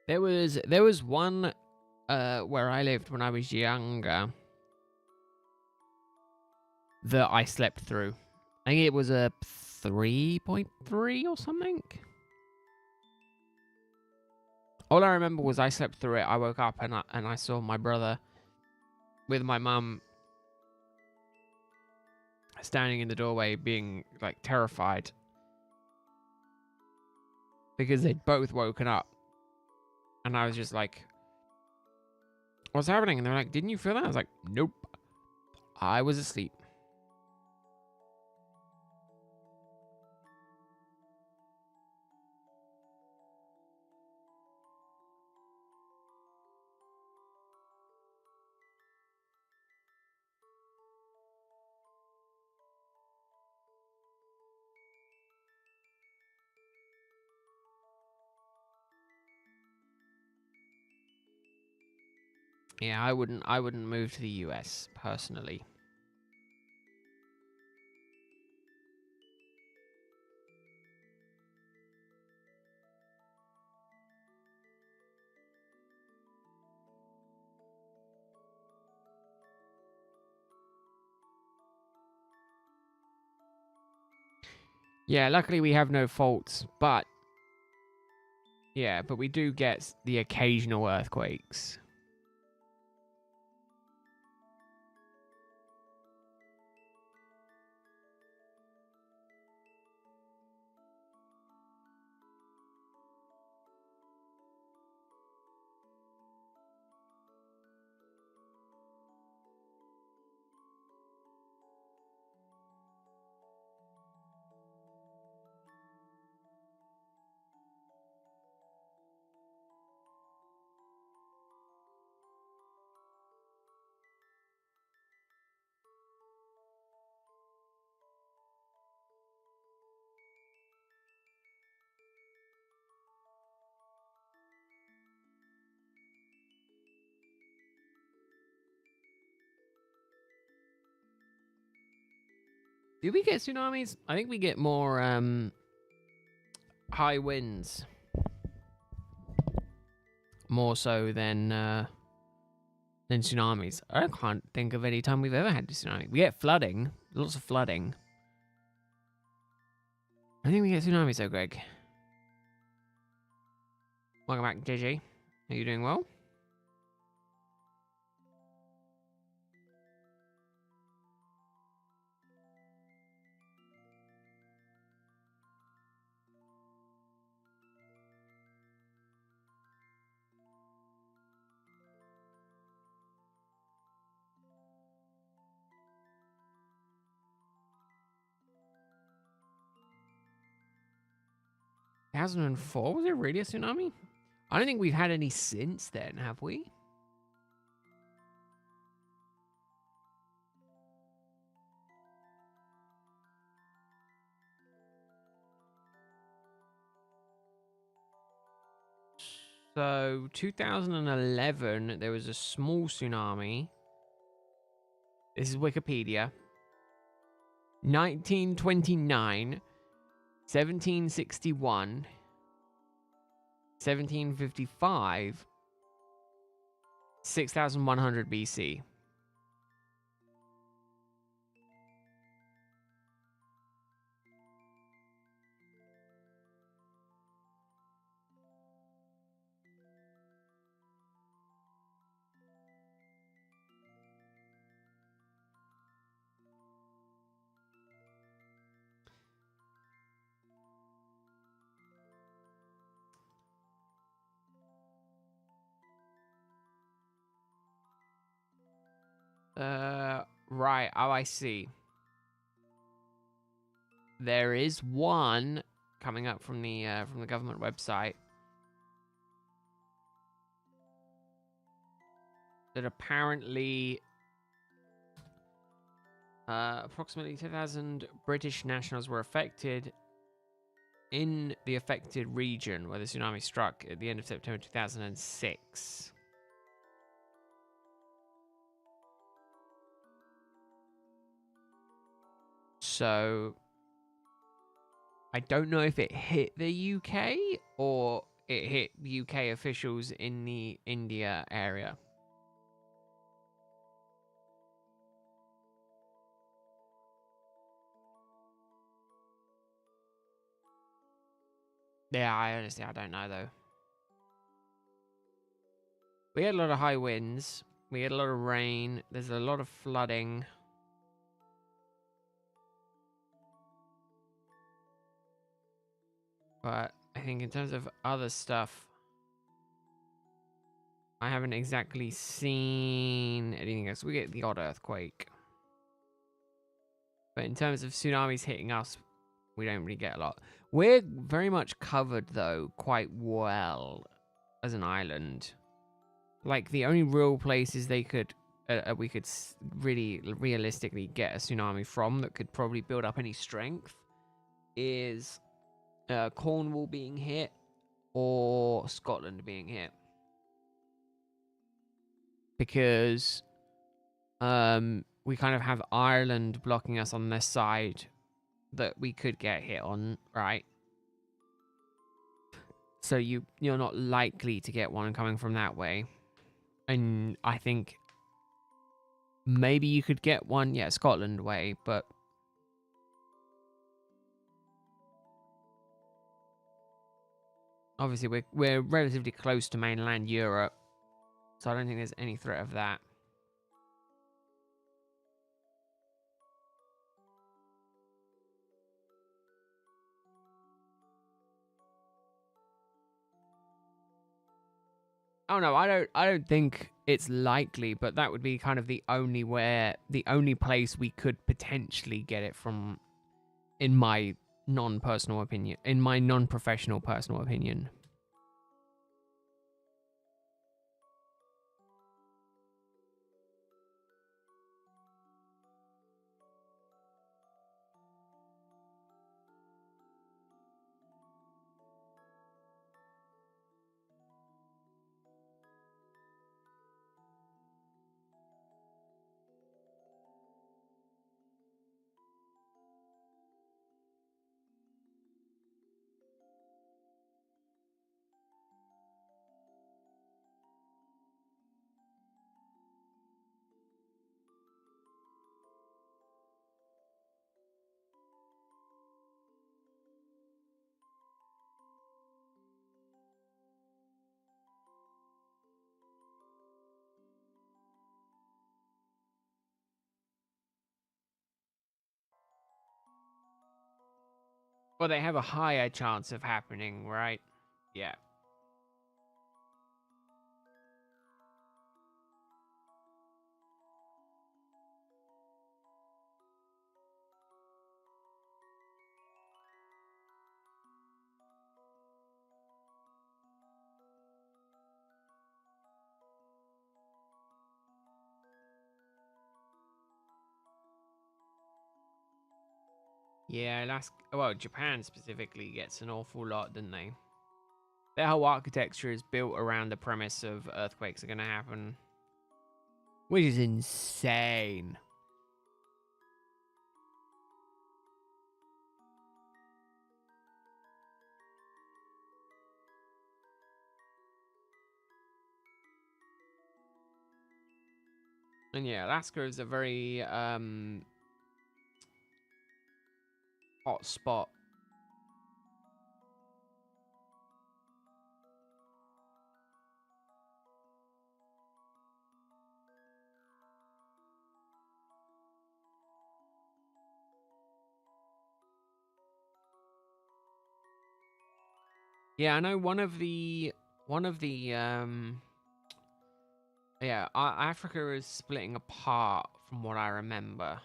There was one where I lived when I was younger that I slept through. I think it was a 3.3 or something. All I remember was I slept through it. I woke up and I saw my brother with my mum standing in the doorway being like terrified because they'd both woken up. And I was just like, what's happening? And they're like, didn't you feel that? I was like, nope. I was asleep. Yeah, I wouldn't move to the US personally. Yeah, luckily we have no faults, but yeah, but we do get the occasional earthquakes. Do we get tsunamis? I think we get more high winds. More so than tsunamis. I can't think of any time we've ever had a tsunami. We get flooding, lots of flooding. I think we get tsunamis though, Greg. Welcome back, JJ. Are you doing well? Two 2004? Was it really a tsunami? I don't think we've had any since then, have we? So, 2011, there was a small tsunami. This is Wikipedia. 1929, 1761, 1755, 6100 BC. Right. Oh, I see. There is one coming up from the government website that apparently approximately 2,000 British nationals were affected in the affected region where the tsunami struck at the end of September 2006. So I don't know if it hit the UK or it hit UK officials in the India area. Yeah, I don't know though. We had a lot of high winds. We had a lot of rain. There's a lot of flooding. But I think in terms of other stuff, I haven't exactly seen anything else. We get the odd earthquake. But in terms of tsunamis hitting us, we don't really get a lot. We're very much covered, though, quite well as an island. Like, the only real places we could really realistically get a tsunami from that could probably build up any strength is Cornwall being hit or Scotland being hit. Because we kind of have Ireland blocking us on this side that we could get hit on, right? So you're not likely to get one coming from that way. And I think maybe you could get one, yeah, Scotland way, but obviously we're relatively close to mainland Europe, so I don't think there's any threat of that. Oh no, I don't think it's likely, but that would be kind of the only place we could potentially get it from, in my non-professional personal opinion. Well, they have a higher chance of happening, right? Yeah. Yeah, well, Japan specifically gets an awful lot, didn't they? Their whole architecture is built around the premise of earthquakes are going to happen, which is insane. And yeah, Alaska is a very hot spot. Yeah, I know one of the Yeah, Africa is splitting apart from what I remember.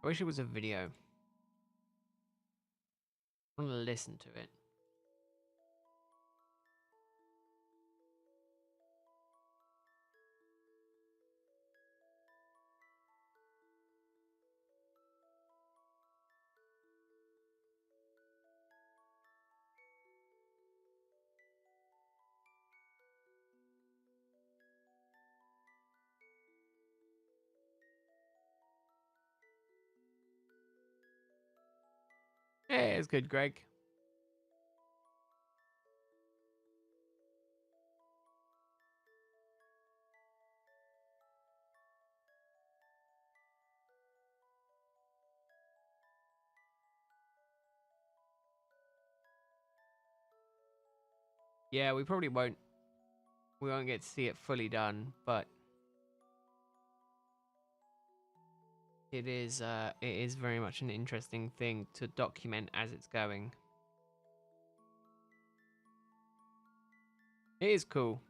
I wish it was a video. I want to listen to it. Hey, it's good, Greg. Yeah, we probably won't. We won't get to see it fully done, but it is. It is very much an interesting thing to document as it's going. It is cool.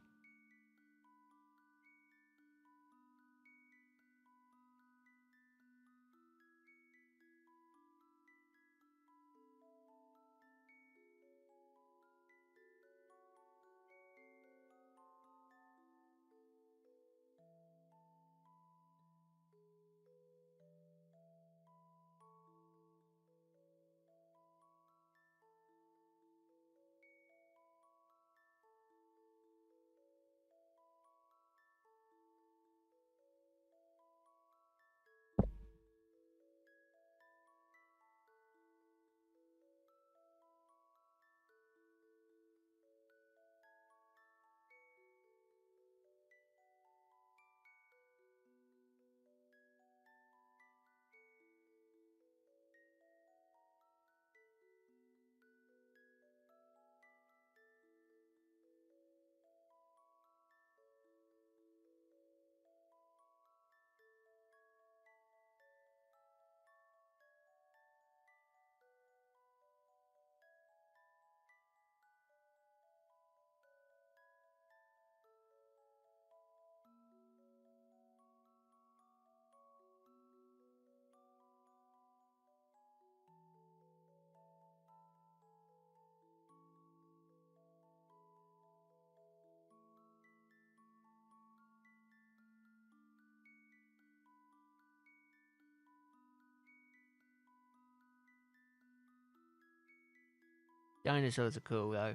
Dinosaurs are cool though.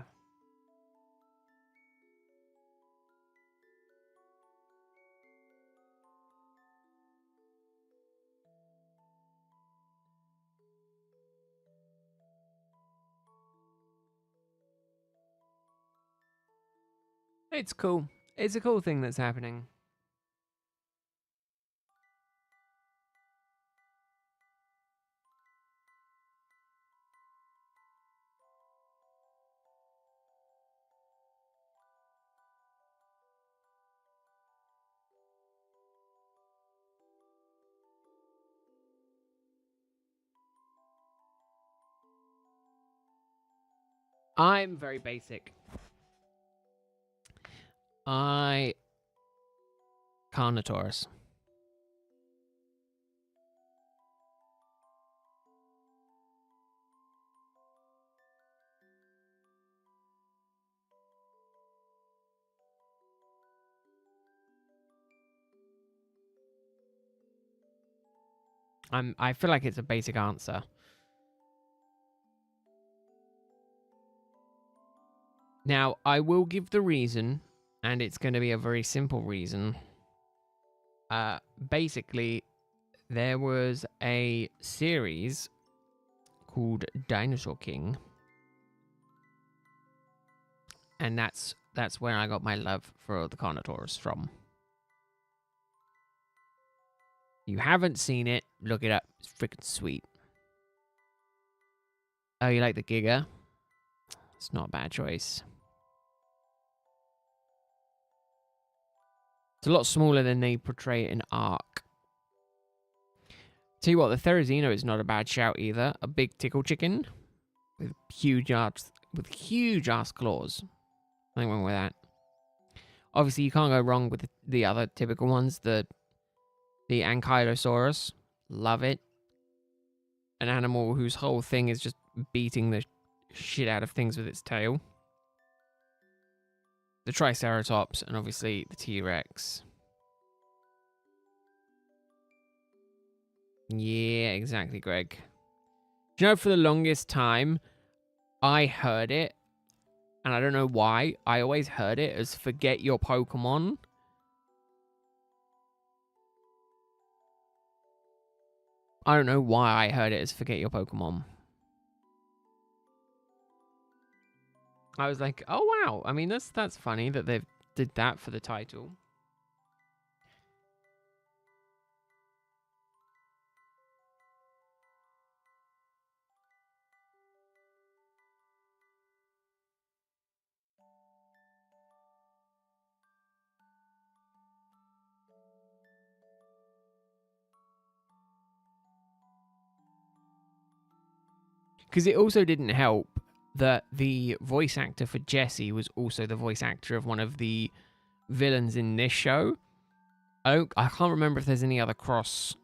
It's cool. It's a cool thing that's happening. I'm very basic. I Carnotaurus. I feel like it's a basic answer. Now, I will give the reason, and it's going to be a very simple reason. Basically, there was a series called Dinosaur King, And that's where I got my love for the Carnotaurus from. You haven't seen it, look it up. It's freaking sweet. Oh, you like the Giga? It's not a bad choice. It's a lot smaller than they portray it in Ark. Tell you what, the Therizino is not a bad shout either. A big tickle chicken with huge ass claws. Nothing wrong with that. Obviously, you can't go wrong with the other typical ones. The Ankylosaurus, love it. An animal whose whole thing is just beating the shit out of things with its tail. The Triceratops, and obviously the T-Rex. Yeah, exactly, Greg. Do you know, for the longest time, I heard it, and I don't know why, I always heard it as forget your Pokemon. I don't know why I heard it as forget your Pokemon. I was like, oh wow. I mean, that's funny that they've did that for the title. Because it also didn't help that the voice actor for Jesse was also the voice actor of one of the villains in this show. I can't remember if there's any other cross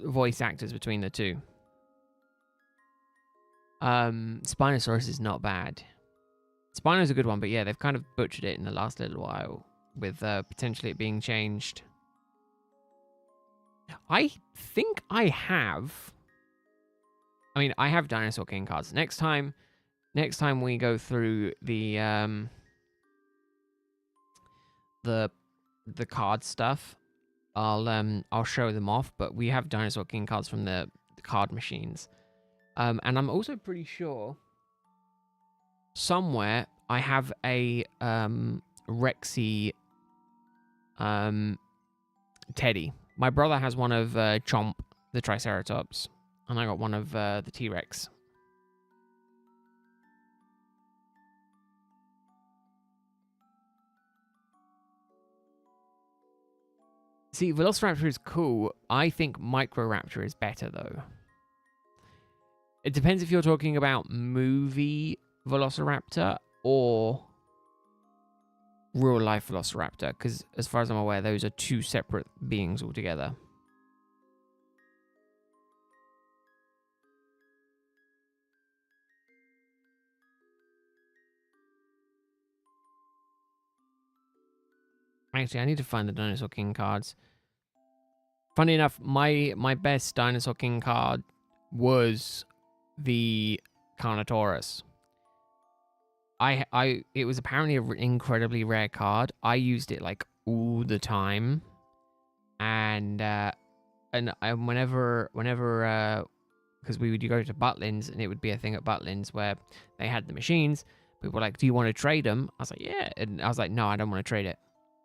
voice actors between the two. Spinosaurus is not bad. Spino's a good one, but yeah, they've kind of butchered it in the last little while with potentially it being changed. I think I have Dinosaur King cards. Next time we go through the card stuff, I'll show them off, but we have Dinosaur King cards from the card machines. And I'm also pretty sure somewhere I have a Rexy Teddy. My brother has one of Chomp, the Triceratops, and I got one of the T-Rex. See, Velociraptor is cool. I think Microraptor is better, though. It depends if you're talking about movie Velociraptor or real life Velociraptor, because as far as I'm aware, those are two separate beings altogether. Actually, I need to find the Dinosaur King cards. Funny enough, my best Dinosaur King card was the Carnotaurus. It was apparently an incredibly rare card. I used it like all the time, and whenever because we would go to Butlins, and it would be a thing at Butlins where they had the machines. People were like, "Do you want to trade them?" I was like, "Yeah," and I was like, "No, I don't want to trade it."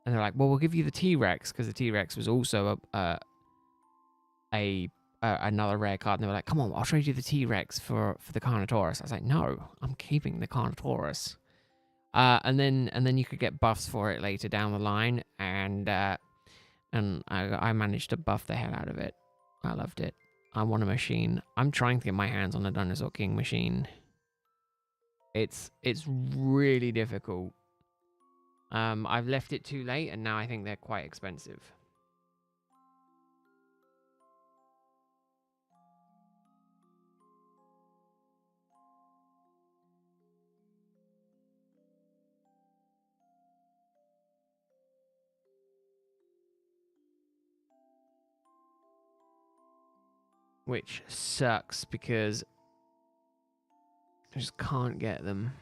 And they're like, "Well, we'll give you the T-Rex," because the T-Rex was also another rare card. And they were like, "Come on, I'll trade you the T-Rex for the Carnotaurus." I was like, "No, I'm keeping the Carnotaurus." And then you could get buffs for it later down the line, and I managed to buff the hell out of it. I loved it. I want a machine. I'm trying to get my hands on a Dinosaur King machine. It's really difficult. I've left it too late, and now I think they're quite expensive. Which sucks because I just can't get them.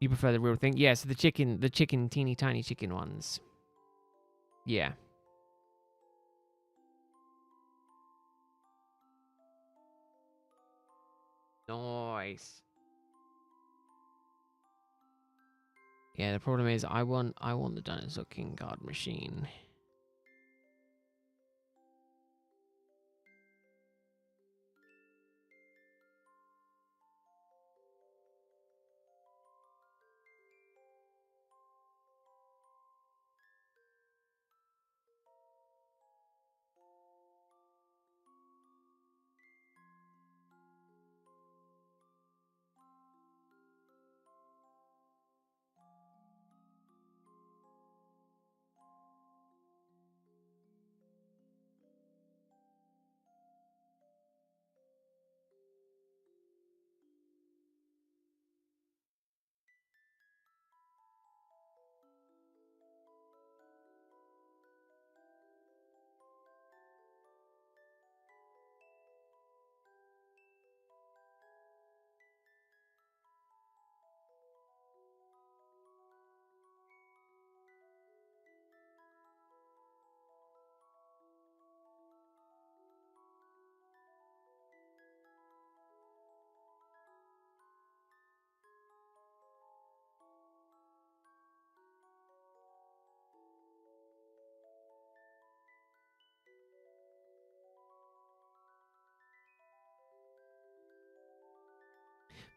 You prefer the real thing? Yeah, so the chicken, teeny tiny chicken ones. Yeah. Nice. Yeah, the problem is I want the Dinosaur King card machine.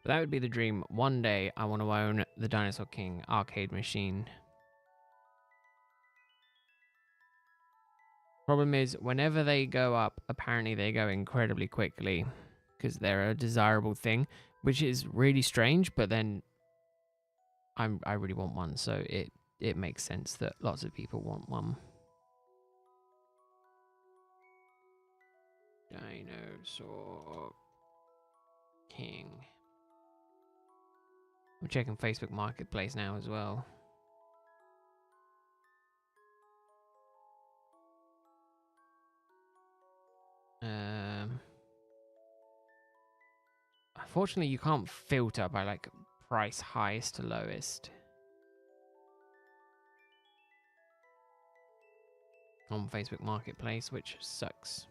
But that would be the dream. One day I want to own the Dinosaur King arcade machine. Problem is, whenever they go up, apparently they go incredibly quickly because they're a desirable thing, which is really strange. But then I really want one, so it makes sense that lots of people want one. Dinosaur King. I'm checking Facebook Marketplace now as well. Unfortunately, you can't filter by like price highest to lowest on Facebook Marketplace, which sucks.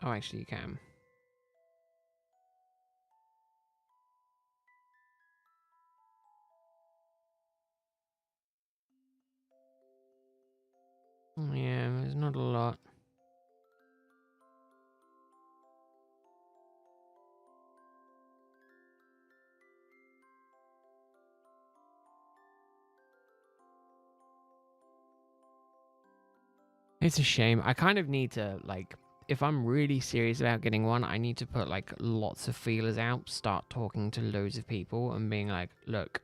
Oh, actually, you can. Yeah, there's not a lot. It's a shame. I kind of need to, like, if I'm really serious about getting one, I need to put, like, lots of feelers out, start talking to loads of people and being like, look,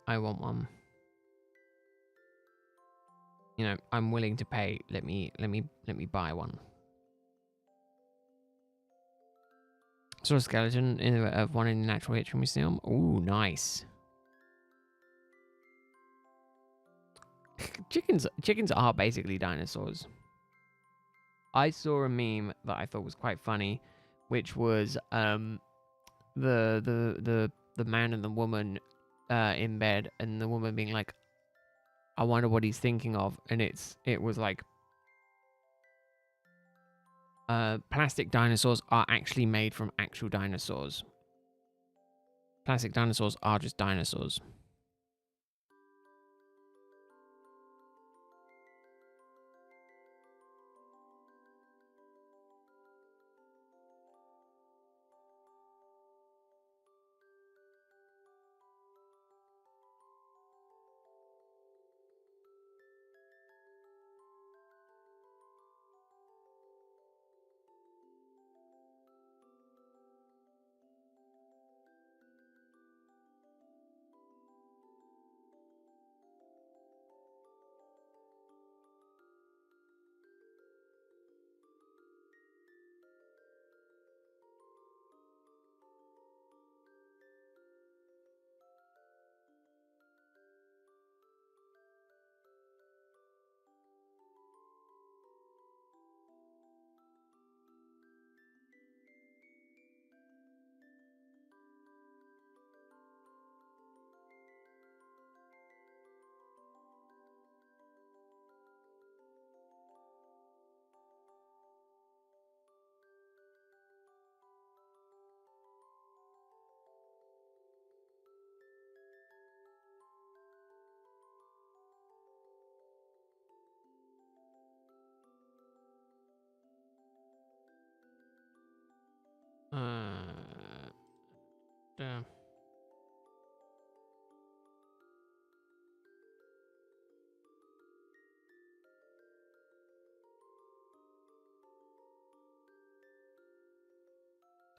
I want one. You know, I'm willing to pay. Let me buy one. Saw a skeleton of one in the Natural History Museum. Ooh, nice. Chickens are basically dinosaurs. I saw a meme that I thought was quite funny, which was the man and the woman in bed, and the woman being like, "I wonder what he's thinking of," and it was like, plastic dinosaurs are actually made from actual dinosaurs. Plastic dinosaurs are just dinosaurs.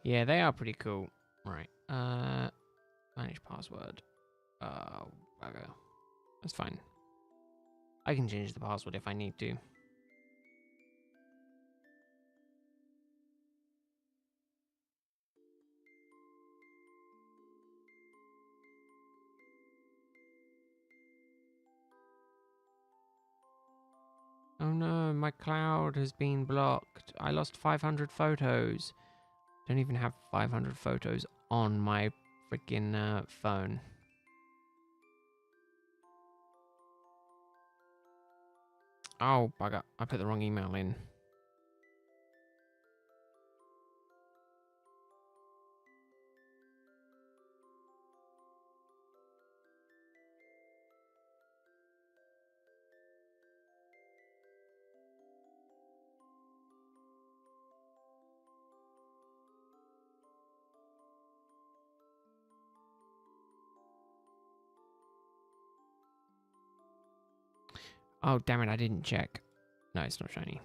Yeah, they are pretty cool. Right. Manage password. Okay. That's fine. I can change the password if I need to. Oh no, my cloud has been blocked. I lost 500 photos. Don't even have 500 photos on my freaking phone. Oh, bugger. I put the wrong email in. Oh, damn it, I didn't check. No, it's not shiny.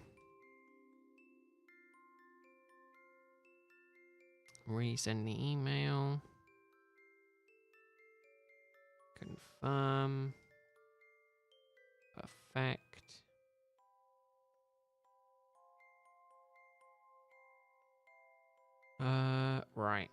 Resend the email. Confirm. Perfect. Right.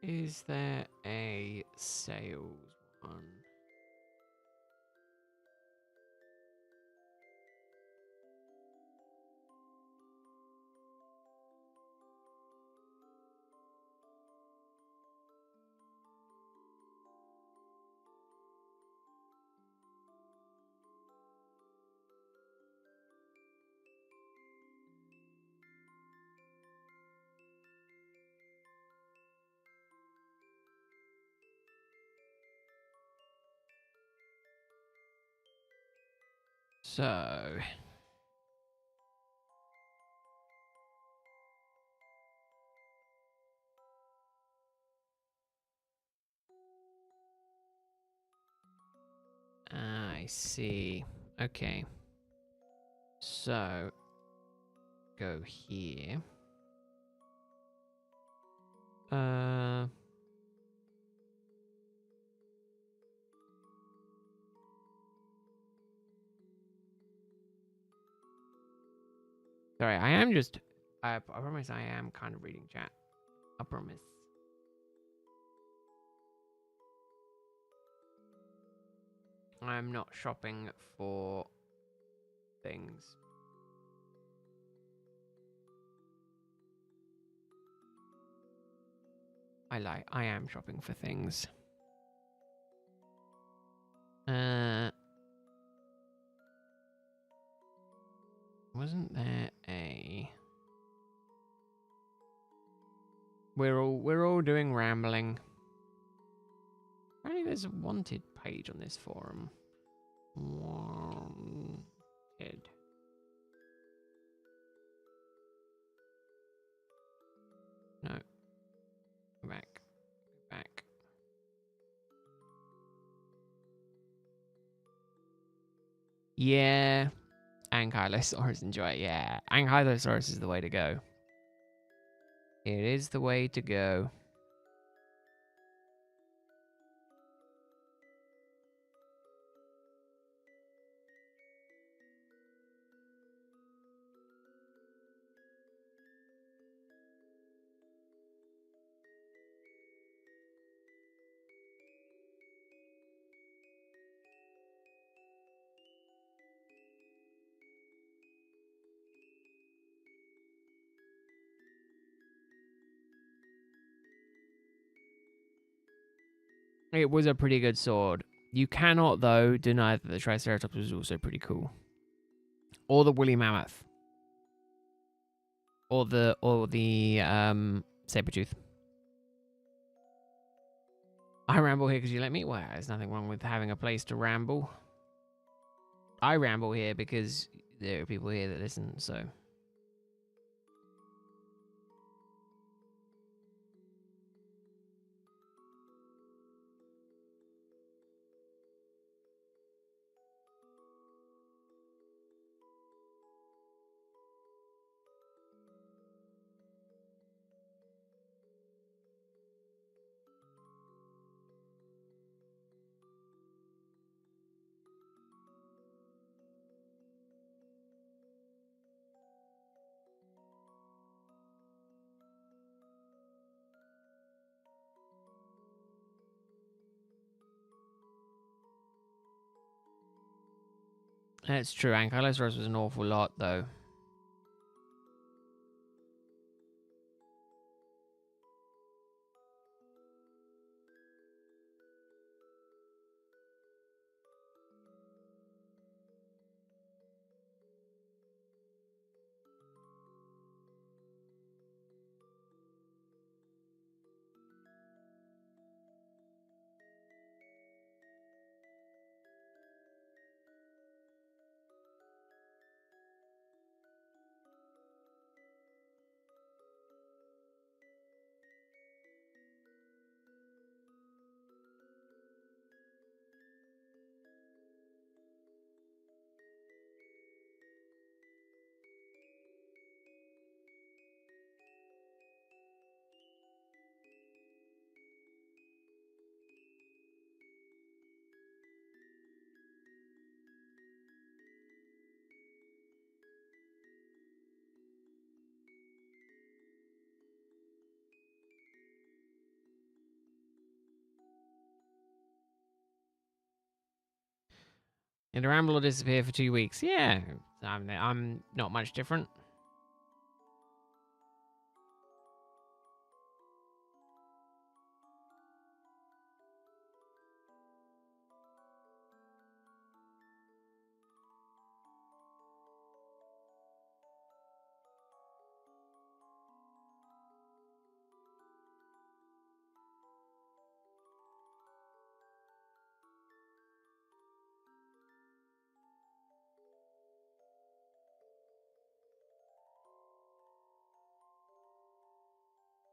Is there a sales one? So, I see. Okay. So, go here. Sorry, I am just. I promise I am kind of reading chat. I promise. I'm not shopping for things. I lie. I am shopping for things. Wasn't there a? We're all doing rambling. Apparently, there's a wanted page on this forum. Wanted. No. Go back. Go back. Yeah. Ankylosaurus, enjoy it. Yeah. Ankylosaurus is the way to go. It is the way to go. It was a pretty good sword. You cannot, though, deny that the Triceratops was also pretty cool. Or the woolly mammoth. Or the saber tooth. I ramble here because you let me. Well, there's nothing wrong with having a place to ramble. I ramble here because there are people here that listen, so. It's true, Ankylosaurus was an awful lot, though. And the ramble will disappear for 2 weeks. Yeah, I'm not much different.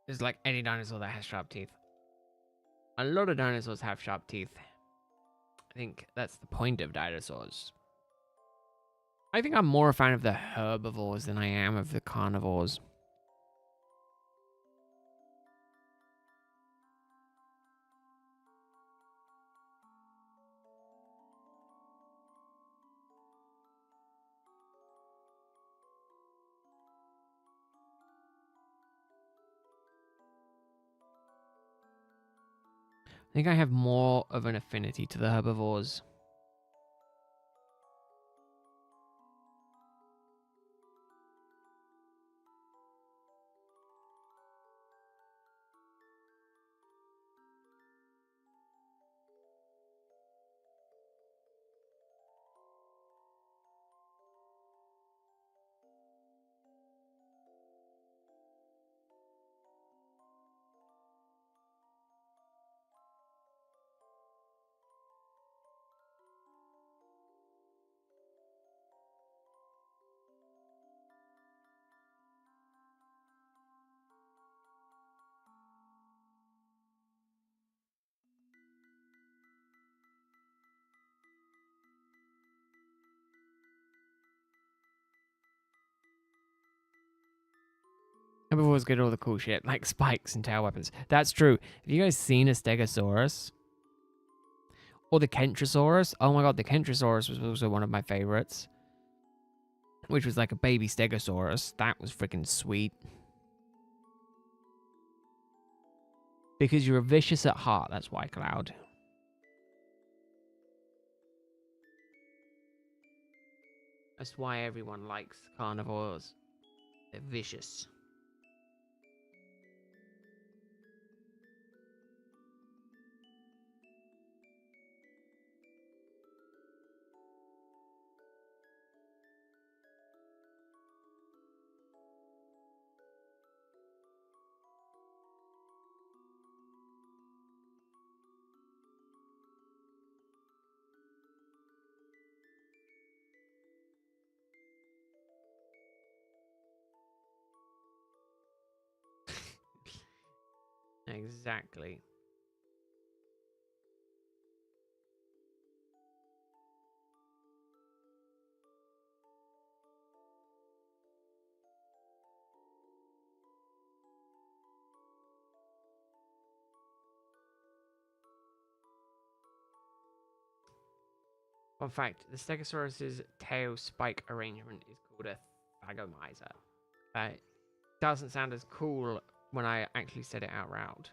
It's like any dinosaur that has sharp teeth. A lot of dinosaurs have sharp teeth. I think that's the point of dinosaurs. I think I'm more a fan of the herbivores than I am of the carnivores. I think I have more of an affinity to the herbivores. Herbivores get all the cool shit, like spikes and tail weapons. That's true. Have you guys seen a Stegosaurus? Or the Kentrosaurus? Oh my god, the Kentrosaurus was also one of my favorites. Which was like a baby Stegosaurus. That was freaking sweet. Because you're vicious at heart, that's why, Cloud. That's why everyone likes carnivores. They're vicious. Exactly. Fun fact, the Stegosaurus's tail spike arrangement is called a thagomizer. It doesn't sound as cool when I actually said it out loud.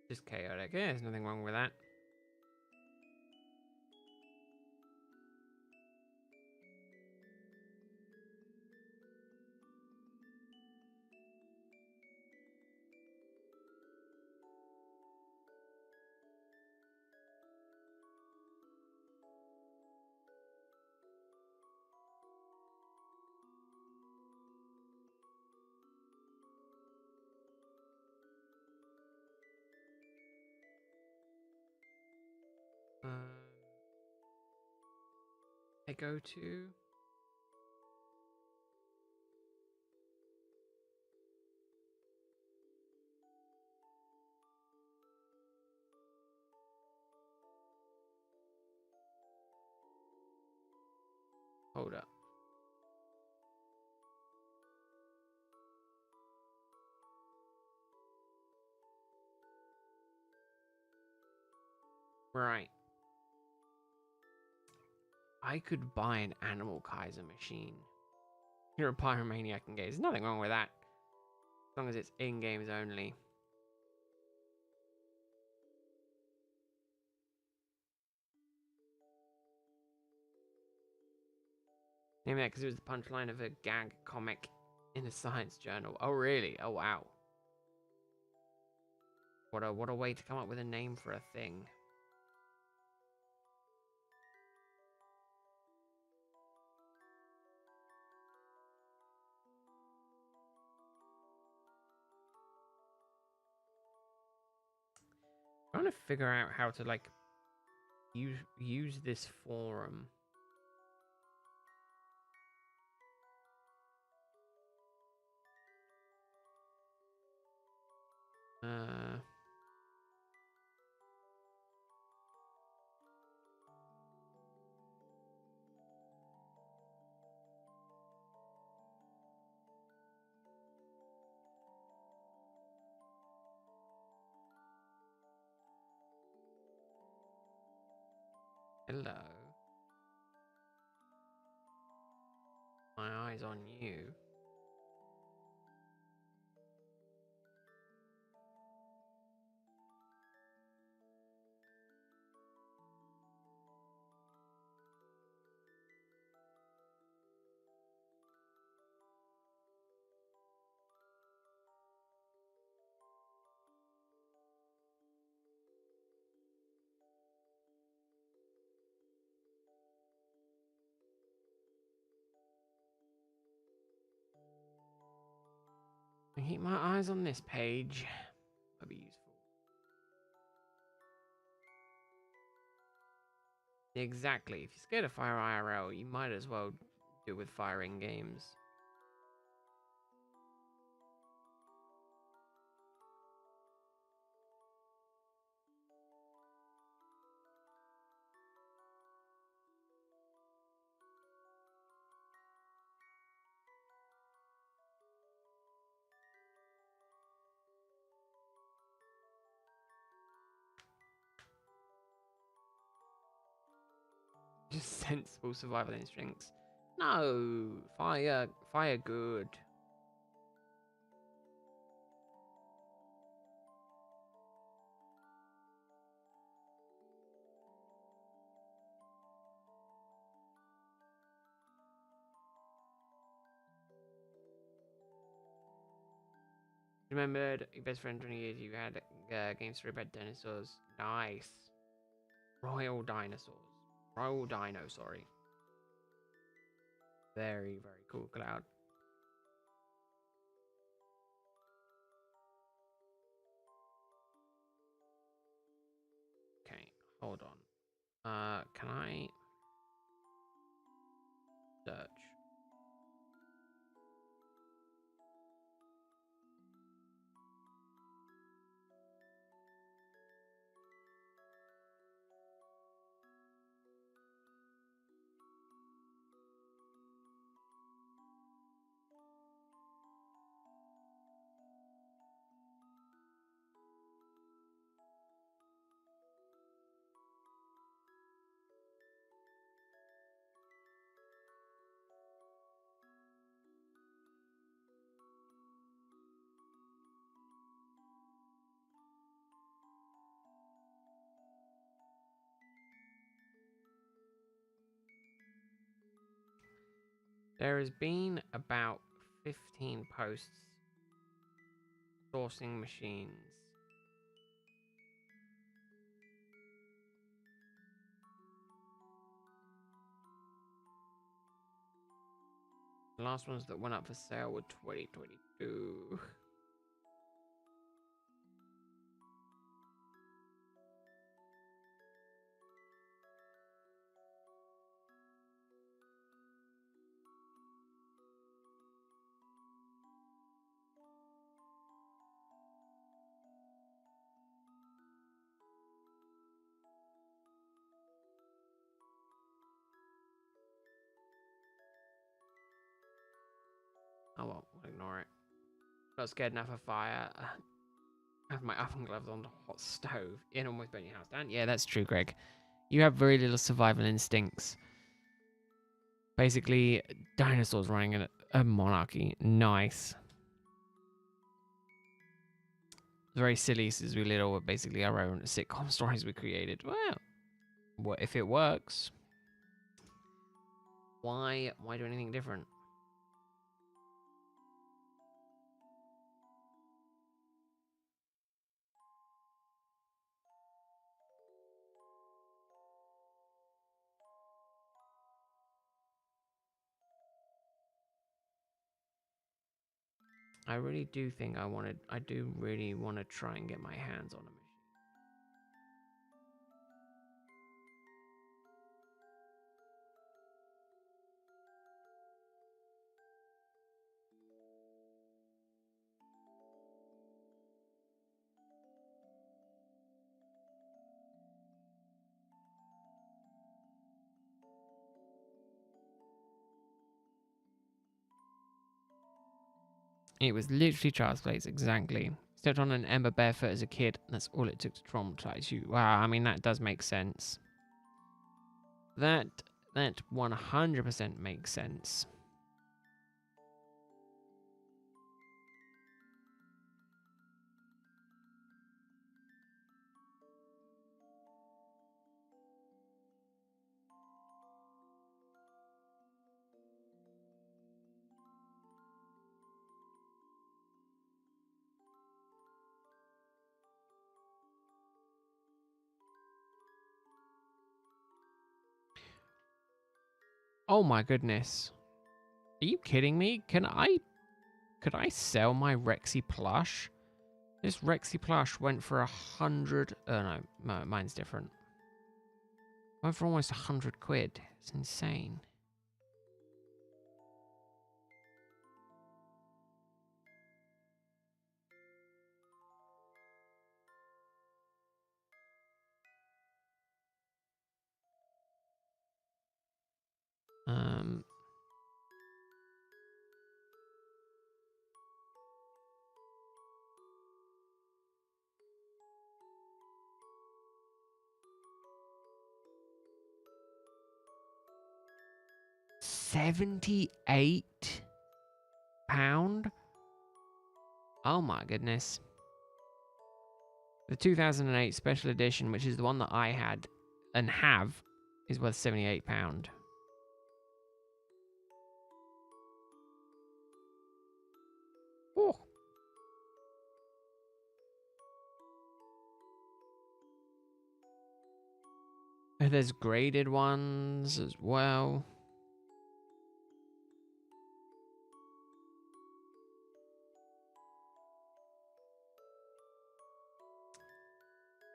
Just chaotic. Yeah, there's nothing wrong with that. I go to. Hold up. Right. I could buy an Animal Kaiser machine. You're a pyromaniac and gaze. There's nothing wrong with that. As long as it's in games only. Name that because it was the punchline of a gag comic in a science journal. Oh really? Oh wow. What a way to come up with a name for a thing. I'm trying to figure out how to like use this forum. Uh Hello. My eyes on you. I keep my eyes on this page. Might be useful. Exactly. If you're scared of fire IRL, you might as well do it with fire in games. Just sensible survival instincts. No, fire good. Remembered your best friend 20 years. You had games to red dinosaurs. Nice. Royal dinosaurs. Royal dino, sorry. Very, very cool, Cloud. Okay, hold on. Can I search? There has been about 15 posts sourcing machines. The last ones that went up for sale were 2022. Oh well, we'll ignore it. Not scared enough of fire. I have my oven gloves on the hot stove. It almost burnt your house down. Yeah, that's true, Greg. You have very little survival instincts. Basically, dinosaurs running in a monarchy. Nice. It's very silly since we little basically our own sitcom stories we created. Well, what if it works? Why do anything different? I really do think I do really want to try and get my hands on a machine. It was literally child's place, exactly. Stepped on an ember barefoot as a kid. That's all it took to traumatize you. Wow, I mean that does make sense. That 100% makes sense. Oh my goodness. Are you kidding me? Could I sell my Rexy plush? This Rexy plush went for 100. Oh no, mine's different. Went for almost 100 quid. It's insane. Um, £78? Oh my goodness. The 2008 special edition, which is the one that I had and have, is worth £78. Oh. There's graded ones as well.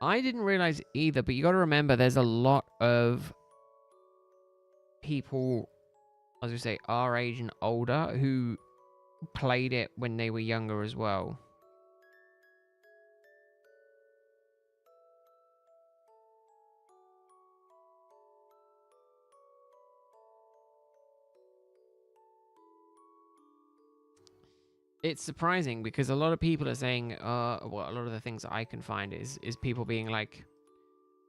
I didn't realize either, but you got to remember there's a lot of people, as we say, our age and older, who played it when they were younger as well. It's surprising because a lot of people are saying, well, a lot of the things that I can find is people being like,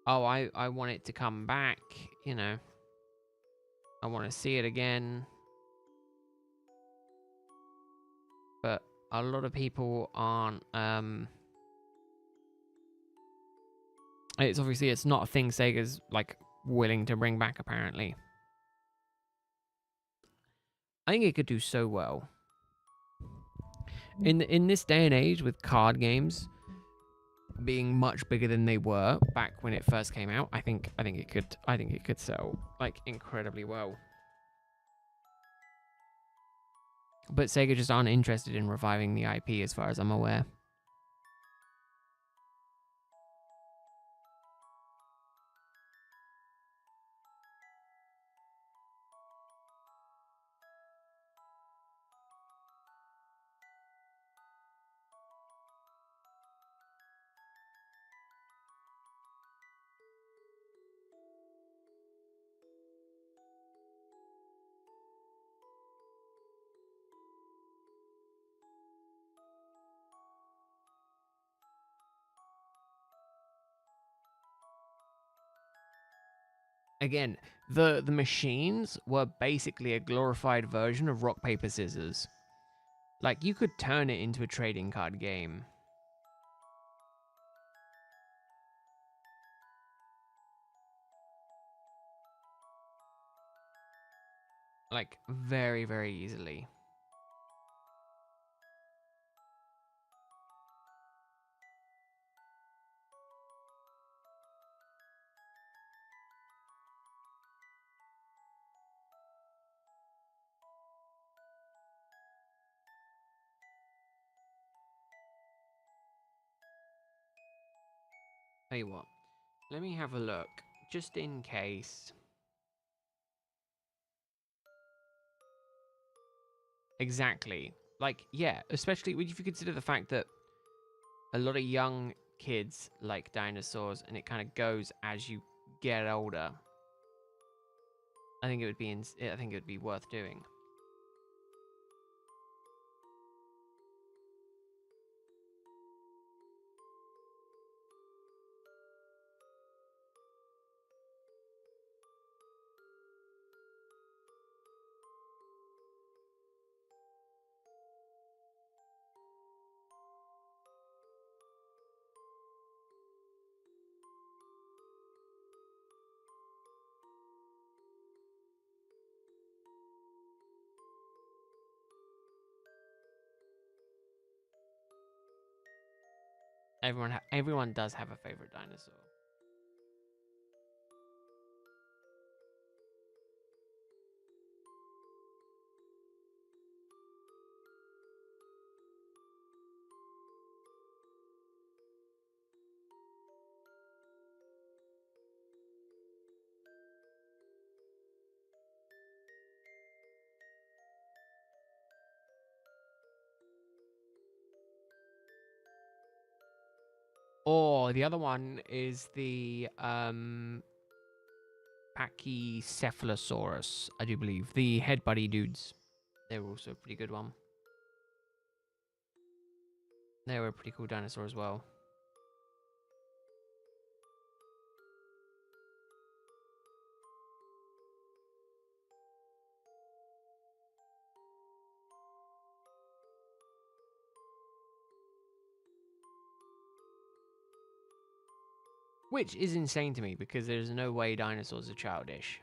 oh, I want it to come back, you know, I want to see it again. But a lot of people aren't, it's obviously, it's not a thing Sega's like willing to bring back, apparently. I think it could do so well. In this day and age, with card games being much bigger than they were back when it first came out, I think it could sell like incredibly well. But Sega just aren't interested in reviving the IP, as far as I'm aware. Again, the machines were basically a glorified version of rock paper scissors. Like, you could turn it into a trading card game. Like, very, very easily. Tell you what, let me have a look, just in case. Exactly. Like, yeah, especially if you consider the fact that a lot of young kids like dinosaurs, and it kind of goes as you get older. I think it would be I think it would be worth doing. Everyone does have a favorite dinosaur. Or the other one is the Pachycephalosaurus, I do believe. The head buddy dudes. They were also a pretty good one. They were a pretty cool dinosaur as well. Which is insane to me, because there's no way dinosaurs are childish.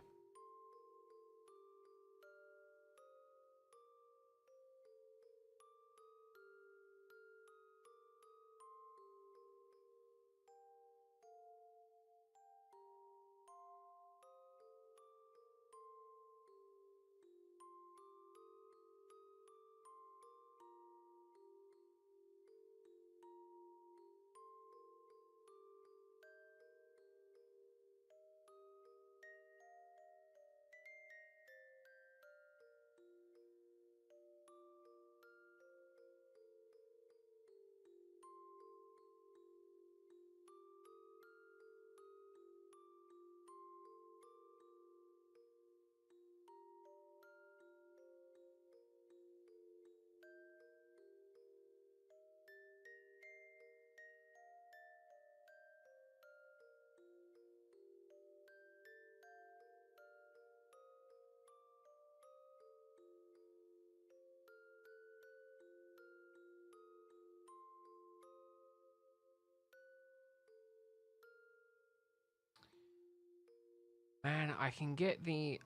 Man, I can get the.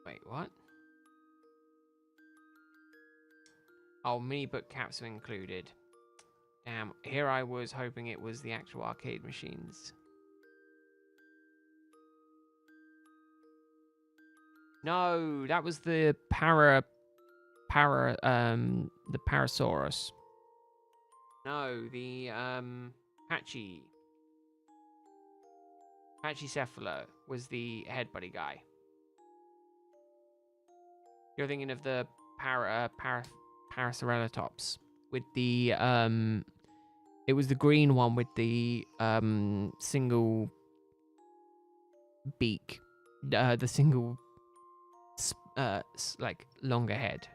Wait, what? Oh, mini book caps are included. Damn, here I was hoping it was the actual arcade machines. No, that was the the Parasaurus. No, the Pachycephalo was the head buddy guy. You're thinking of the Paraceratops with the it was the green one with the single beak, the single like longer head.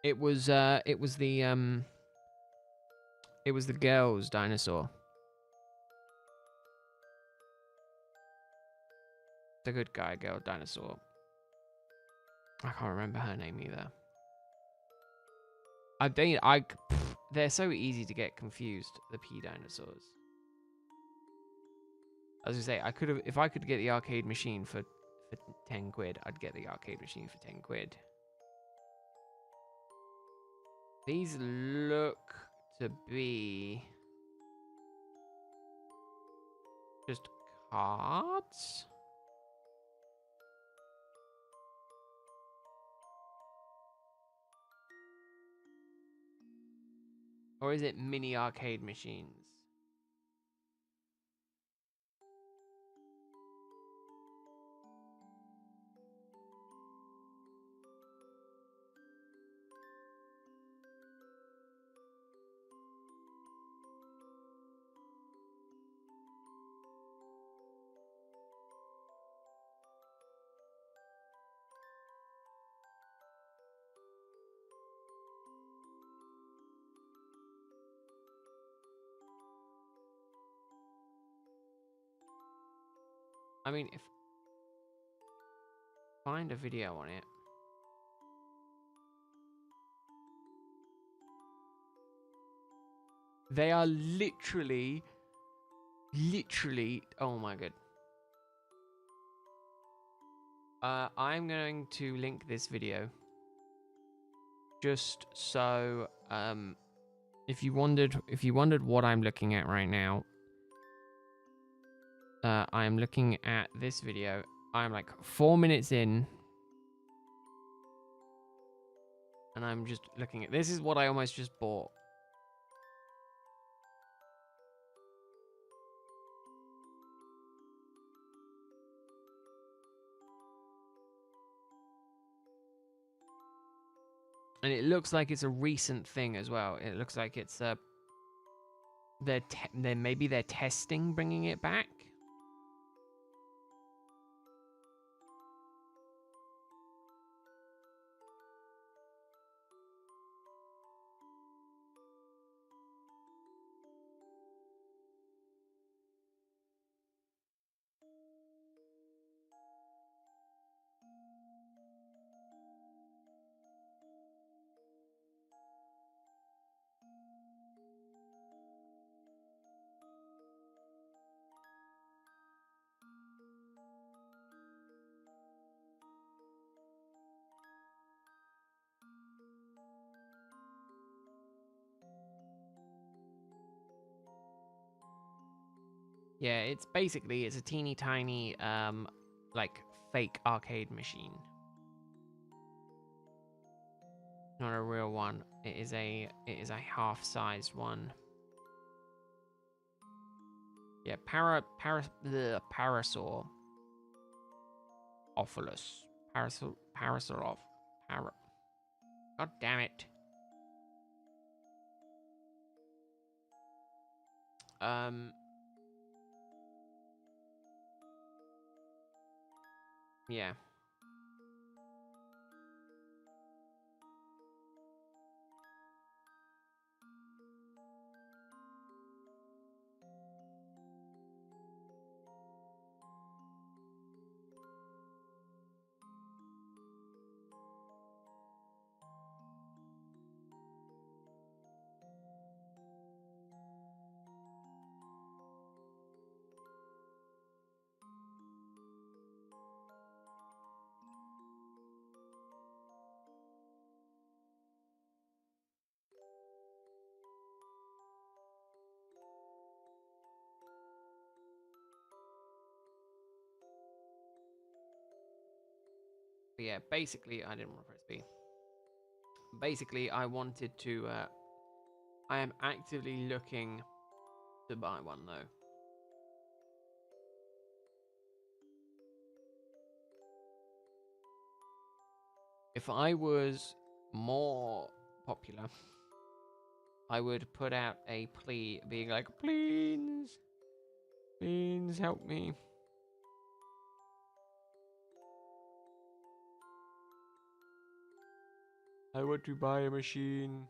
It was the girl's dinosaur. The good guy girl dinosaur. I can't remember her name either. They're so easy to get confused, the P dinosaurs. As I say, if I could get the arcade machine for 10 quid, I'd get the arcade machine for 10 quid. These look to be just cards. Or is it mini arcade machines? I mean, if find a video on it. They are literally, oh my god. I'm going to link this video. Just so, if you wondered what I'm looking at right now, I'm looking at this video. I'm like 4 minutes in. And I'm just looking at, this is what I almost just bought. And it looks like it's a recent thing as well. It looks like it's maybe they're testing bringing it back. Yeah, it's a teeny tiny like fake arcade machine. Not a real one. It is a half-sized one. Yeah, Parasaur. Ophilus. Parasaur. God damn it. Yeah. But yeah, basically, I didn't want to press B. Basically, I wanted to. I am actively looking to buy one though. If I was more popular, I would put out a plea being like, please, please help me. I want to buy a machine.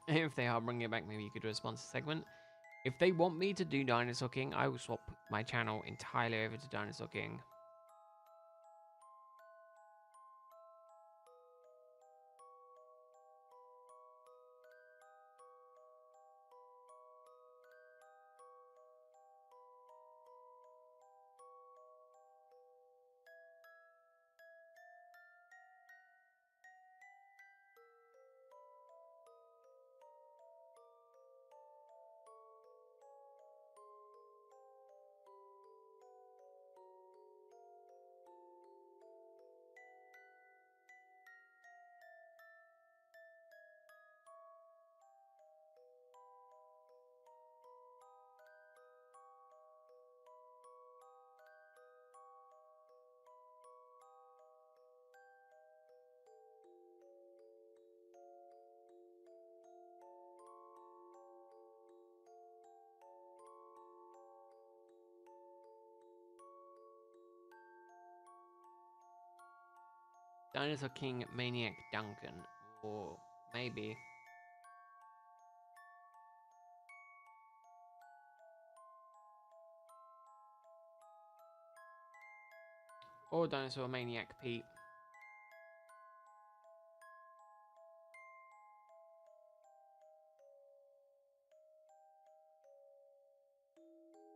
If they are bringing it back, maybe you could do a sponsor segment. If they want me to do Dinosaur King, I will swap my channel entirely over to Dinosaur King. Dinosaur King Maniac Duncan, or maybe. Or Dinosaur Maniac Pete.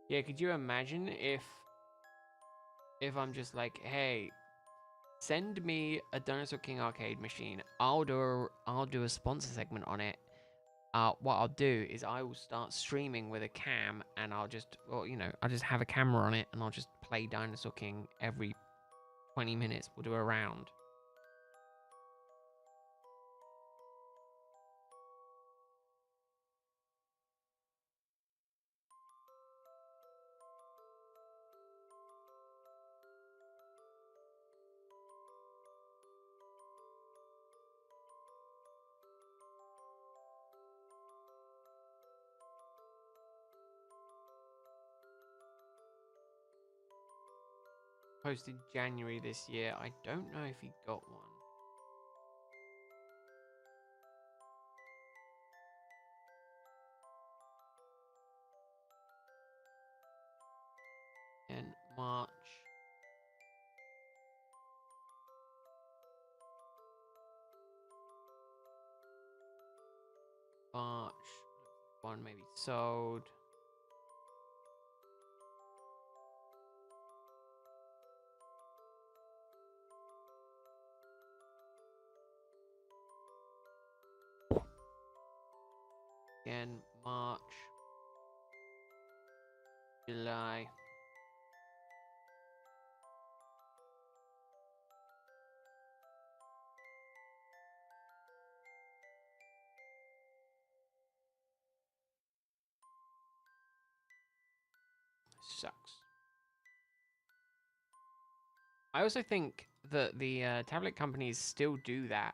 Yeah, could you imagine if I'm just like, hey, send me a Dinosaur King arcade machine. I'll do a sponsor segment on it. What I'll do is I will start streaming with a cam, and I'll just, well, I'll just have a camera on it, and I'll just play Dinosaur King every 20 minutes. We'll do a round. Posted January this year. I don't know if he got one. In March. March. One maybe sold. Again, March. July. Sucks. I also think that the tablet companies still do that.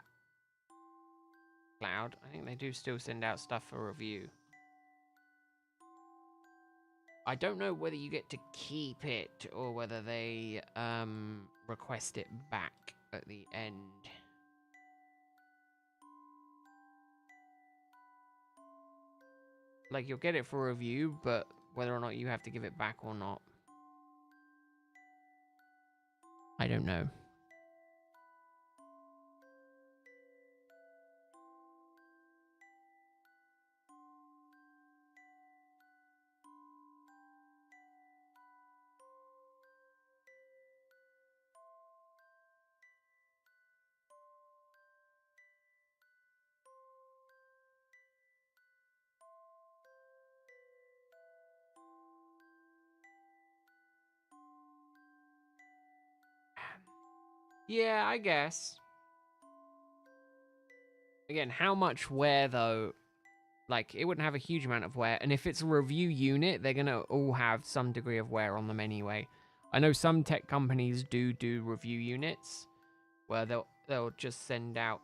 Cloud. I think they do still send out stuff for review. I don't know whether you get to keep it or whether they request it back at the end. Like, you'll get it for review, but whether or not you have to give it back or not, I don't know. Yeah, I guess. Again, how much wear, though? Like, it wouldn't have a huge amount of wear. And if it's a review unit, they're going to all have some degree of wear on them anyway. I know some tech companies do review units where they'll just send out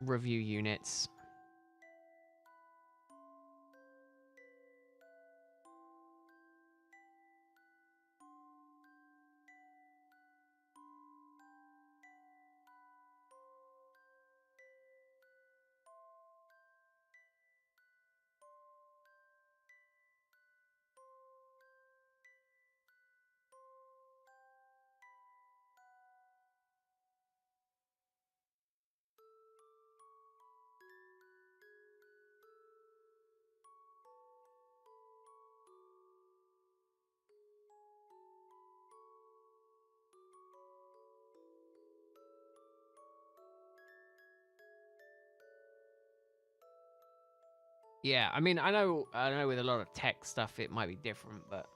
review units. Yeah, I mean, I know with a lot of tech stuff it might be different, but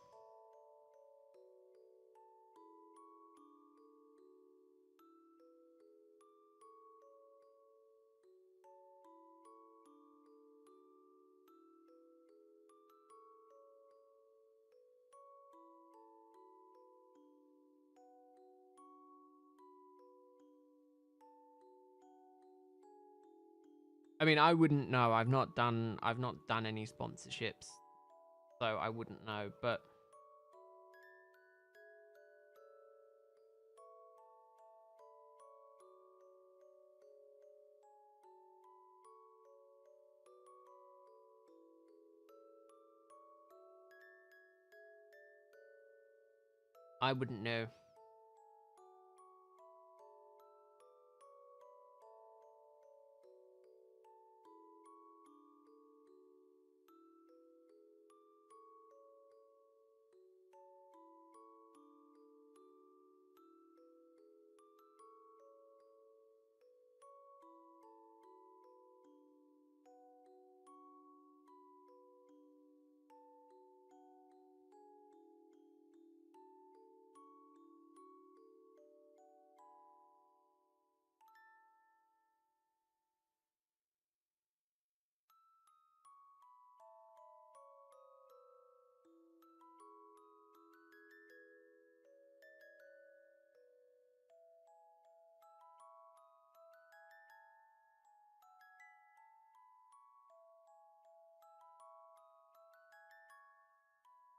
I mean, I wouldn't know. I've not done any sponsorships, so I wouldn't know, but I wouldn't know.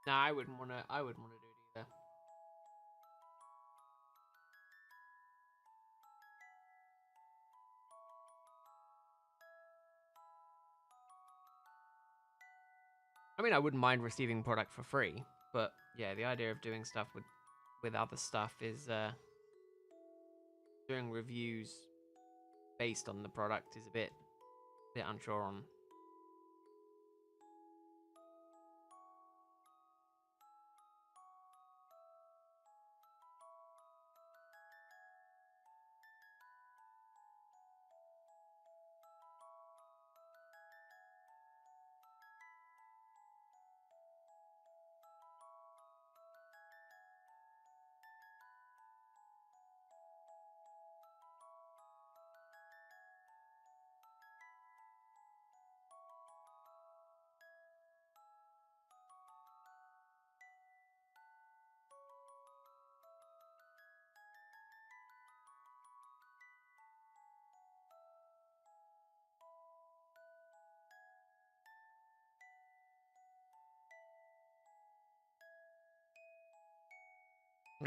No, I wouldn't want to do it either. I mean, I wouldn't mind receiving product for free, but yeah, the idea of doing stuff with other stuff is doing reviews based on the product is a bit unsure on.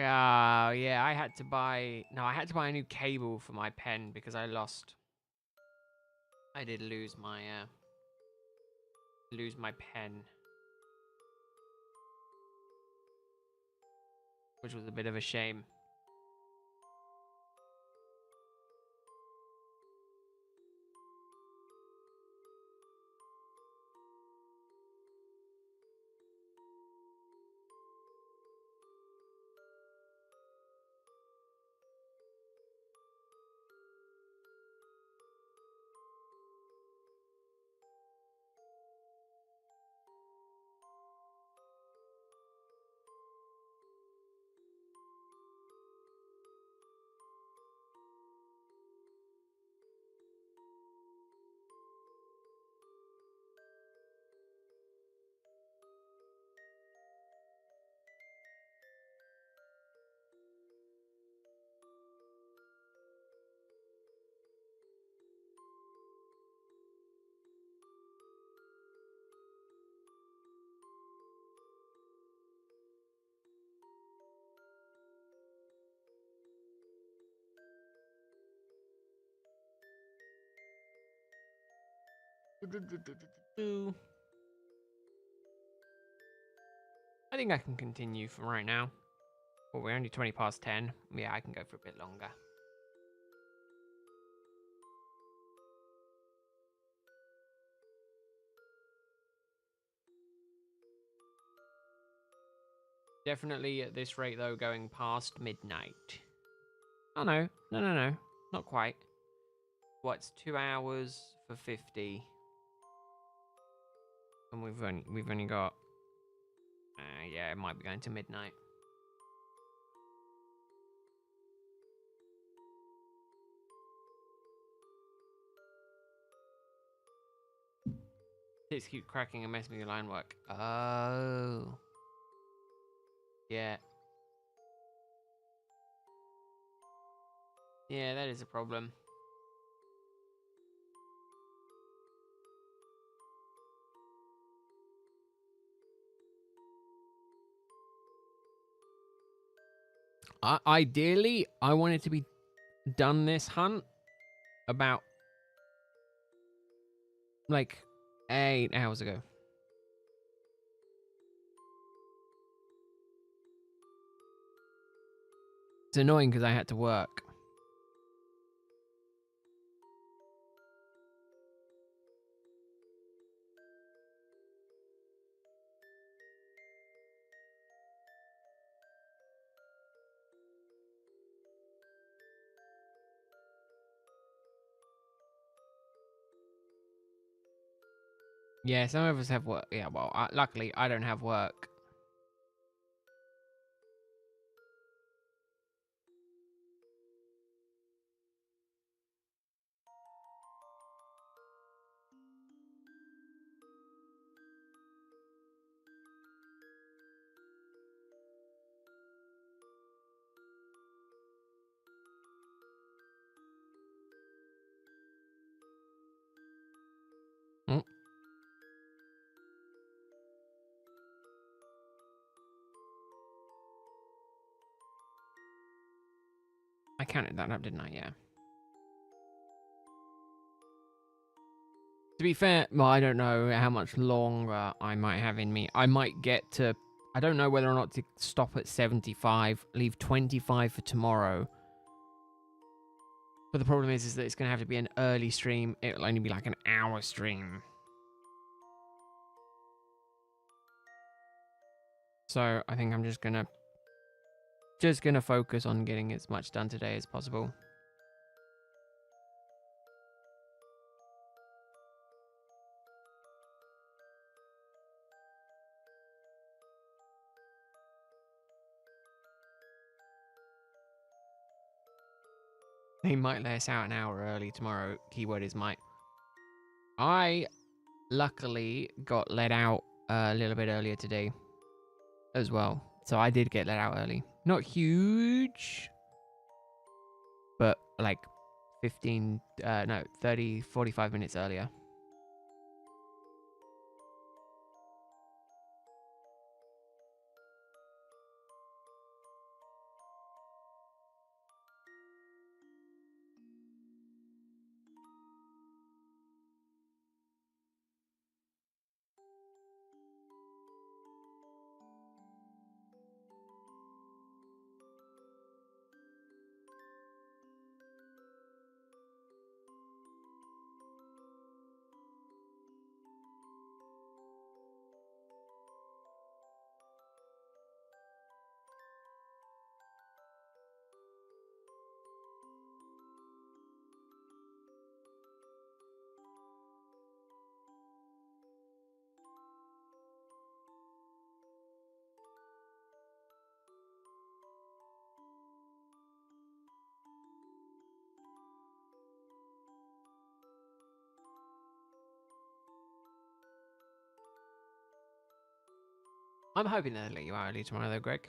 Oh, yeah, I had to buy... No, I had to buy a new cable for my pen because I lost... I did lose my pen, which was a bit of a shame. I think I can continue for right now. Well, we're only 20 past 10. Yeah, I can go for a bit longer. Definitely at this rate, though, going past midnight. Oh, no. No. Not quite. What's 2 hours for 50? And we've only got... yeah, it might be going to midnight. It's keep cracking and messing with your line work. Oh. Yeah. Yeah, that is a problem. Ideally, I wanted to be done this hunt about like 8 hours ago. It's annoying because I had to work. Yeah, some of us have work. Yeah, well, luckily I don't have work. Oh, I counted that up, didn't I? Yeah. To be fair, well, I don't know how much longer I might have in me. I might get to... I don't know whether or not to stop at 75, leave 25 for tomorrow. But the problem is that it's going to have to be an early stream. It'll only be like an hour stream. So I think I'm just gonna focus on getting as much done today as possible. They might let us out an hour early tomorrow. Keyword is might. I luckily got let out a little bit earlier today as well. So I did get let out early. Not huge, but like 30, 45 minutes earlier. I'm hoping they'll let you out early tomorrow, though, Greg.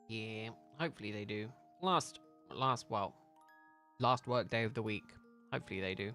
Yeah, hopefully they do. Last work day of the week. Hopefully they do.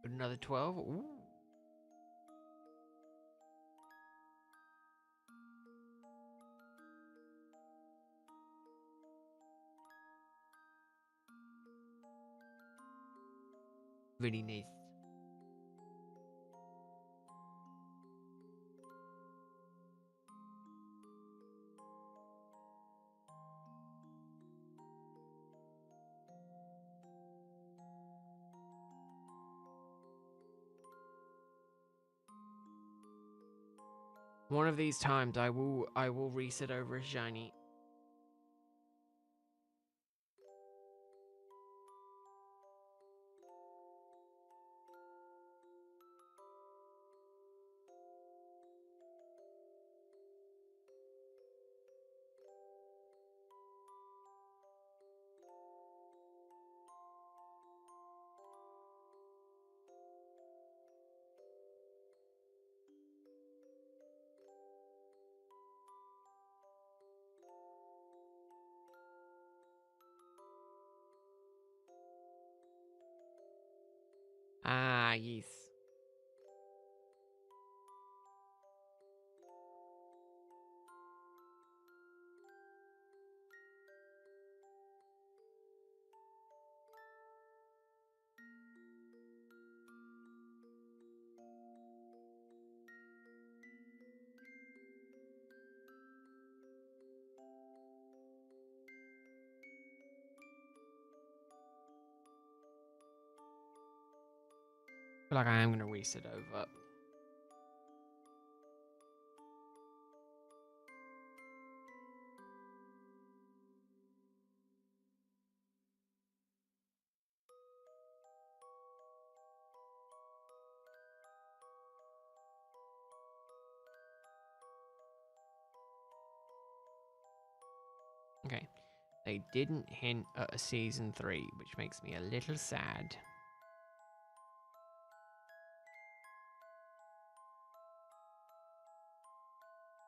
Another 12. Ooh. Really nice. One of these times I will reset over a shiny. Ah, yes. I feel like I am going to reset over. Okay. They didn't hint at a season 3, which makes me a little sad.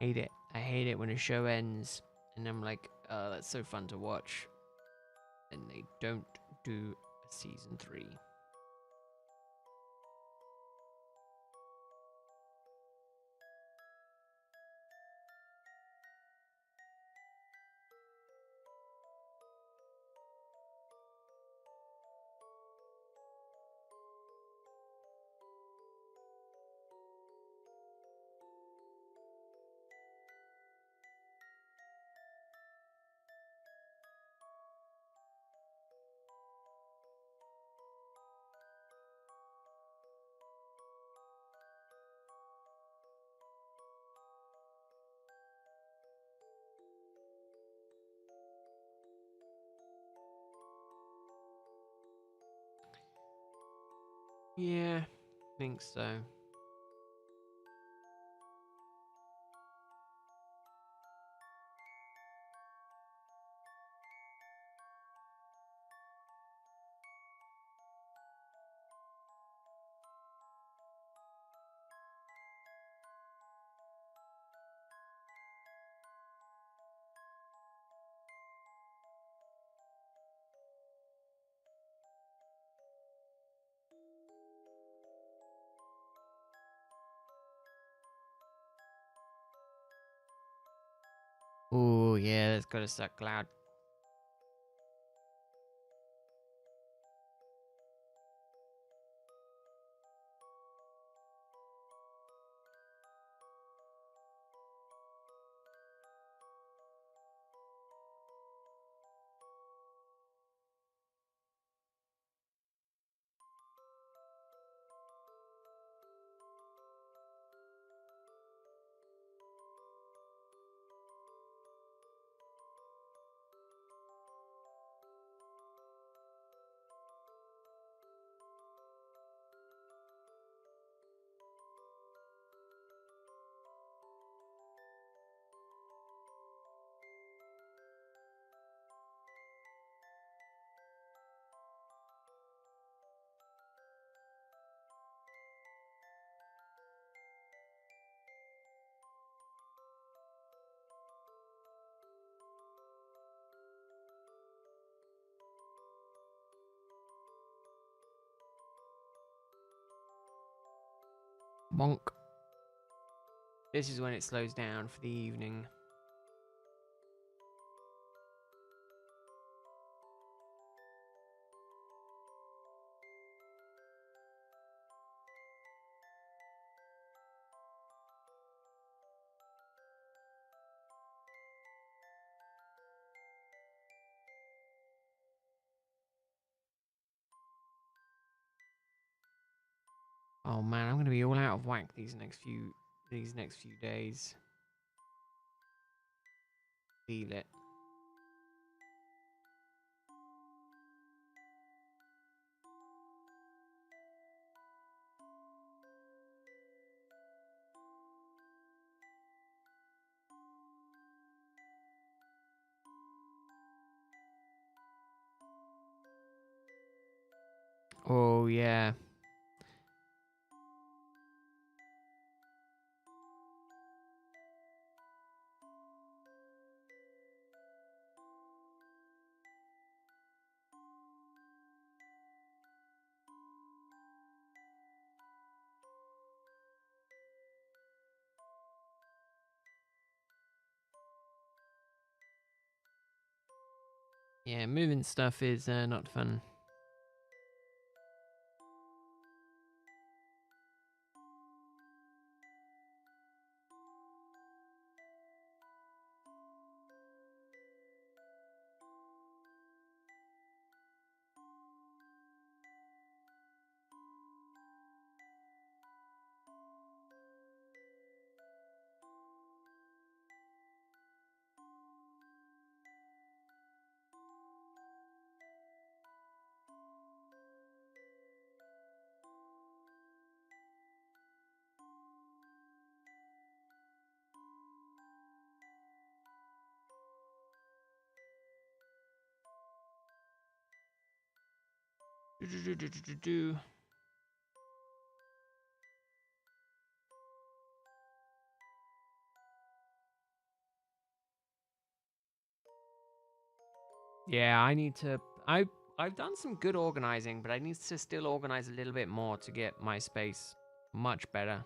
Hate it. I hate it when a show ends and I'm like, oh, that's so fun to watch. And they don't do a season 3. Yeah, think so. Oh yeah, that's gotta suck, Cloud. Monk. This is when it slows down for the evening. Oh man, I'm gonna be all out of whack these next few days. Feel it. Oh yeah. Yeah, moving stuff is not fun. Do. Yeah, I need to. I've done some good organizing, but I need to still organize a little bit more to get my space much better.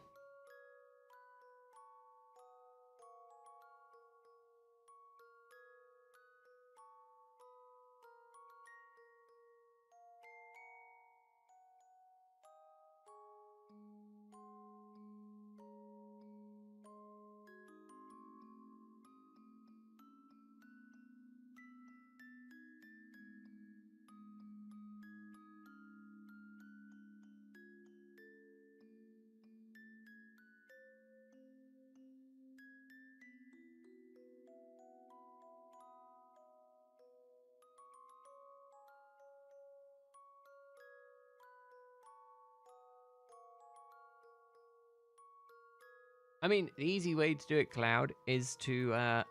I mean, the easy way to do it, Cloud, is to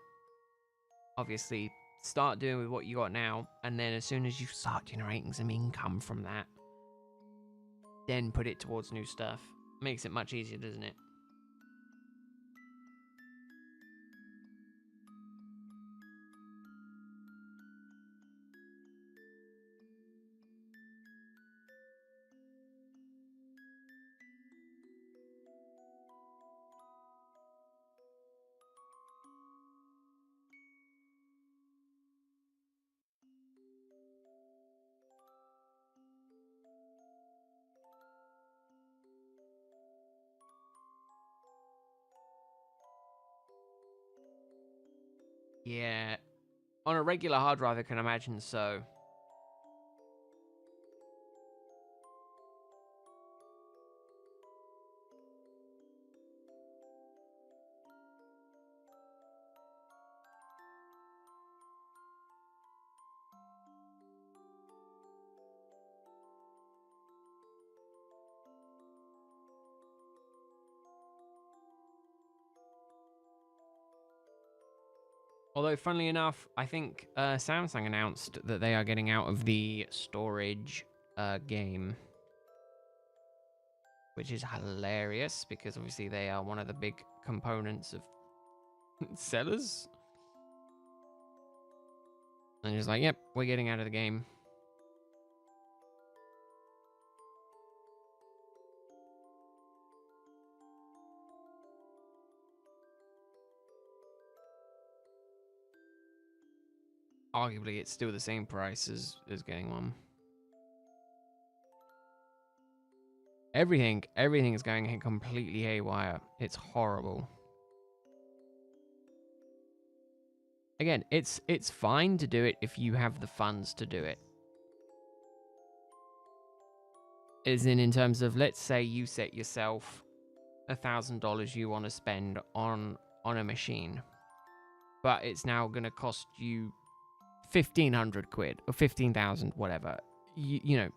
obviously start doing with what you got now, and then as soon as you start generating some income from that, then put it towards new stuff. Makes it much easier, doesn't it? Yeah. On a regular hard drive, I can imagine so. Although, funnily enough, I think Samsung announced that they are getting out of the storage game, which is hilarious because obviously they are one of the big components of sellers. And just like, yep, we're getting out of the game. Arguably, it's still the same price as getting one. Everything is going completely haywire. It's horrible. Again, it's fine to do it if you have the funds to do it. As in terms of, let's say you set yourself $1,000 you want to spend on a machine, but it's now going to cost you 1,500 quid or 15,000, whatever. You know,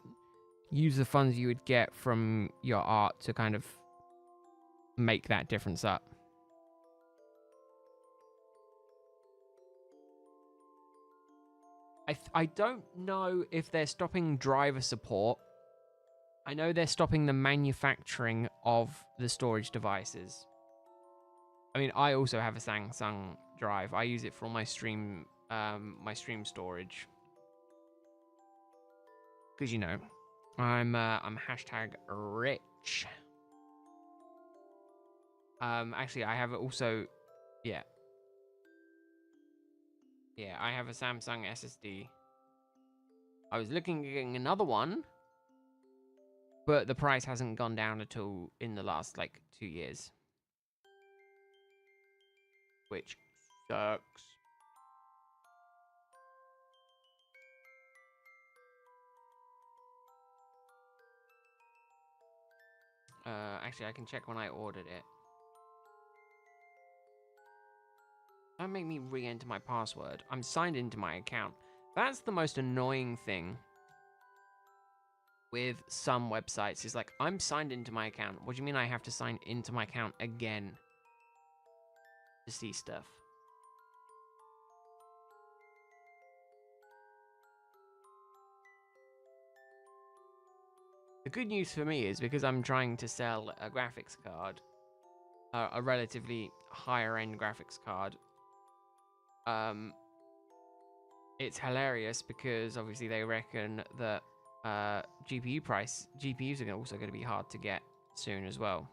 use the funds you would get from your art to kind of make that difference up. I don't know if they're stopping driver support. I know they're stopping the manufacturing of the storage devices. I mean, I also have a Samsung drive. I use it for all my stream storage. Because, you know, I'm hashtag rich. Actually, I have also, yeah. Yeah, I have a Samsung SSD. I was looking at getting another one, but the price hasn't gone down at all in the last, like, 2 years. Which sucks. Actually, I can check when I ordered it. Don't make me re-enter my password. I'm signed into my account. That's the most annoying thing with some websites. Is like, I'm signed into my account. What do you mean I have to sign into my account again to see stuff? The good news for me is because I'm trying to sell a graphics card, a relatively higher end graphics card. It's hilarious because obviously they reckon that GPUs are also going to be hard to get soon as well.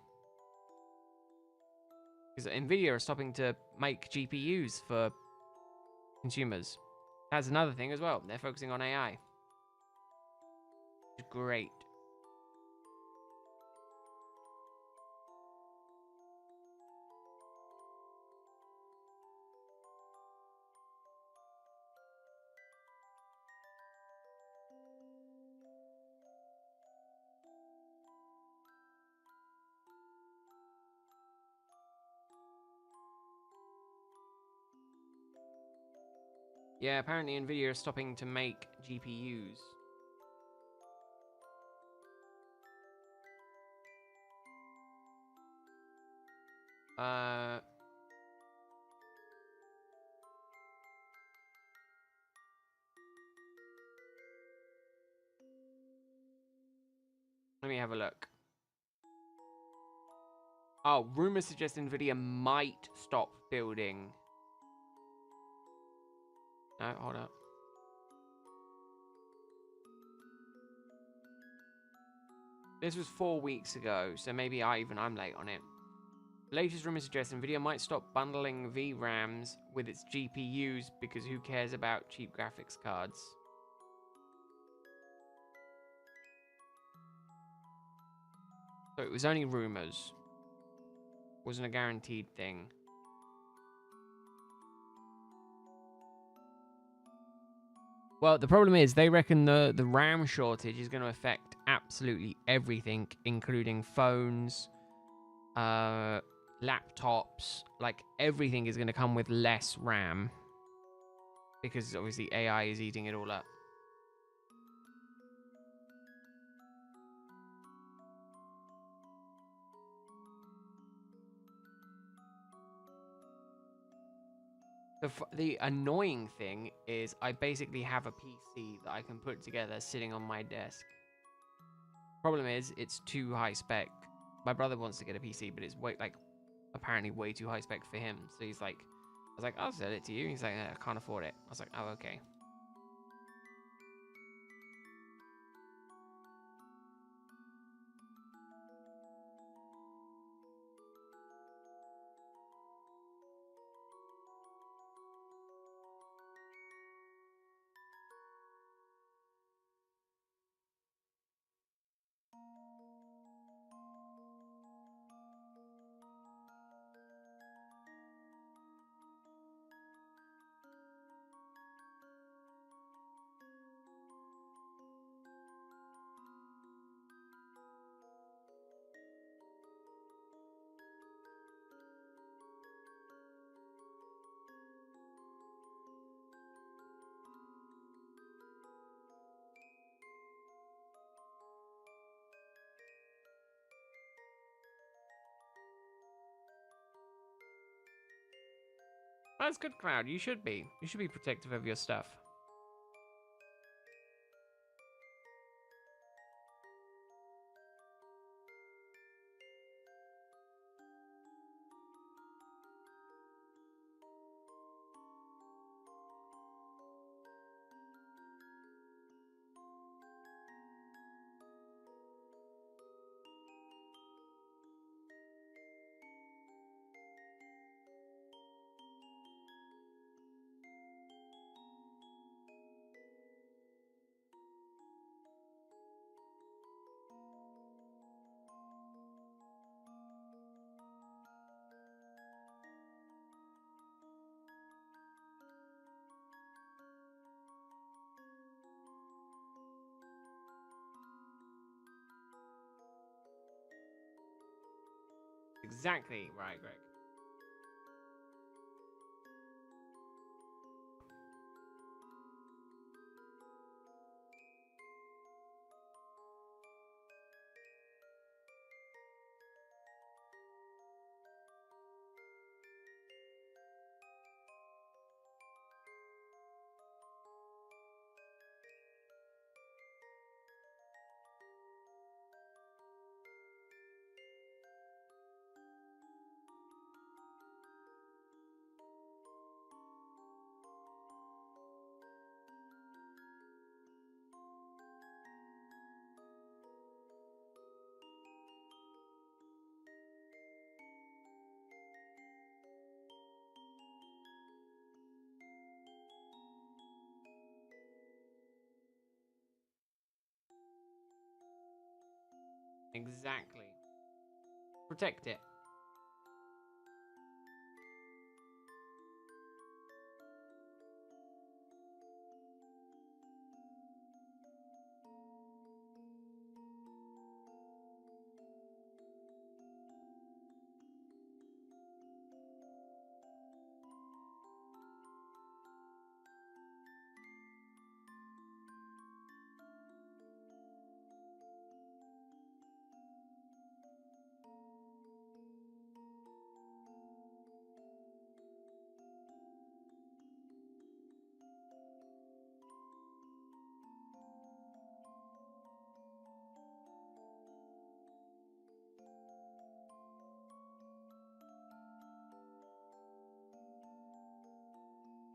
Because Nvidia are stopping to make GPUs for consumers. That's another thing as well. They're focusing on AI. Which is great. Yeah, apparently Nvidia is stopping to make GPUs. Uh, Let me have a look. Oh, rumors suggest Nvidia might stop building. No, hold up. This was 4 weeks ago, so maybe I'm late on it. Latest rumors suggest Nvidia might stop bundling VRAMs with its GPUs because who cares about cheap graphics cards? So it was only rumors. Wasn't a guaranteed thing. Well, the problem is they reckon the RAM shortage is going to affect absolutely everything, including phones, laptops, like everything is going to come with less RAM because obviously AI is eating it all up. The annoying thing is I basically have a PC that I can put together sitting on my desk. Problem is it's too high spec. My brother wants to get a PC, but it's apparently way too high spec for him. So he's like, I was like, I'll sell it to you. He's like, I can't afford it. I was like, oh, okay. That's good, Cloud. You should be. You should be protective of your stuff. Exactly right, Greg. Exactly. Protect it.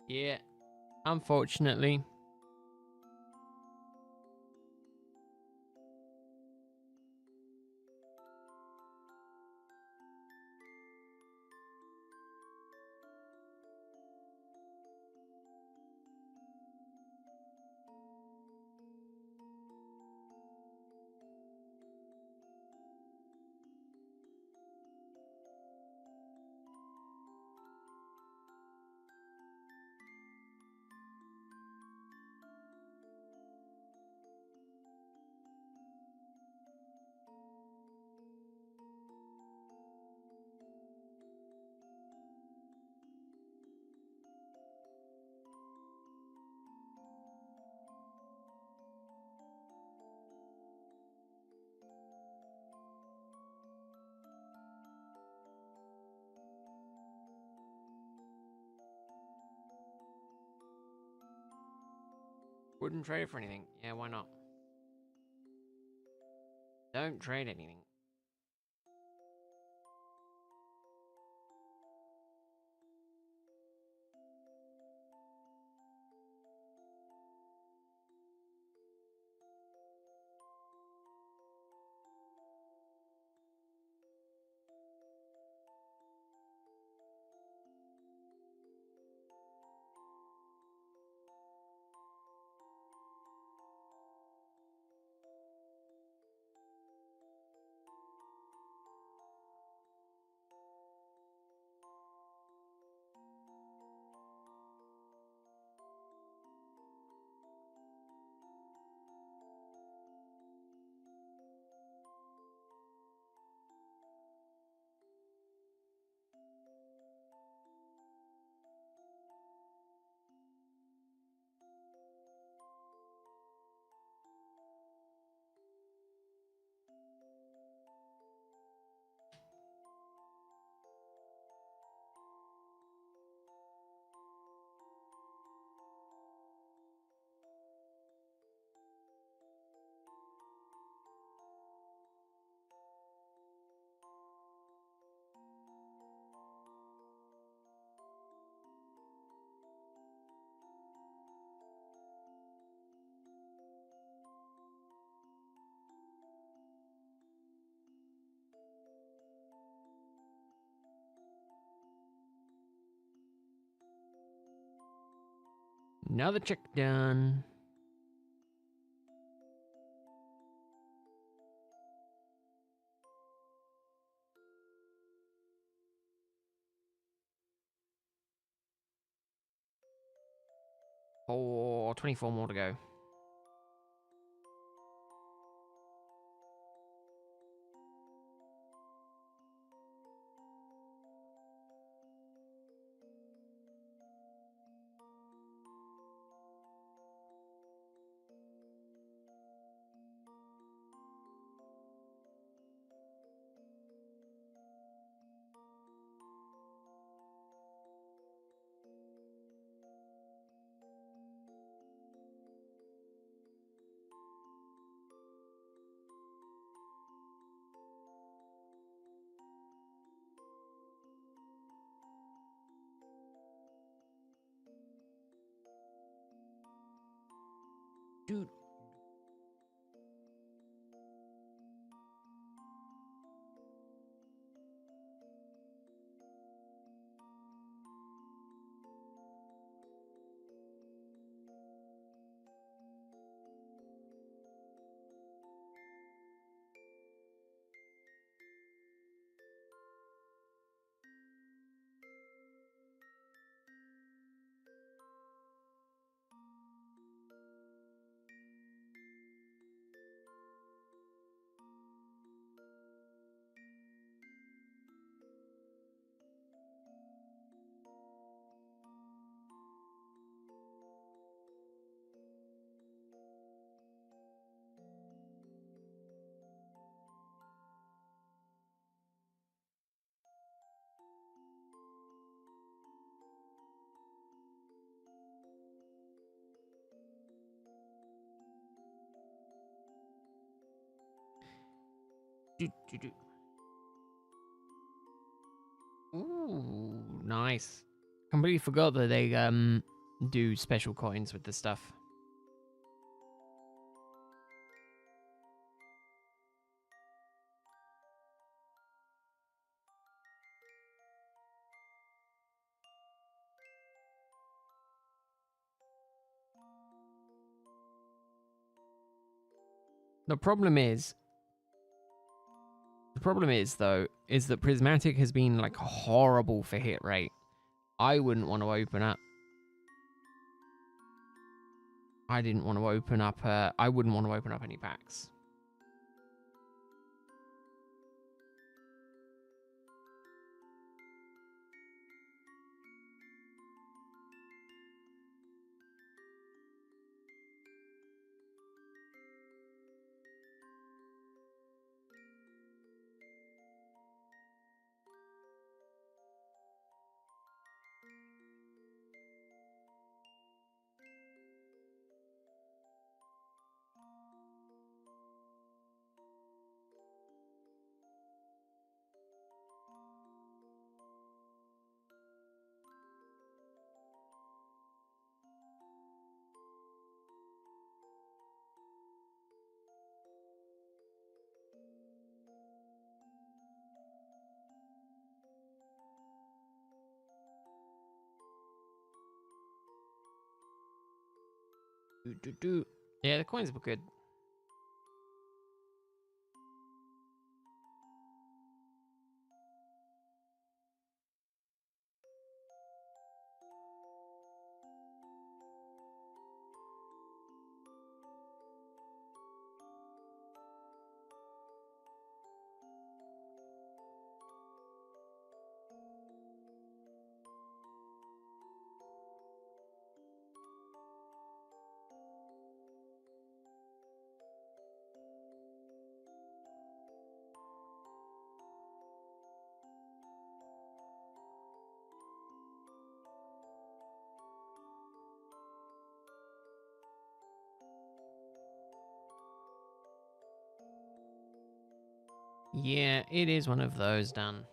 Yeah, unfortunately. Wouldn't trade it for anything. Yeah, why not? Don't trade anything. Another check done. Oh, 24 more to go. Dude. Do. Ooh, nice. Completely forgot that they do special coins with the stuff. The problem is though, is that Prismatic has been like horrible for hit rate. I wouldn't want to open up. I didn't want to open up. I wouldn't want to open up any packs. Yeah, the coins were good. Yeah, it is one of those done.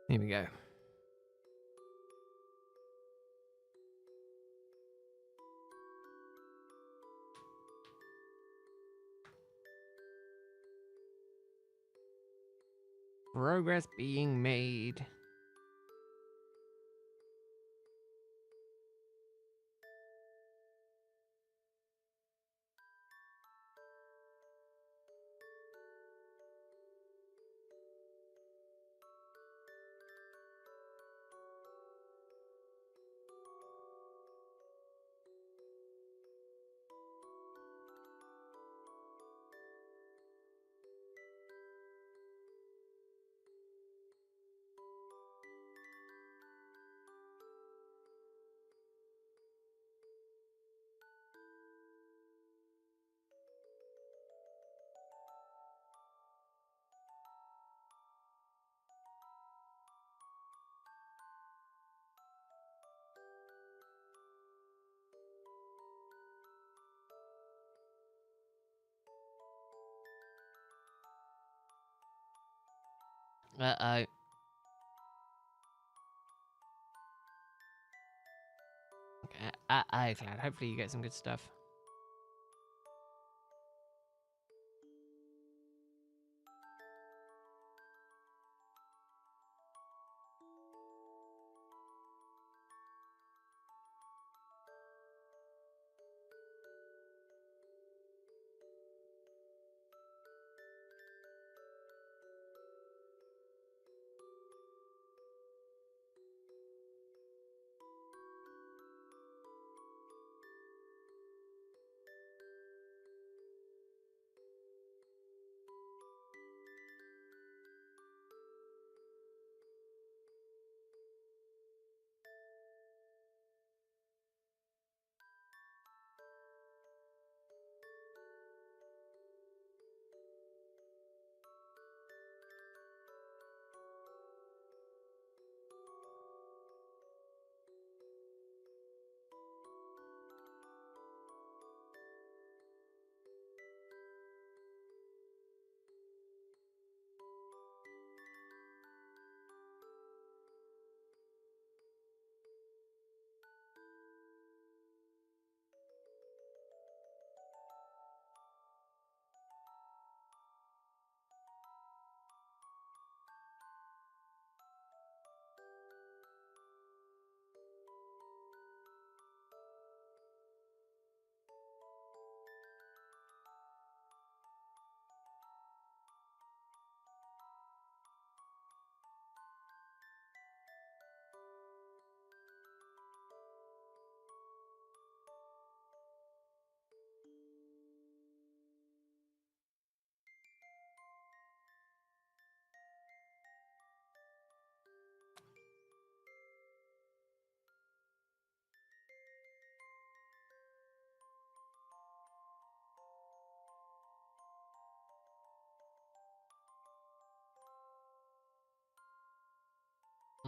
Here we go. Progress being made. Uh-oh. Uh-oh, Cloud. Hopefully you get some good stuff.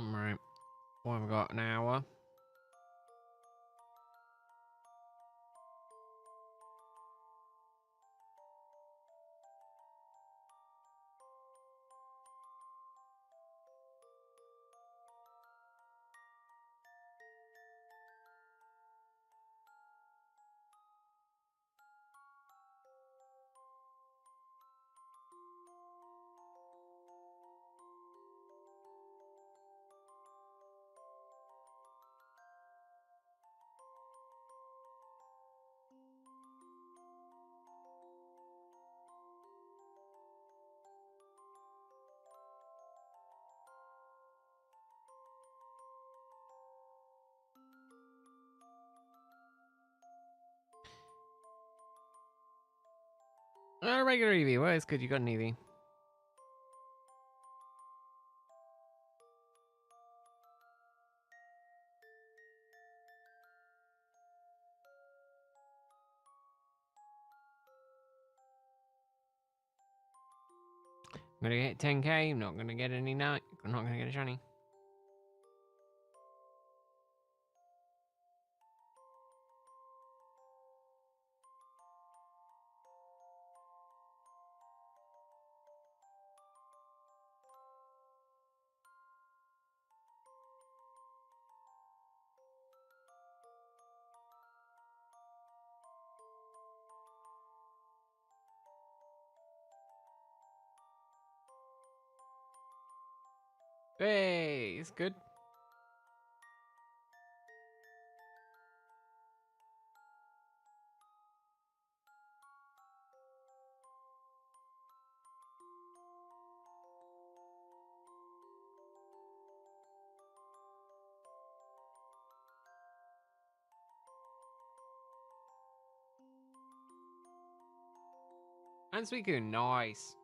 Right. What have we got? An hour. Regular Eevee. Well, it's good you got an Eevee. I'm gonna get 10k. I'm not gonna get any night. I'm not gonna get a shiny. Hey, it's good. And Suicune, nice.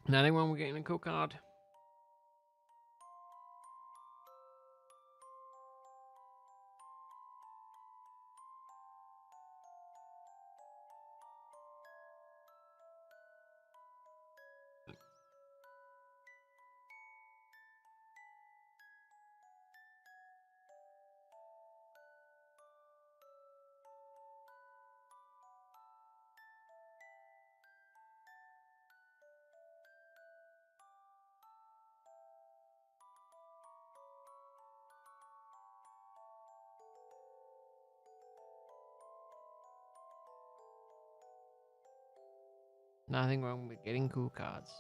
Nothing wrong with getting a cool card. Nothing wrong with getting cool cards.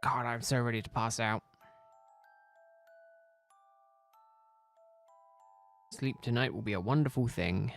God, I'm so ready to pass out. Sleep tonight will be a wonderful thing.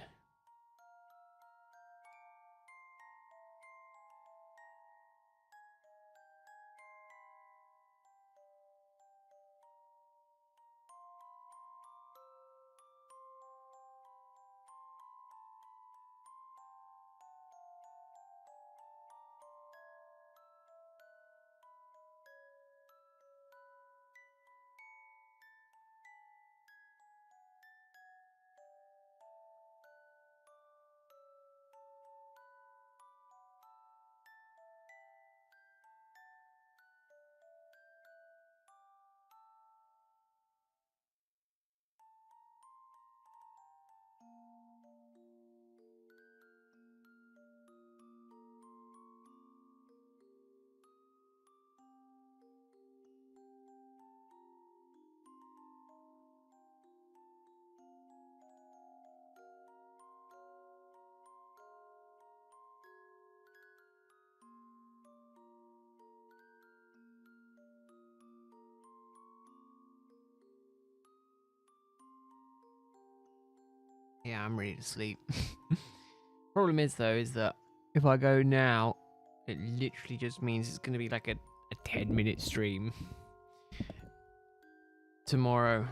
Yeah, I'm ready to sleep. Problem is, though, is that if I go now, it literally just means it's going to be like a 10-minute stream tomorrow.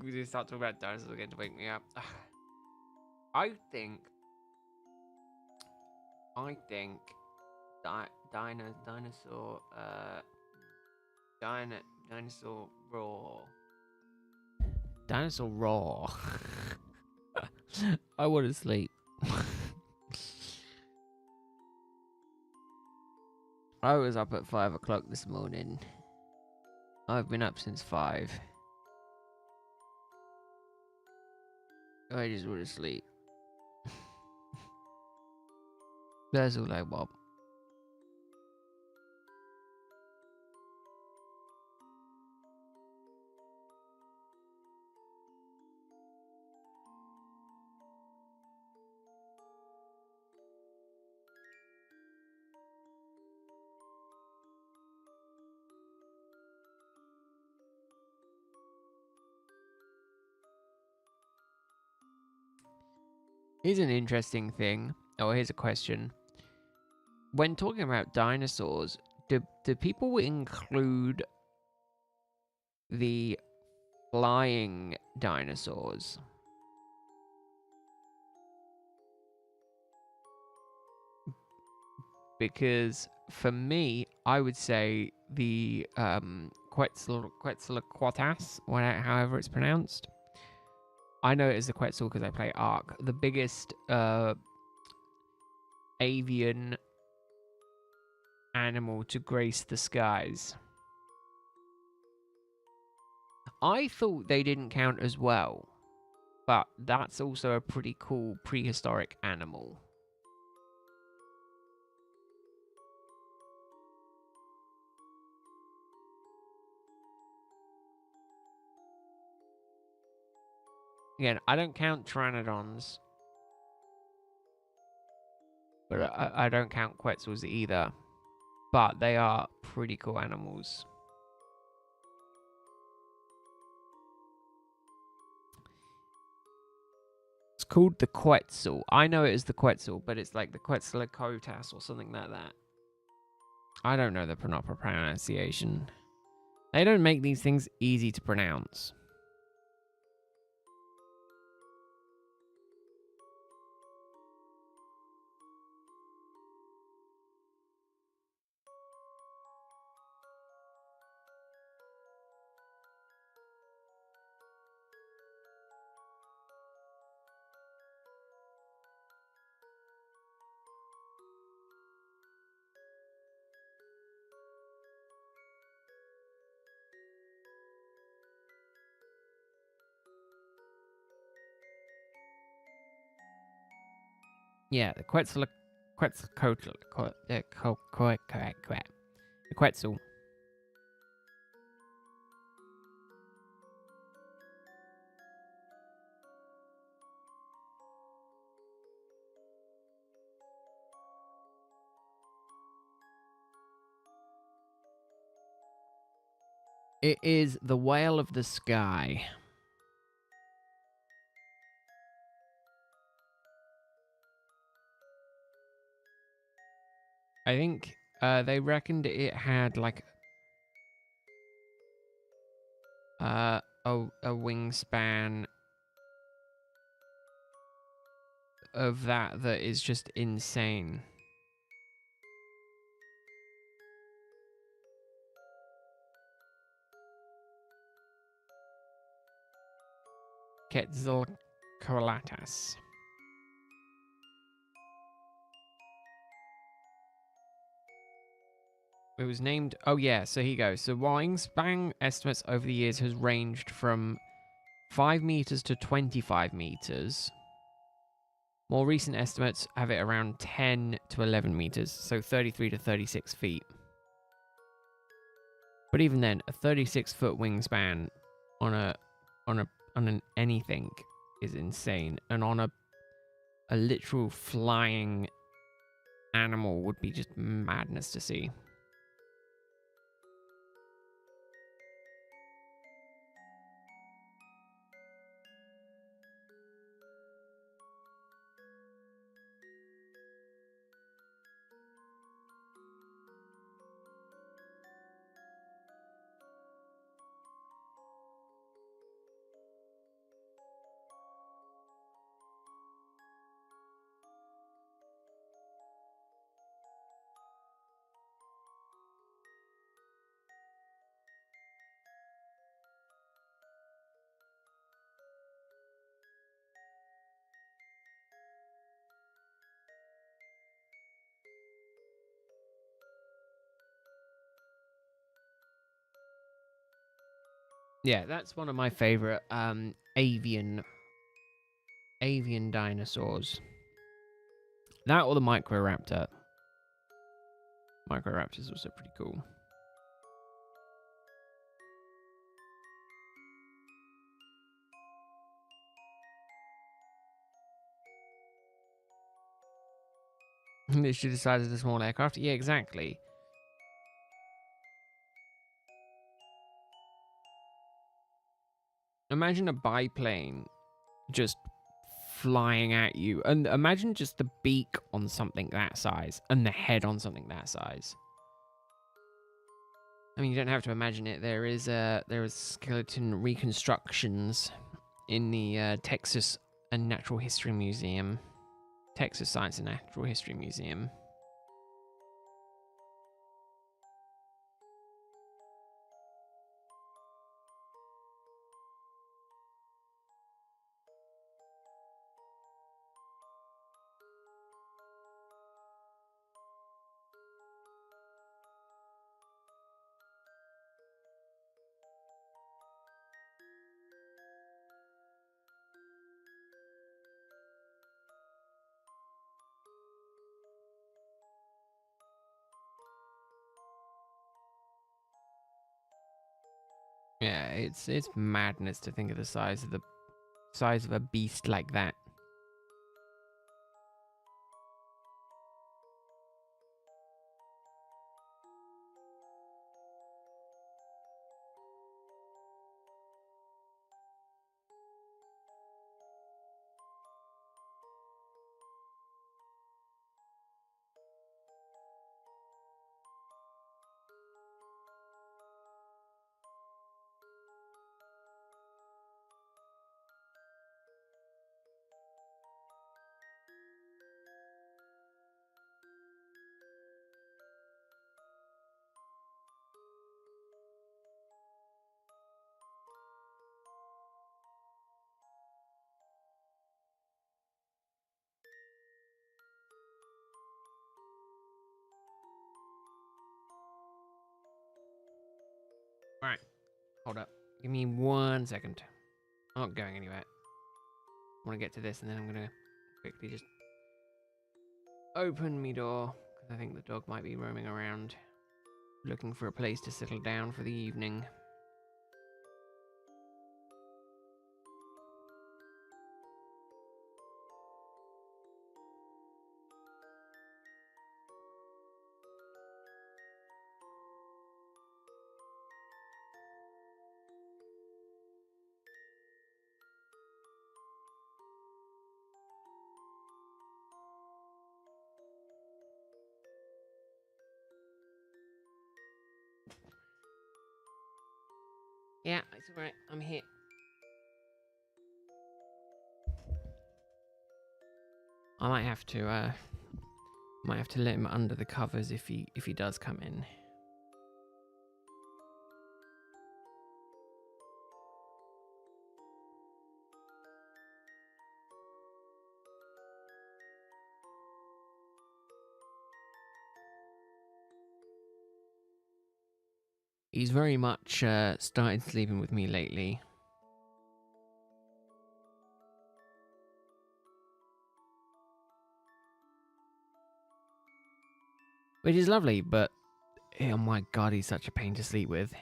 We just start talking about dinosaurs again to wake me up. I think dinosaur dinosaur raw. Dinosaur raw. I want to sleep. I was up at 5 o'clock this morning. I've been up since 5. I just want to sleep. That's all I want. Here's an interesting thing. Oh, here's a question. when talking about dinosaurs, do people include the flying dinosaurs? Because for me, I would say the Quetzalcoatlus, however it's pronounced. I know it as the Quetzal because I play Ark. The biggest avian animal to grace the skies. I thought they didn't count as well, but that's also a pretty cool prehistoric animal. Again, I don't count pteranodons, but I don't count Quetzals either. But they are pretty cool animals. It's called the Quetzal. I know it as the Quetzal, but it's like the Quetzalcoatlus or something like that. I don't know the proper pronunciation. They don't make these things easy to pronounce. Yeah, the Quetzalcoatl. The Quetzal. It is the whale of the sky. I think they reckoned it had like a wingspan of that is just insane. Quetzalcoatlus. It was named. Oh yeah, so here you go. So wingspan estimates over the years has ranged from 5 meters to 25 meters. More recent estimates have it around 10 to 11 meters, so 33 to 36 feet. But even then, a 36-foot wingspan on an anything is insane, and on a literal flying animal would be just madness to see. Yeah, that's one of my favorite avian dinosaurs. That or the Microraptor. Microraptor is also pretty cool. They should decide as a small aircraft. Yeah, exactly. Imagine a biplane just flying at you. And imagine just the beak on something that size and the head on something that size. I mean, you don't have to imagine it. There is skeleton reconstructions in the Texas and Natural History Museum. Texas Science and Natural History Museum. Yeah, it's madness to think of the size of a beast like that. All right, hold up. Give me 1 second. I'm not going anywhere. I want to get to this, and then I'm gonna quickly just open me door because I think the dog might be roaming around, looking for a place to settle down for the evening. Yeah, it's alright. I'm here. I might have to let him under the covers if he does come in. He's very much started sleeping with me lately. Which is lovely, but oh my god, he's such a pain to sleep with.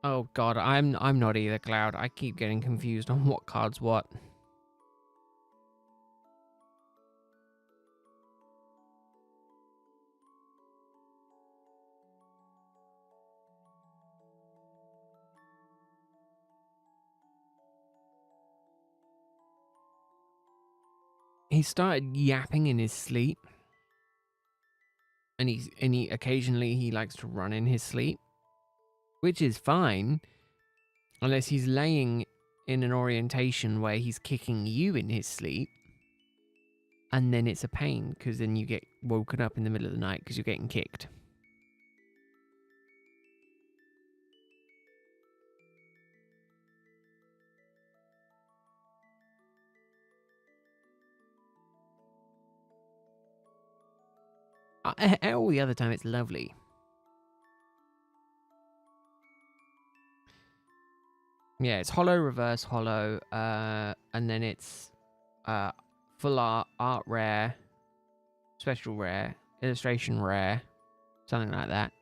Oh god, I'm not either, Cloud. I keep getting confused on what card's what. He started yapping in his sleep. And he occasionally he likes to run in his sleep, which is fine unless he's laying in an orientation where he's kicking you in his sleep, and then it's a pain because then you get woken up in the middle of the night because you're getting kicked. All the other time it's lovely. Yeah, it's hollow, reverse hollow, and then it's full art rare, special rare, illustration rare, something like that.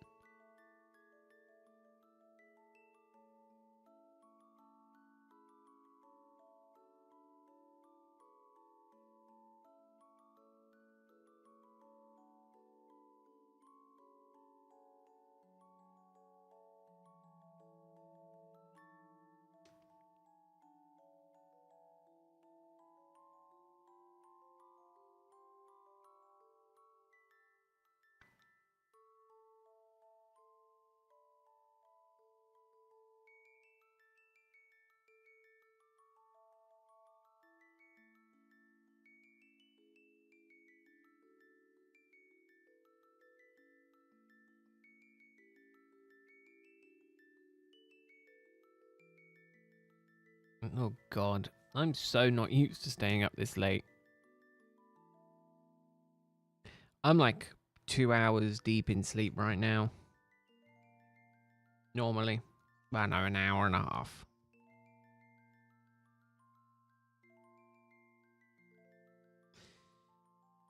Oh God, I'm so not used to staying up this late. I'm like 2 hours deep in sleep right now. Normally, well, no, an hour and a half.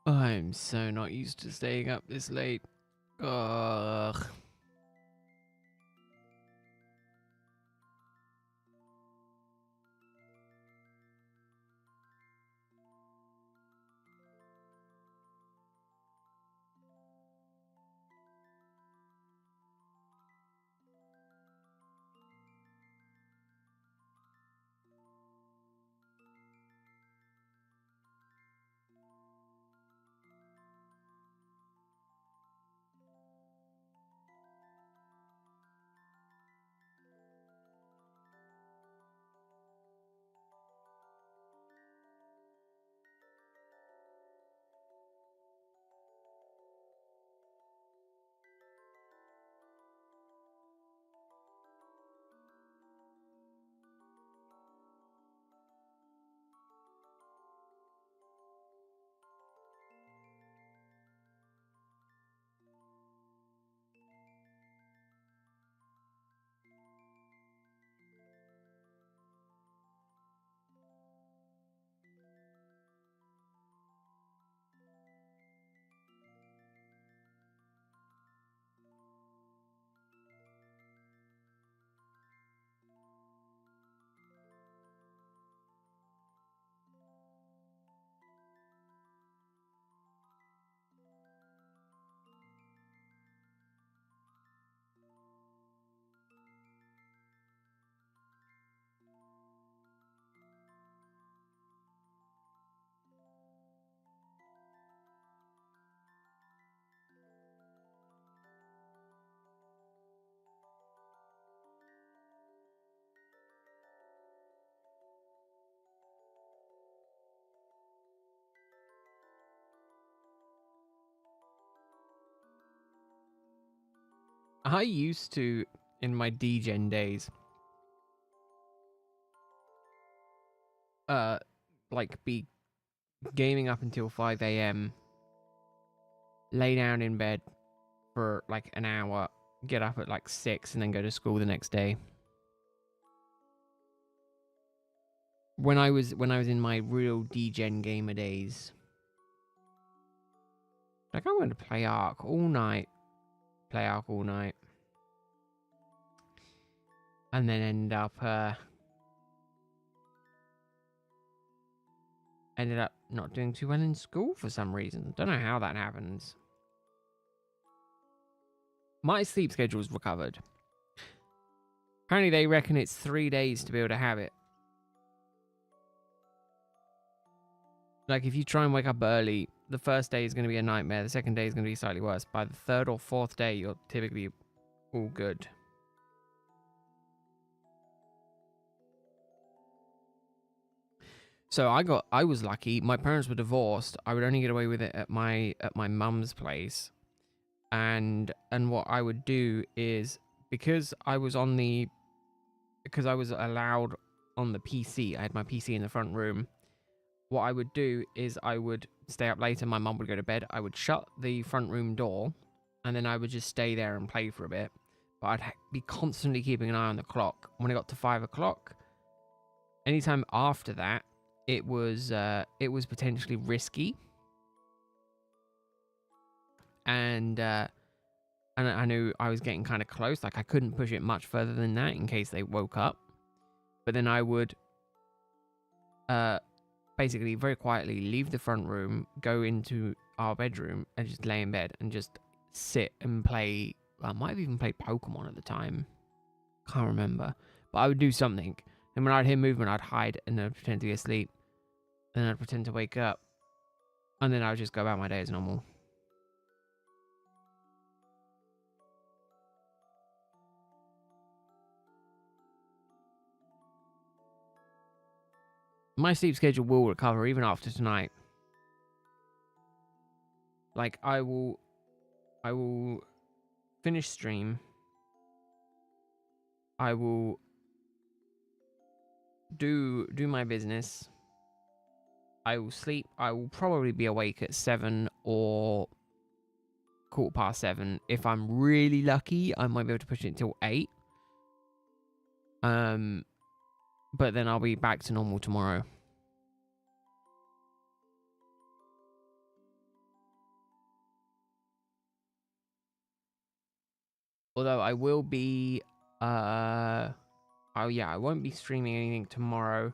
I'm so not used to staying up this late. Ugh. I used to, in my DGen days, like be gaming up until 5 a.m., lay down in bed for like an hour, get up at like 6, and then go to school the next day. When I was in my real DGen gamer days, like I wanted to play Ark all night, and then ended up not doing too well in school for some reason. Don't know how that happens. My sleep schedule's recovered. Apparently they reckon it's 3 days to be able to have it. Like if you try and wake up early, the first day is going to be a nightmare. The second day is going to be slightly worse. By the third or fourth day, you're typically all good. So I was lucky. My parents were divorced. I would only get away with it at my mum's place. And what I would do is because I was allowed on the PC. I had my PC in the front room. What I would do is I would stay up later. My mum would go to bed. I would shut the front room door, and then I would just stay there and play for a bit. But I'd be constantly keeping an eye on the clock. When it got to 5 o'clock, anytime after that, it was potentially risky. And I knew I was getting kind of close. Like I couldn't push it much further than that in case they woke up. But then I would basically very quietly leave the front room, go into our bedroom, and just lay in bed and just sit and play. I might have even played Pokemon at the time. Can't remember. But I would do something. And when I'd hear movement, I'd hide and then I'd pretend to be asleep. Then I'd pretend to wake up. And then I would just go about my day as normal. My sleep schedule will recover even after tonight. Like I will finish stream. I will do my business. I will sleep. I will probably be awake at 7 or 7:15. If I'm really lucky, I might be able to push it until 8. But then I'll be back to normal tomorrow. Although I will be, oh yeah, I won't be streaming anything tomorrow.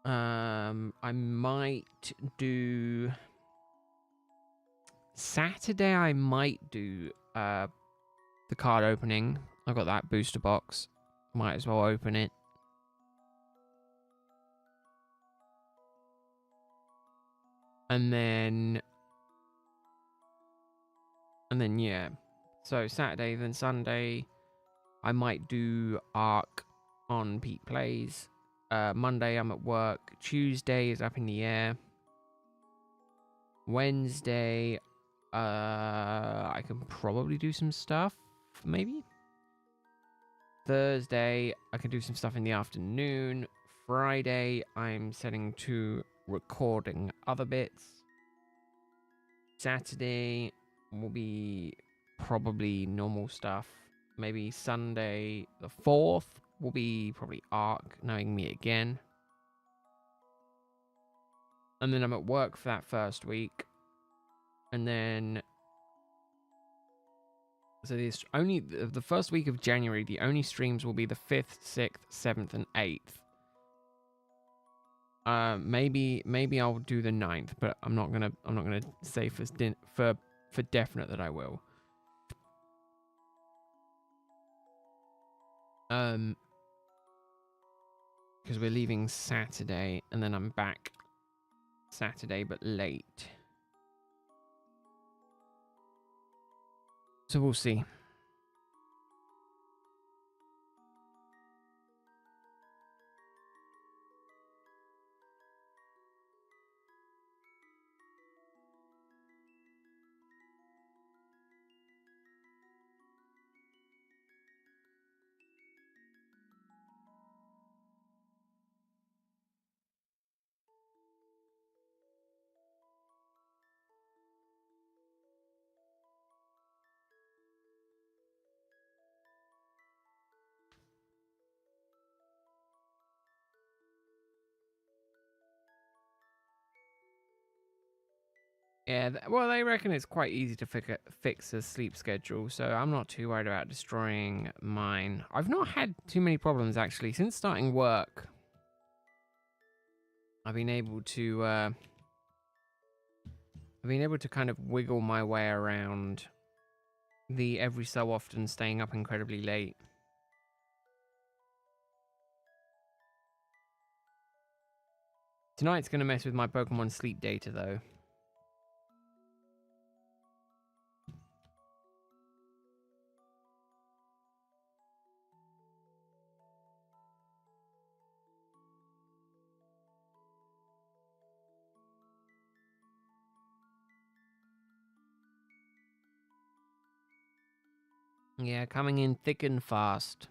I might do Saturday. I might do the card opening. I got that booster box. Might as well open it. And then yeah. So Saturday, then Sunday, I might do Arc on Pete Plays. Monday I'm at work. Tuesday is up in the air. Wednesday, I can probably do some stuff, maybe. Thursday, I can do some stuff in the afternoon. Friday, I'm setting to recording other bits. Saturday will be probably normal stuff. Maybe Sunday, the 4th, will be probably Arc, knowing me again. And then I'm at work for that first week. And then... So this only the first week of January, the only streams will be the 5th, 6th, 7th, and 8th. Maybe I'll do the 9th, but I'm not gonna say for definite that I will. Because we're leaving Saturday, and then I'm back Saturday, but late. So we'll see. Yeah, well, they reckon it's quite easy to fix a sleep schedule, so I'm not too worried about destroying mine. I've not had too many problems, actually. Since starting work, I've been able to kind of wiggle my way around the every so often staying up incredibly late. Tonight's going to mess with my Pokemon sleep data, though. Yeah, coming in thick and fast.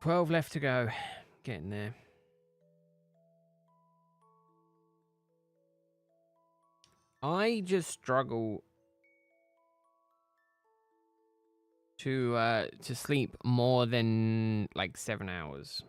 $12 left to go. Getting there. I just struggle to sleep more than like 7 hours.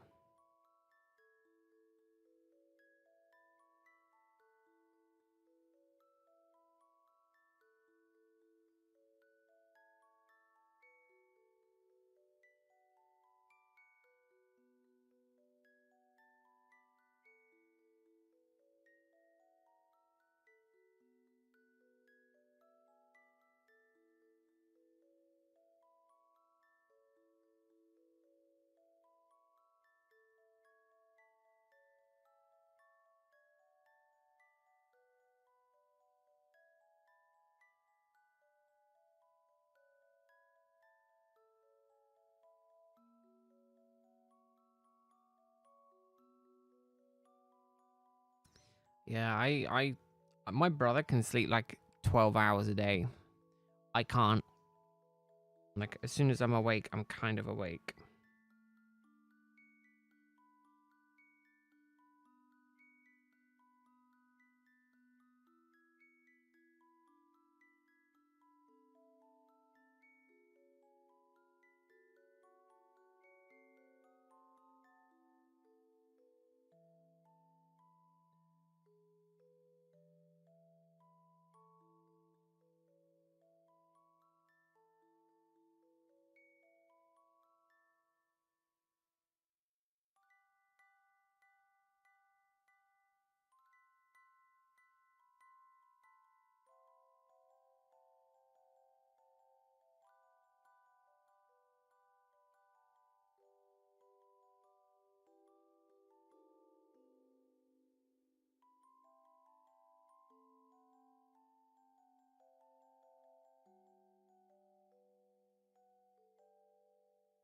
Yeah, my brother can sleep like 12 hours a day. I can't. Like, as soon as I'm awake, I'm kind of awake.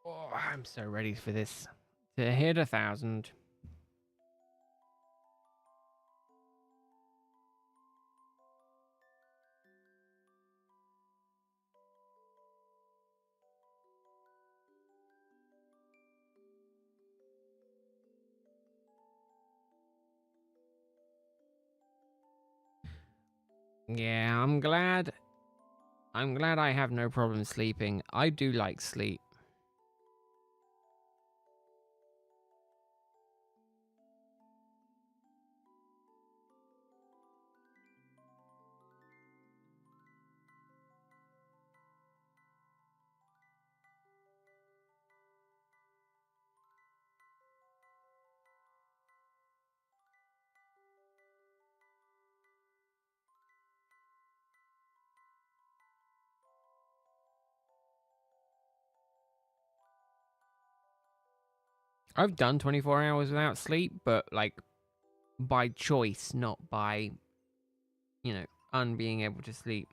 Oh, I'm so ready for this. To hit 1,000. Yeah, I'm glad. I'm glad I have no problem sleeping. I do like sleep. I've done 24 hours without sleep, but like by choice, not by, unbeing able to sleep.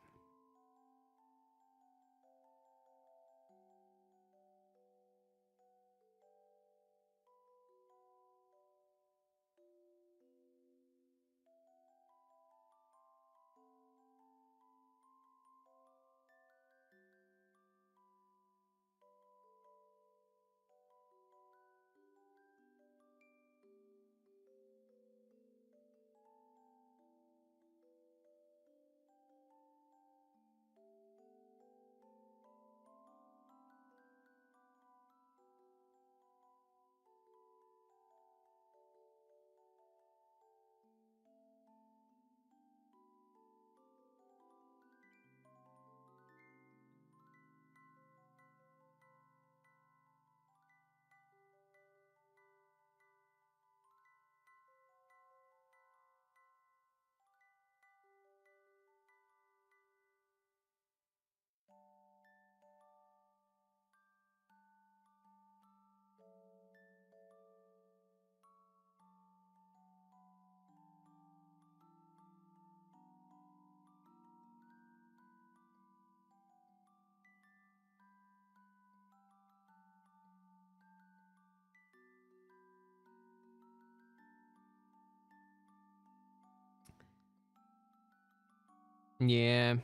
Yeah.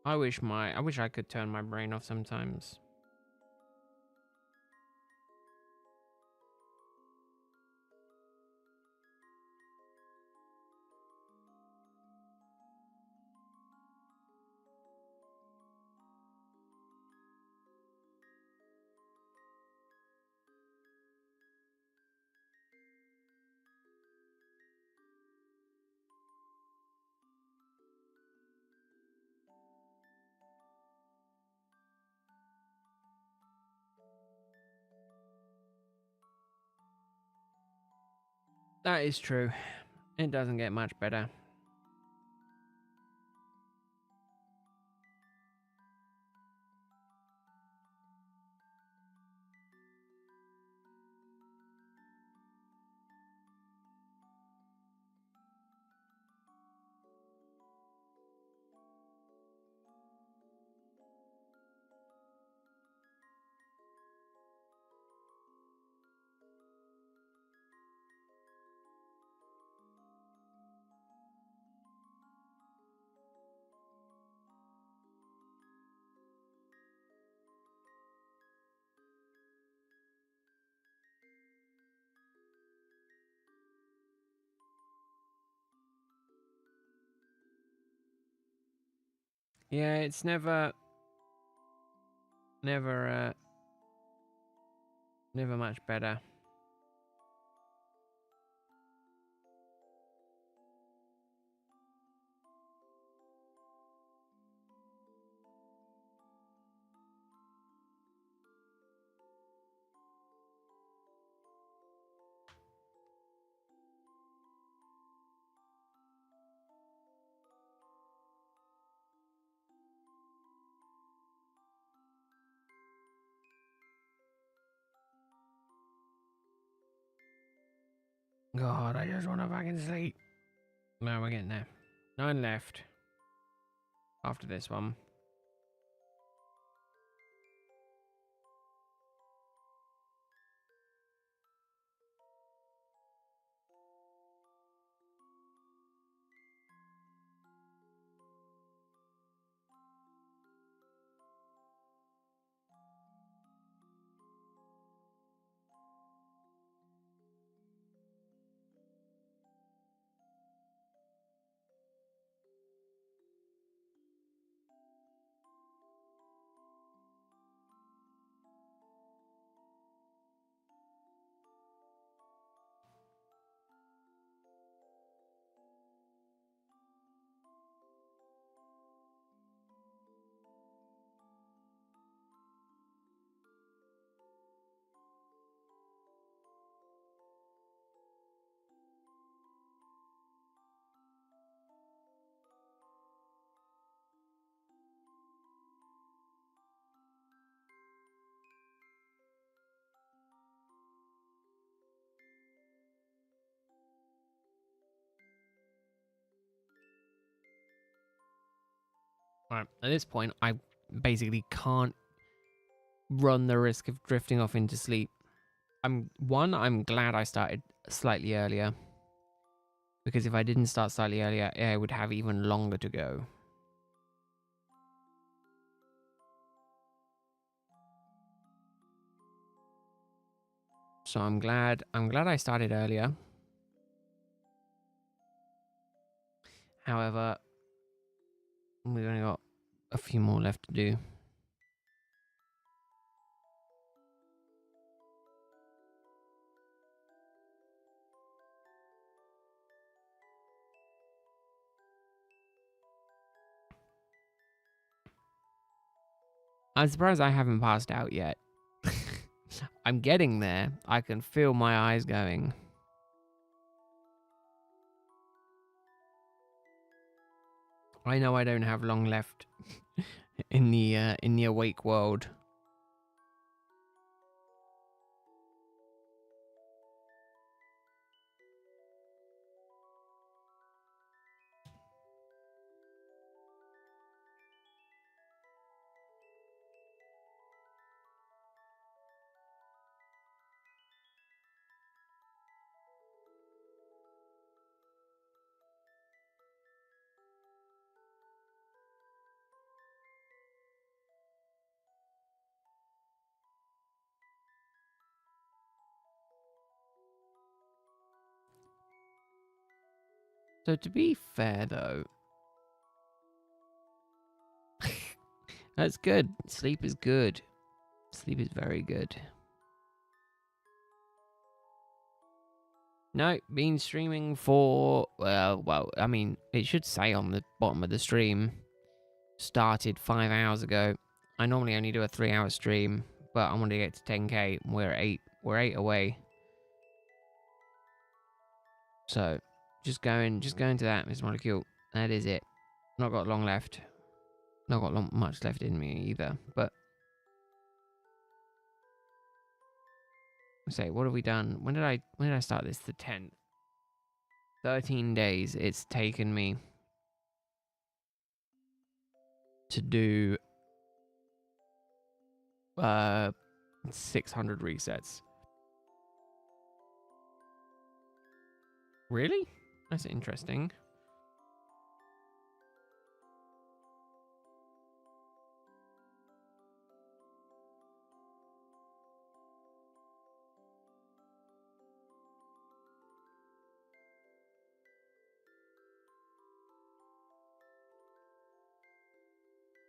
I wish I could turn my brain off sometimes. That is true. It doesn't get much better. Yeah, it's never never much better. God, I just want to fucking sleep. No, we're getting there. 9 left after this one. Right, at this point, I basically can't run the risk of drifting off into sleep. I'm glad I started slightly earlier, because if I didn't start slightly earlier, I would have even longer to go. So I'm glad I started earlier. However, we've only got a few more left to do. I'm surprised I haven't passed out yet. I'm getting there. I can feel my eyes going. I know I don't have long left in the awake world. So to be fair though, that's good. Sleep is good. Sleep is very good. No, been streaming for, well, I mean, it should say on the bottom of the stream, started 5 hours ago. I normally only do a 3-hour stream, but I want to get to 10k. We're 8 away. So, just going to that, Miss Molecule. That is it. Not got long left. Not got much left in me either, but say, what have we done? When did I start this? The 10th. 13 days it's taken me to do 600 resets. Really? That's interesting.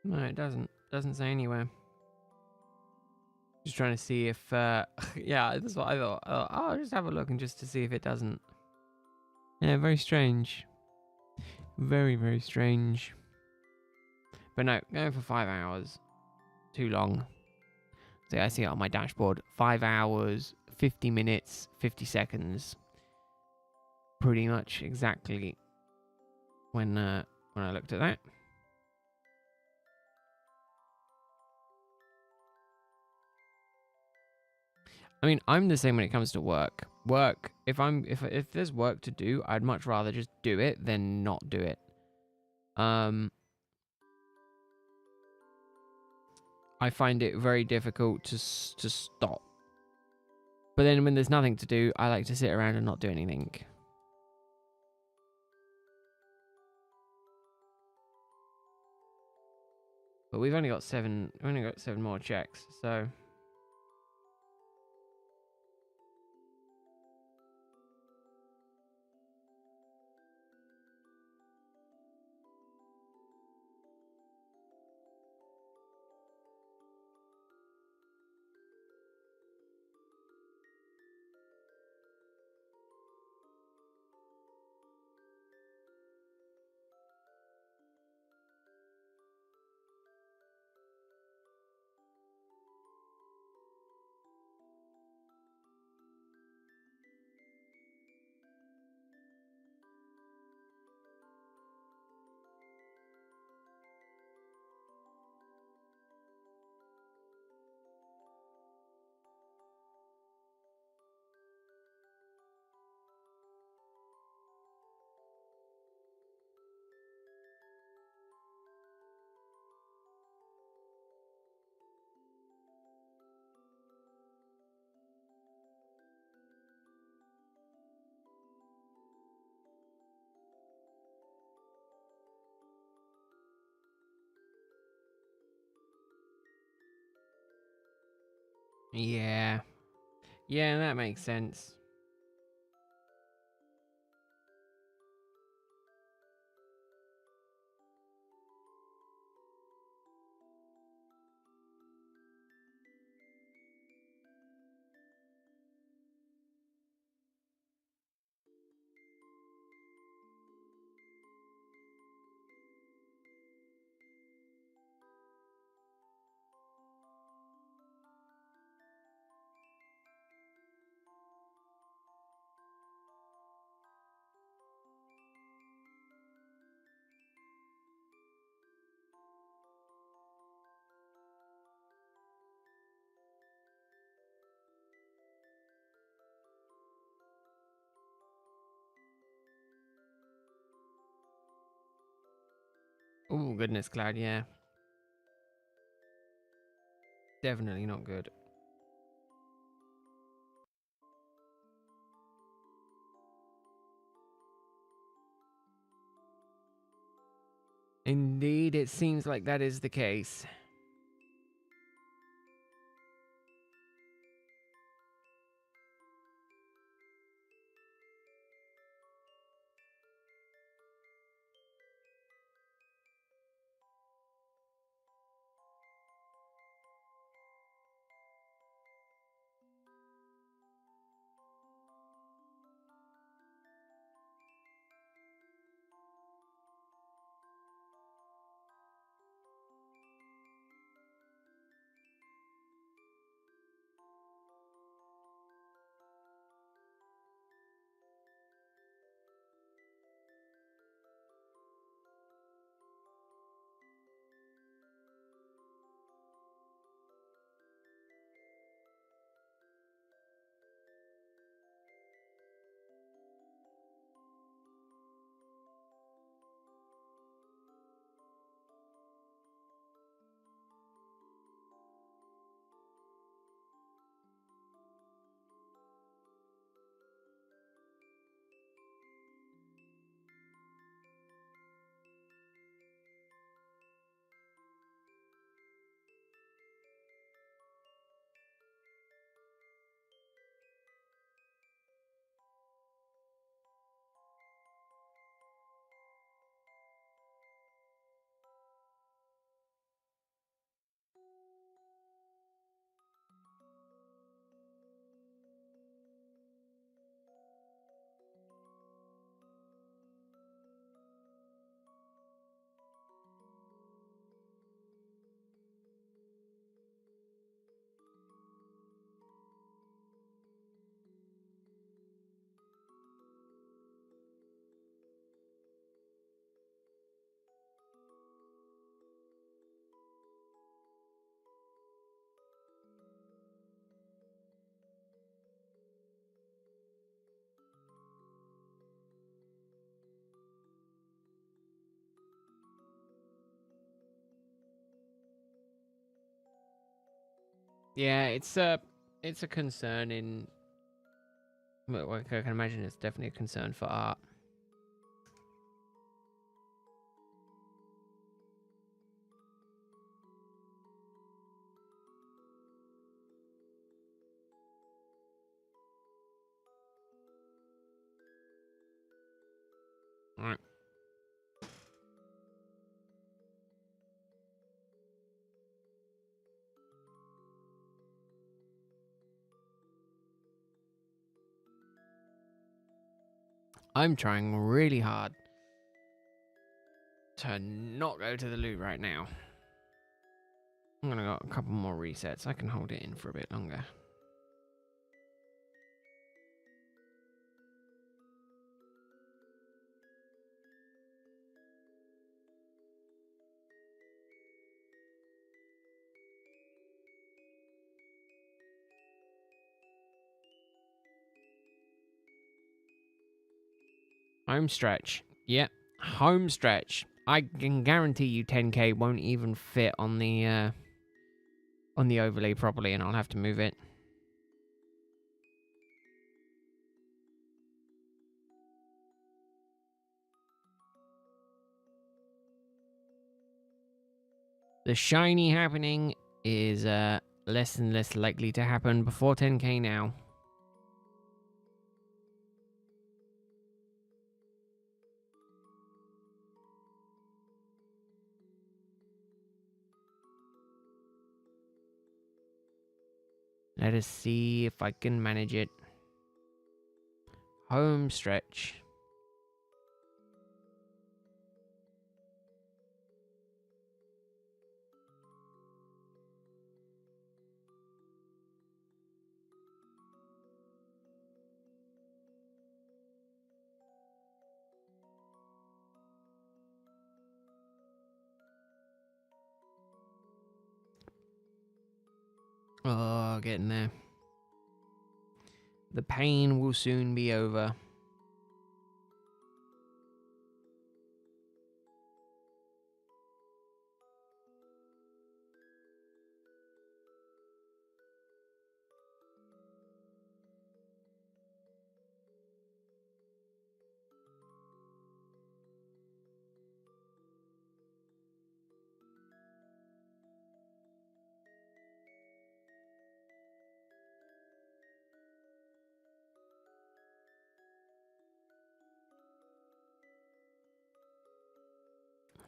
No, it doesn't. Doesn't say anywhere. Just trying to see if, yeah, that's what I thought. Oh, I'll just have a look and just to see if it doesn't. Yeah, very strange. Very, very strange. But no, going for 5 hours. Too long. See, I see it on my dashboard. 5 hours, 50 minutes, 50 seconds. Pretty much exactly when I looked at that. I mean, I'm the same when it comes to work. Work, if there's work to do, I'd much rather just do it than not do it. I find it very difficult to stop. But then when there's nothing to do, I like to sit around and not do anything. But we've only got 7 more checks, so yeah. Yeah, that makes sense. Oh, goodness, Cloud, yeah. Definitely not good. Indeed, it seems like that is the case. Yeah, it's a concern in. Well, I can imagine it's definitely a concern for art. All right. I'm trying really hard to not go to the loot right now. I'm gonna got a couple more resets. I can hold it in for a bit longer. Home stretch. Yep. Home stretch. I can guarantee you 10k won't even fit on the overlay properly, and I'll have to move it. The shiny happening is less and less likely to happen before 10k now. Let us see if I can manage it. Home stretch. Oh, getting there. The pain will soon be over.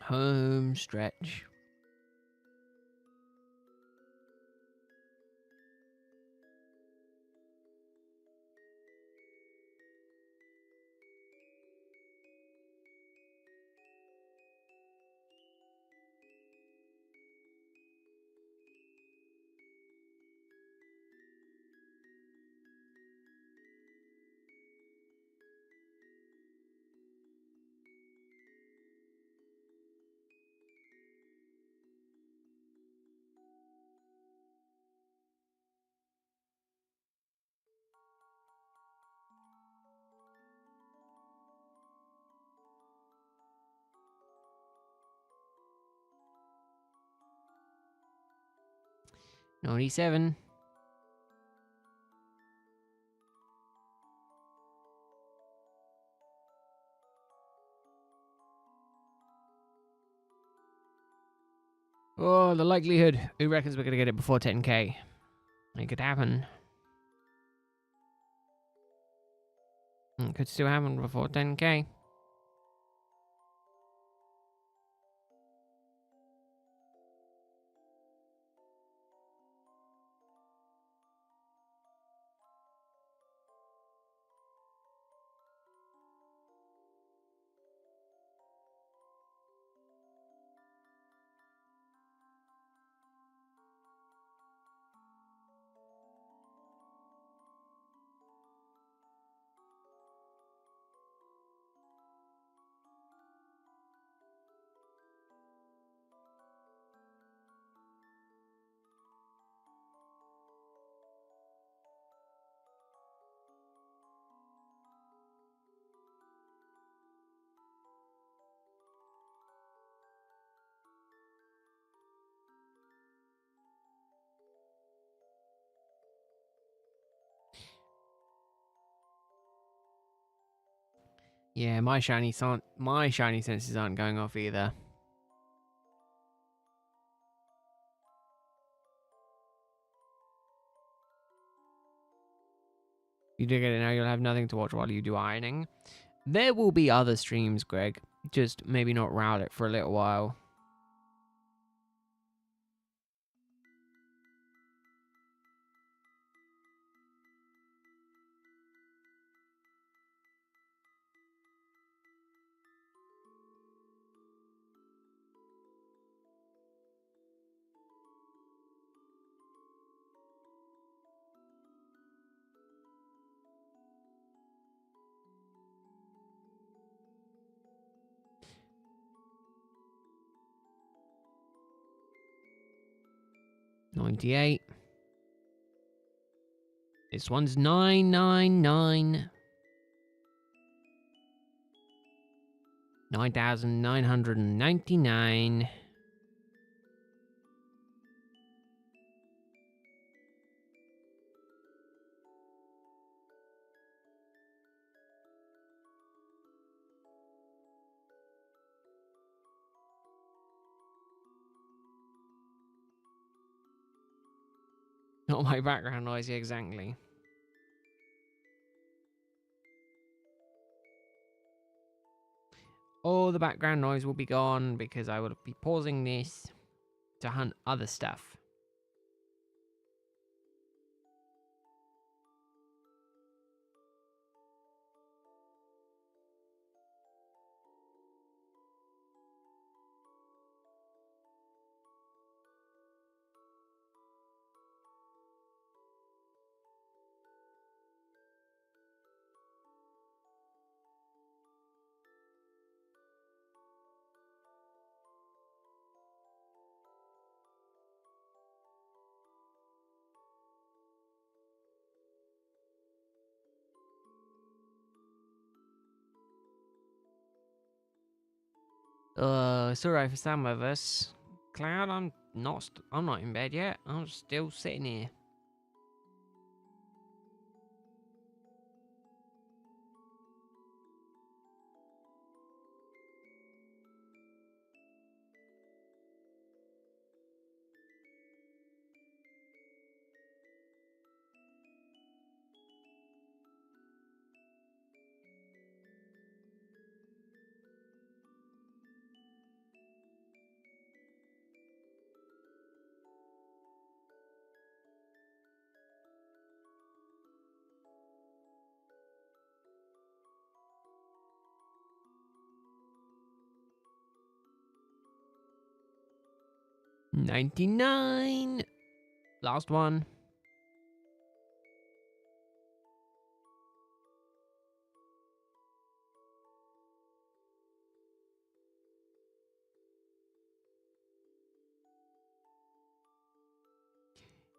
Home stretch. '97. Oh, the likelihood. Who reckons we're going to get it before 10k? It could happen. It could still happen before 10k. Yeah, my shiny senses aren't going off either. You do get it now, you'll have nothing to watch while you do ironing. There will be other streams, Greg. Just maybe not Rowlet for a little while. $98. This one's $999. 9,999. Not my background noise, yeah, exactly. All the background noise will be gone because I will be pausing this to hunt other stuff. It's alright for some of us. Cloud, I'm not in bed yet. I'm still sitting here. $99. Last one.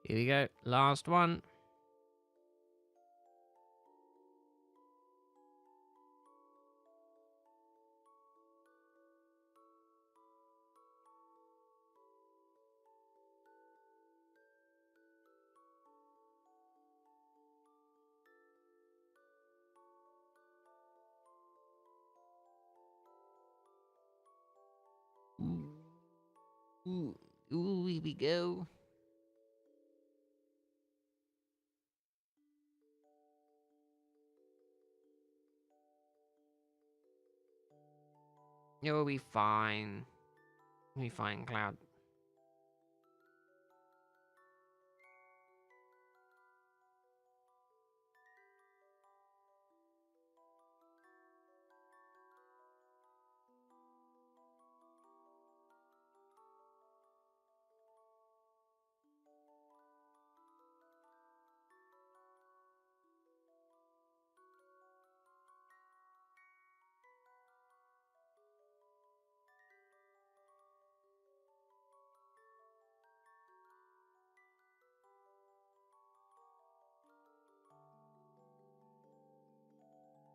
Here we go. Last one. Ooh, here we go. You'll be fine. You'll be fine, Cloud.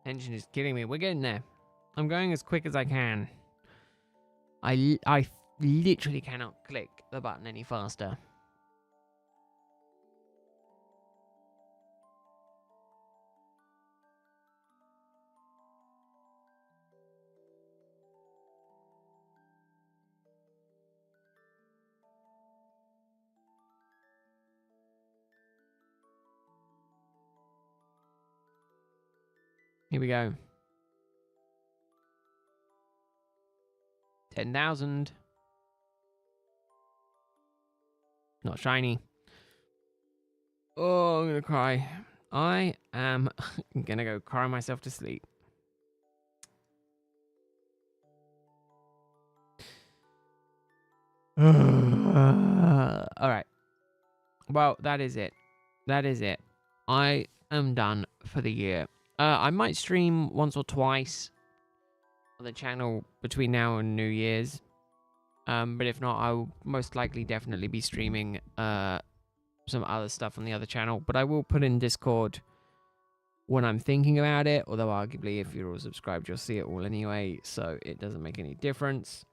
Tension is killing me. We're getting there. I'm going as quick as I can. I literally cannot click the button any faster. Here we go. 10,000. Not shiny. Oh, I'm gonna cry. I am gonna go cry myself to sleep. All right. Well, that is it. That is it. I am done for the year. I might stream once or twice on the channel between now and New Year's. But if not, I will most likely definitely be streaming some other stuff on the other channel. But I will put in Discord when I'm thinking about it. Although arguably, if you're all subscribed, you'll see it all anyway. So it doesn't make any difference.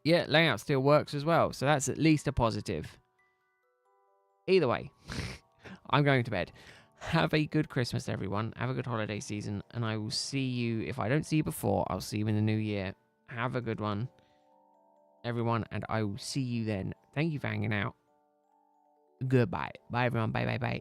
Yeah, layout still works as well. So that's at least a positive. Either way, I'm going to bed. Have a good Christmas, everyone. Have a good holiday season. And I will see you. If I don't see you before, I'll see you in the new year. Have a good one, everyone. And I will see you then. Thank you for hanging out. Goodbye. Bye, everyone. Bye, bye, bye.